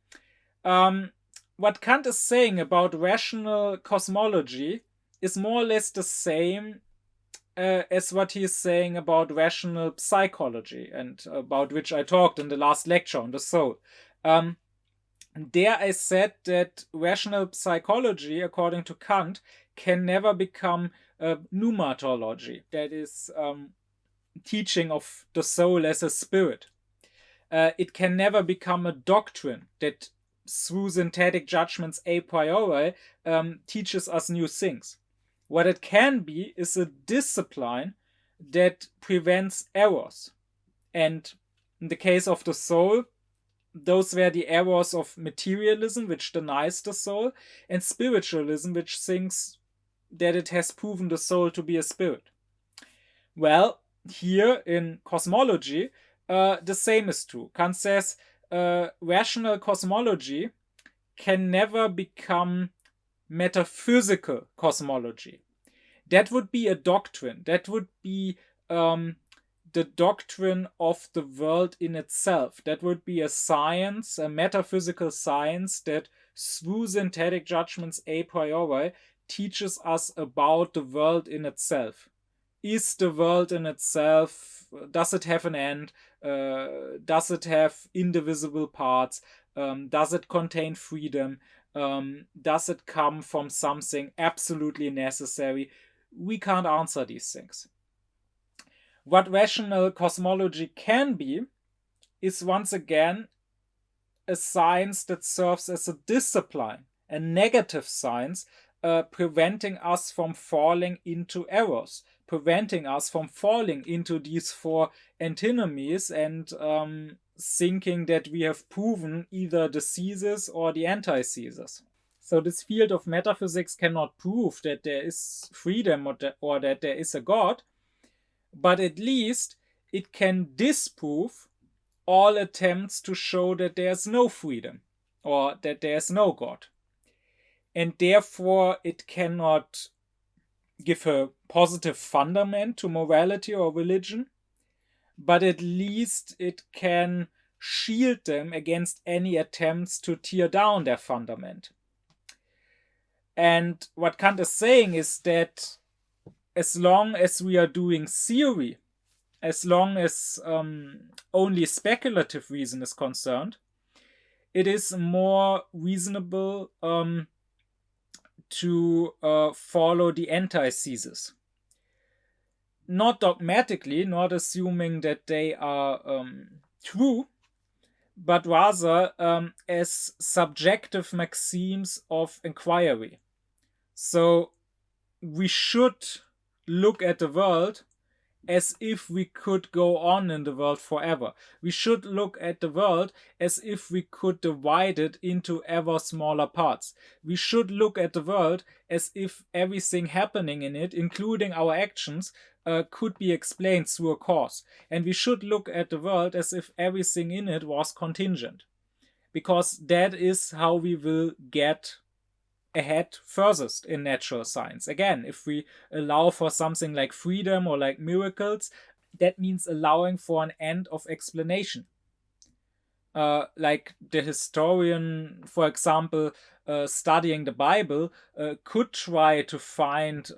What Kant is saying about rational cosmology is more or less the same as what he is saying about rational psychology, and about which I talked in the last lecture on the soul. There I said that rational psychology, according to Kant, can never become pneumatology, that is, teaching of the soul as a spirit. It can never become a doctrine that, through synthetic judgments a priori, teaches us new things. What it can be is a discipline that prevents errors. And in the case of the soul, those were the errors of materialism, which denies the soul, and spiritualism, which thinks that it has proven the soul to be a spirit. Well, here in cosmology, the same is true. Kant says rational cosmology can never become metaphysical cosmology. That would be a doctrine. That would be the doctrine of the world in itself. That would be a science, a metaphysical science that through synthetic judgments a priori teaches us about the world in itself. Is the world in itself, does it have an end? Does it have indivisible parts? Does it contain freedom? Does it come from something absolutely necessary? We can't answer these things. What rational cosmology can be is once again a science that serves as a discipline, a negative science, preventing us from falling into errors, preventing us from falling into these four antinomies and thinking that we have proven either the thesis or the antithesis. So this field of metaphysics cannot prove that there is freedom or that there is a God, but at least it can disprove all attempts to show that there's no freedom or that there's no God. And therefore it cannot give a positive fundament to morality or religion, but at least it can shield them against any attempts to tear down their fundament. And what Kant is saying is that as long as we are doing theory, as long as only speculative reason is concerned, it is more reasonable to follow the antithesis. Not dogmatically, not assuming that they are true, but rather as subjective maxims of inquiry. So we should look at the world as if we could go on in the world forever. We should look at the world as if we could divide it into ever smaller parts. We should look at the world as if everything happening in it, including our actions, could be explained through a cause. And we should look at the world as if everything in it was contingent. Because that is how we will get ahead furthest in natural science. Again, if we allow for something like freedom or like miracles, that means allowing for an end of explanation. Like the historian, for example, studying the Bible, could try to find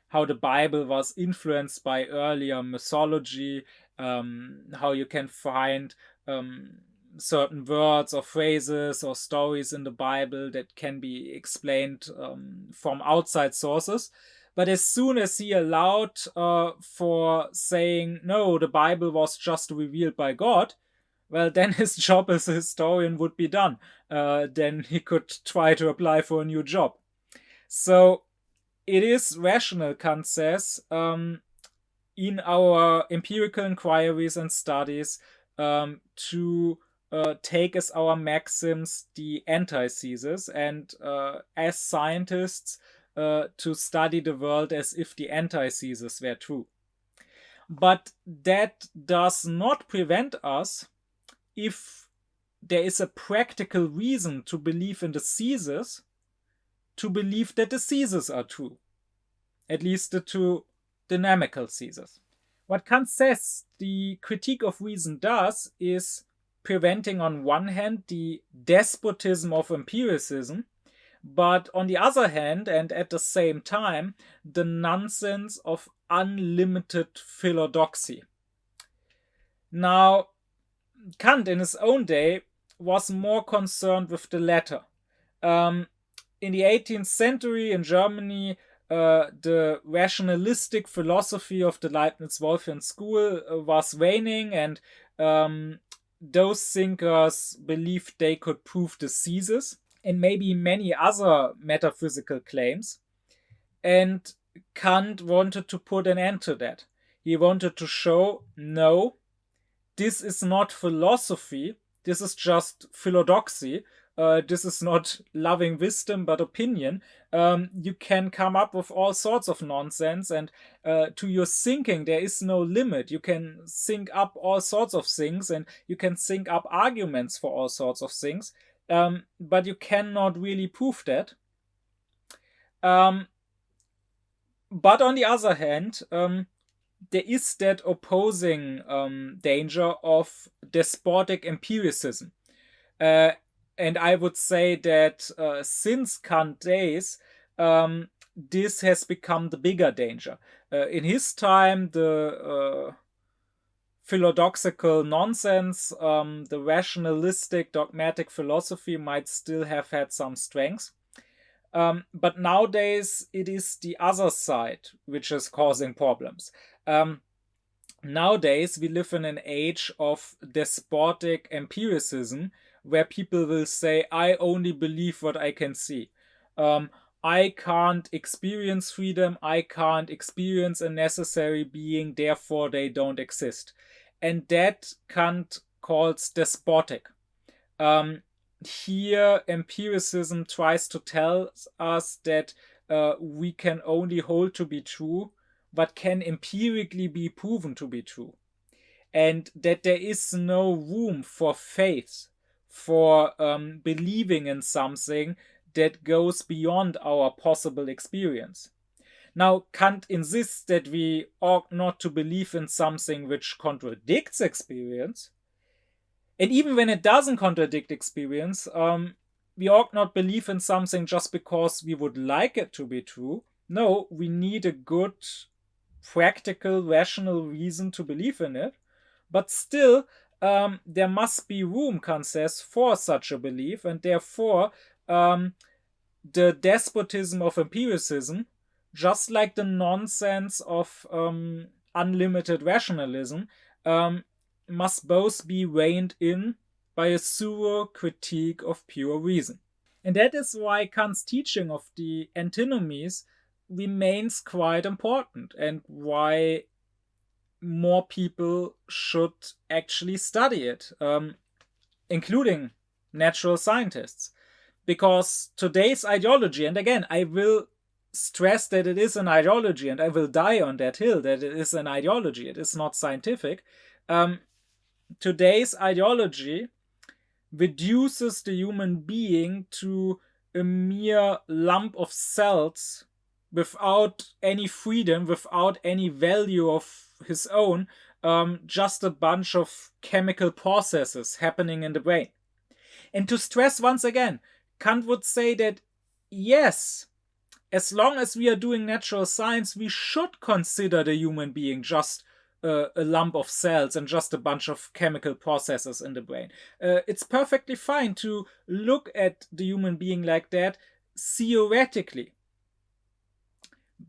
how the Bible was influenced by earlier mythology, how you can find certain words or phrases or stories in the Bible that can be explained from outside sources. But as soon as he allowed for saying, no, the Bible was just revealed by God, well, then his job as a historian would be done. Then he could try to apply for a new job. So it is rational, Kant says, in our empirical inquiries and studies to take as our maxims the antithesis, and as scientists to study the world as if the antithesis were true. But that does not prevent us, if there is a practical reason to believe in the thesis, to believe that the theses are true, at least the two dynamical theses. What Kant says the critique of reason does is preventing on one hand the despotism of empiricism, but on the other hand, and at the same time, the nonsense of unlimited philodoxy. Now, Kant in his own day was more concerned with the latter. In the 18th century in Germany, the rationalistic philosophy of the Leibniz-Wolffian school was waning, and those thinkers believed they could prove the thesis and maybe many other metaphysical claims. And Kant wanted to put an end to that. He wanted to show, no, this is not philosophy, this is just philodoxy. This is not loving wisdom, but opinion. You can come up with all sorts of nonsense, and to your thinking, there is no limit. You can think up all sorts of things, and you can think up arguments for all sorts of things, but you cannot really prove that. But on the other hand, there is that opposing danger of despotic empiricism. And I would say that since Kant days, this has become the bigger danger. In his time, the philosophical nonsense, the rationalistic dogmatic philosophy might still have had some strengths. But nowadays, it is the other side which is causing problems. Nowadays, we live in an age of despotic empiricism where people will say, I only believe what I can see. I can't experience freedom, I can't experience a necessary being, therefore they don't exist. And that Kant calls despotic. Here, empiricism tries to tell us that we can only hold to be true what can empirically be proven to be true. And that there is no room for faith, for believing in something that goes beyond our possible experience. Now, Kant insists that we ought not to believe in something which contradicts experience. And even when it doesn't contradict experience, we ought not believe in something just because we would like it to be true. No, we need a good, practical, rational reason to believe in it. But still, there must be room, Kant says, for such a belief, and therefore, the despotism of empiricism, just like the nonsense of unlimited rationalism, must both be reined in by a thorough critique of pure reason. And that is why Kant's teaching of the antinomies remains quite important, and why more people should actually study it, including natural scientists. Because today's ideology, and again, I will stress that it is an ideology, and I will die on that hill that it is an ideology, it is not scientific. Today's ideology reduces the human being to a mere lump of cells without any freedom, without any value of his own, just a bunch of chemical processes happening in the brain. And to stress once again, Kant would say that yes, as long as we are doing natural science, we should consider the human being just a lump of cells and just a bunch of chemical processes in the brain. It's perfectly fine to look at the human being like that theoretically.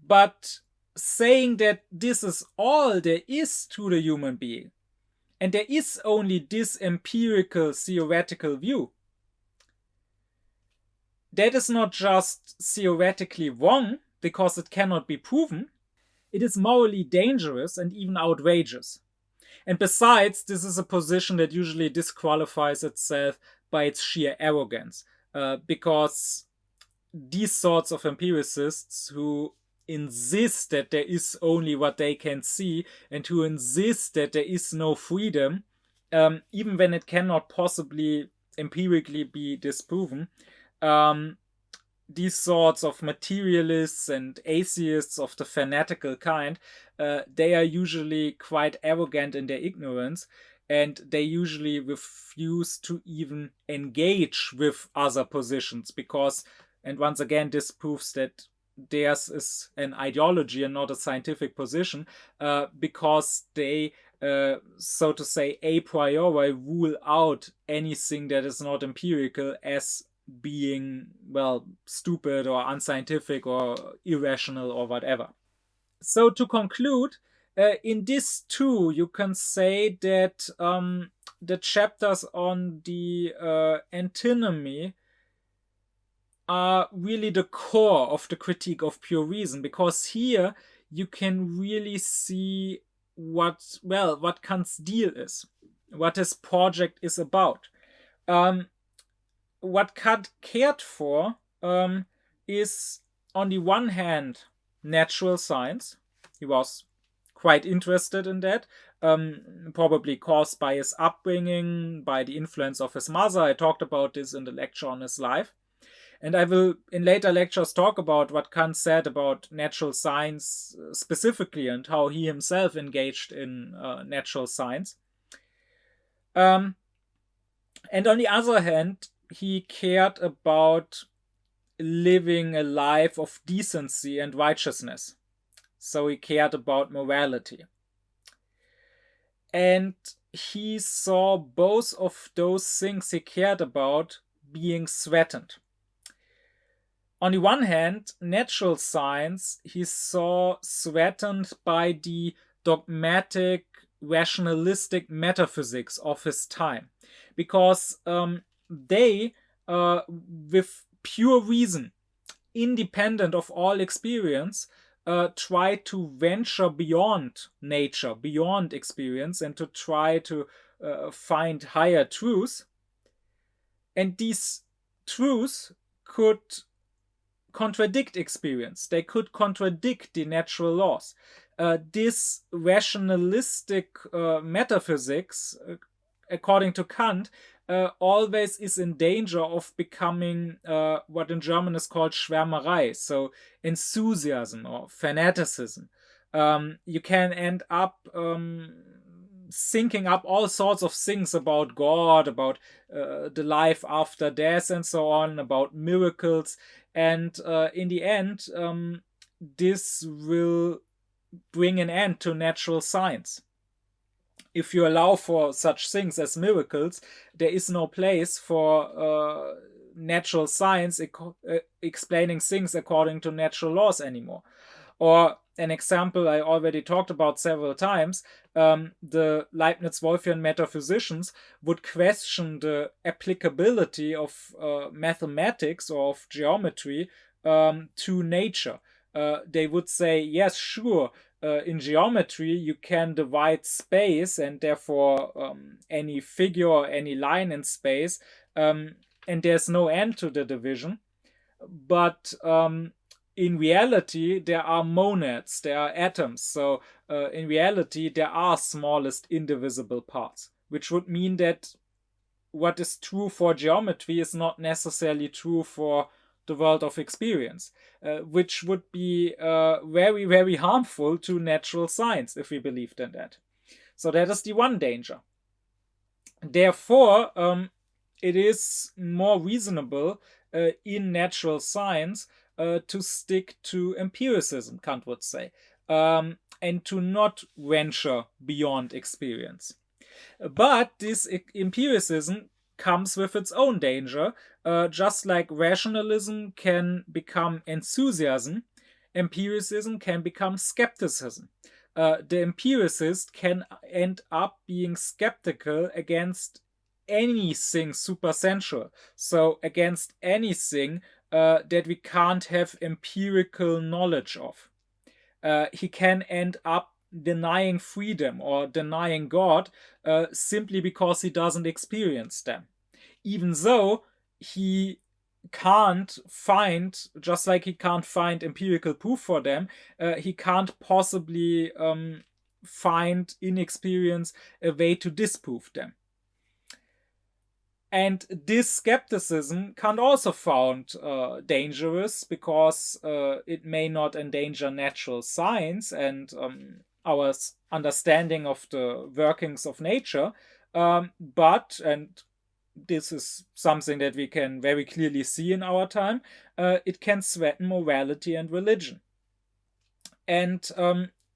But saying that this is all there is to the human being, and there is only this empirical theoretical view, that is not just theoretically wrong because it cannot be proven, it is morally dangerous and even outrageous. And besides, this is a position that usually disqualifies itself by its sheer arrogance, because these sorts of empiricists who insist that there is only what they can see, and who insist that there is no freedom, even when it cannot possibly empirically be disproven, these sorts of materialists and atheists of the fanatical kind, they are usually quite arrogant in their ignorance, and they usually refuse to even engage with other positions because, and once again, this proves that theirs is an ideology and not a scientific position, because they, so to say, a priori rule out anything that is not empirical as being, well, stupid or unscientific or irrational or whatever. So to conclude, in this too, you can say that the chapters on the antinomy are really the core of the critique of pure reason, because here you can really see what Kant's deal is, what his project is about. What Kant cared for is, on the one hand, natural science. He was quite interested in that, probably caused by his upbringing, by the influence of his mother. I talked about this in the lecture on his life. And I will in later lectures talk about what Kant said about natural science specifically and how he himself engaged in natural science. And on the other hand, he cared about living a life of decency and righteousness. So he cared about morality. And he saw both of those things he cared about being threatened. On the one hand, natural science he saw threatened by the dogmatic, rationalistic metaphysics of his time, because they, with pure reason, independent of all experience, try to venture beyond nature, beyond experience, and to try to find higher truths. And these truths could contradict experience. They could contradict the natural laws. This rationalistic metaphysics, according to Kant, always is in danger of becoming what in German is called Schwärmerei, so enthusiasm or fanaticism. You can end up thinking up all sorts of things about God, about the life after death, and so on, about miracles. And in the end, this will bring an end to natural science. If you allow for such things as miracles, there is no place for natural science explaining things according to natural laws anymore. Or an example I already talked about several times, the Leibniz-Wolffian metaphysicians would question the applicability of mathematics or of geometry to nature. They would say, yes, sure, in geometry you can divide space and therefore any figure or any line in space, and there's no end to the division. But in reality, there are monads, there are atoms. So in reality, there are smallest indivisible parts, which would mean that what is true for geometry is not necessarily true for the world of experience, which would be very, very harmful to natural science if we believed in that. So that is the one danger. Therefore, it is more reasonable in natural science to stick to empiricism, Kant would say, and to not venture beyond experience. But this empiricism comes with its own danger. Just like rationalism can become enthusiasm, empiricism can become skepticism. The empiricist can end up being skeptical against anything supersensual, so against anything that we can't have empirical knowledge of. He can end up denying freedom or denying God simply because he doesn't experience them. Even though he can't find, just like he can't find empirical proof for them, he can't possibly find in experience a way to disprove them. And this skepticism Kant also found dangerous because it may not endanger natural science and our understanding of the workings of nature, but, and this is something that we can very clearly see in our time, it can threaten morality and religion. And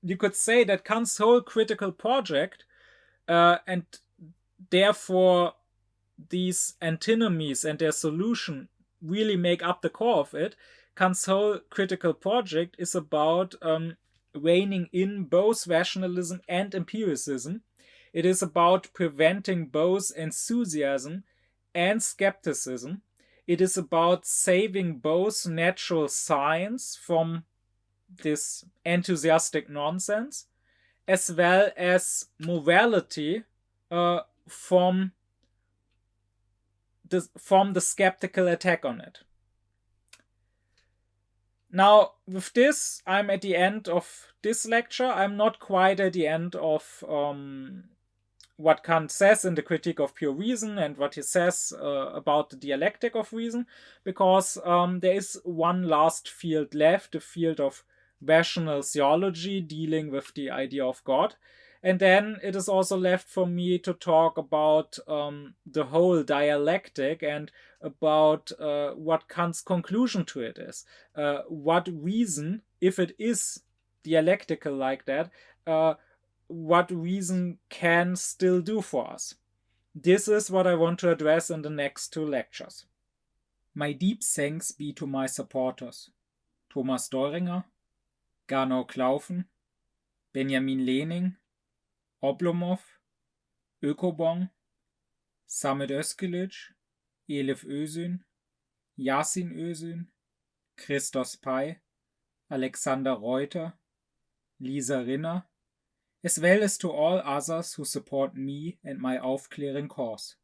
you could say that Kant's whole critical project, and therefore these antinomies and their solution really make up the core of it. Kant's whole critical project is about reining in both rationalism and empiricism. It is about preventing both enthusiasm and skepticism. It is about saving both natural science from this enthusiastic nonsense, as well as morality from the skeptical attack on it. Now, with this, I'm at the end of this lecture. I'm not quite at the end of what Kant says in the Critique of Pure Reason and what he says about the dialectic of reason, because there is one last field left, the field of rational theology dealing with the idea of God. And then it is also left for me to talk about the whole dialectic and about what Kant's conclusion to it is. What reason, if it is dialectical like that, what reason can still do for us. This is what I want to address in the next 2 lectures. My deep thanks be to my supporters: Thomas Deuringer, Gernot Klaufen, Benjamin Lehning, Oblomov, Ökobong, Samet Özkilic, Elif Özün, Yasin Özün, Christos Pei, Alexander Reuter, Lisa Rinner, as well as to all others who support me and my aufkläring cause.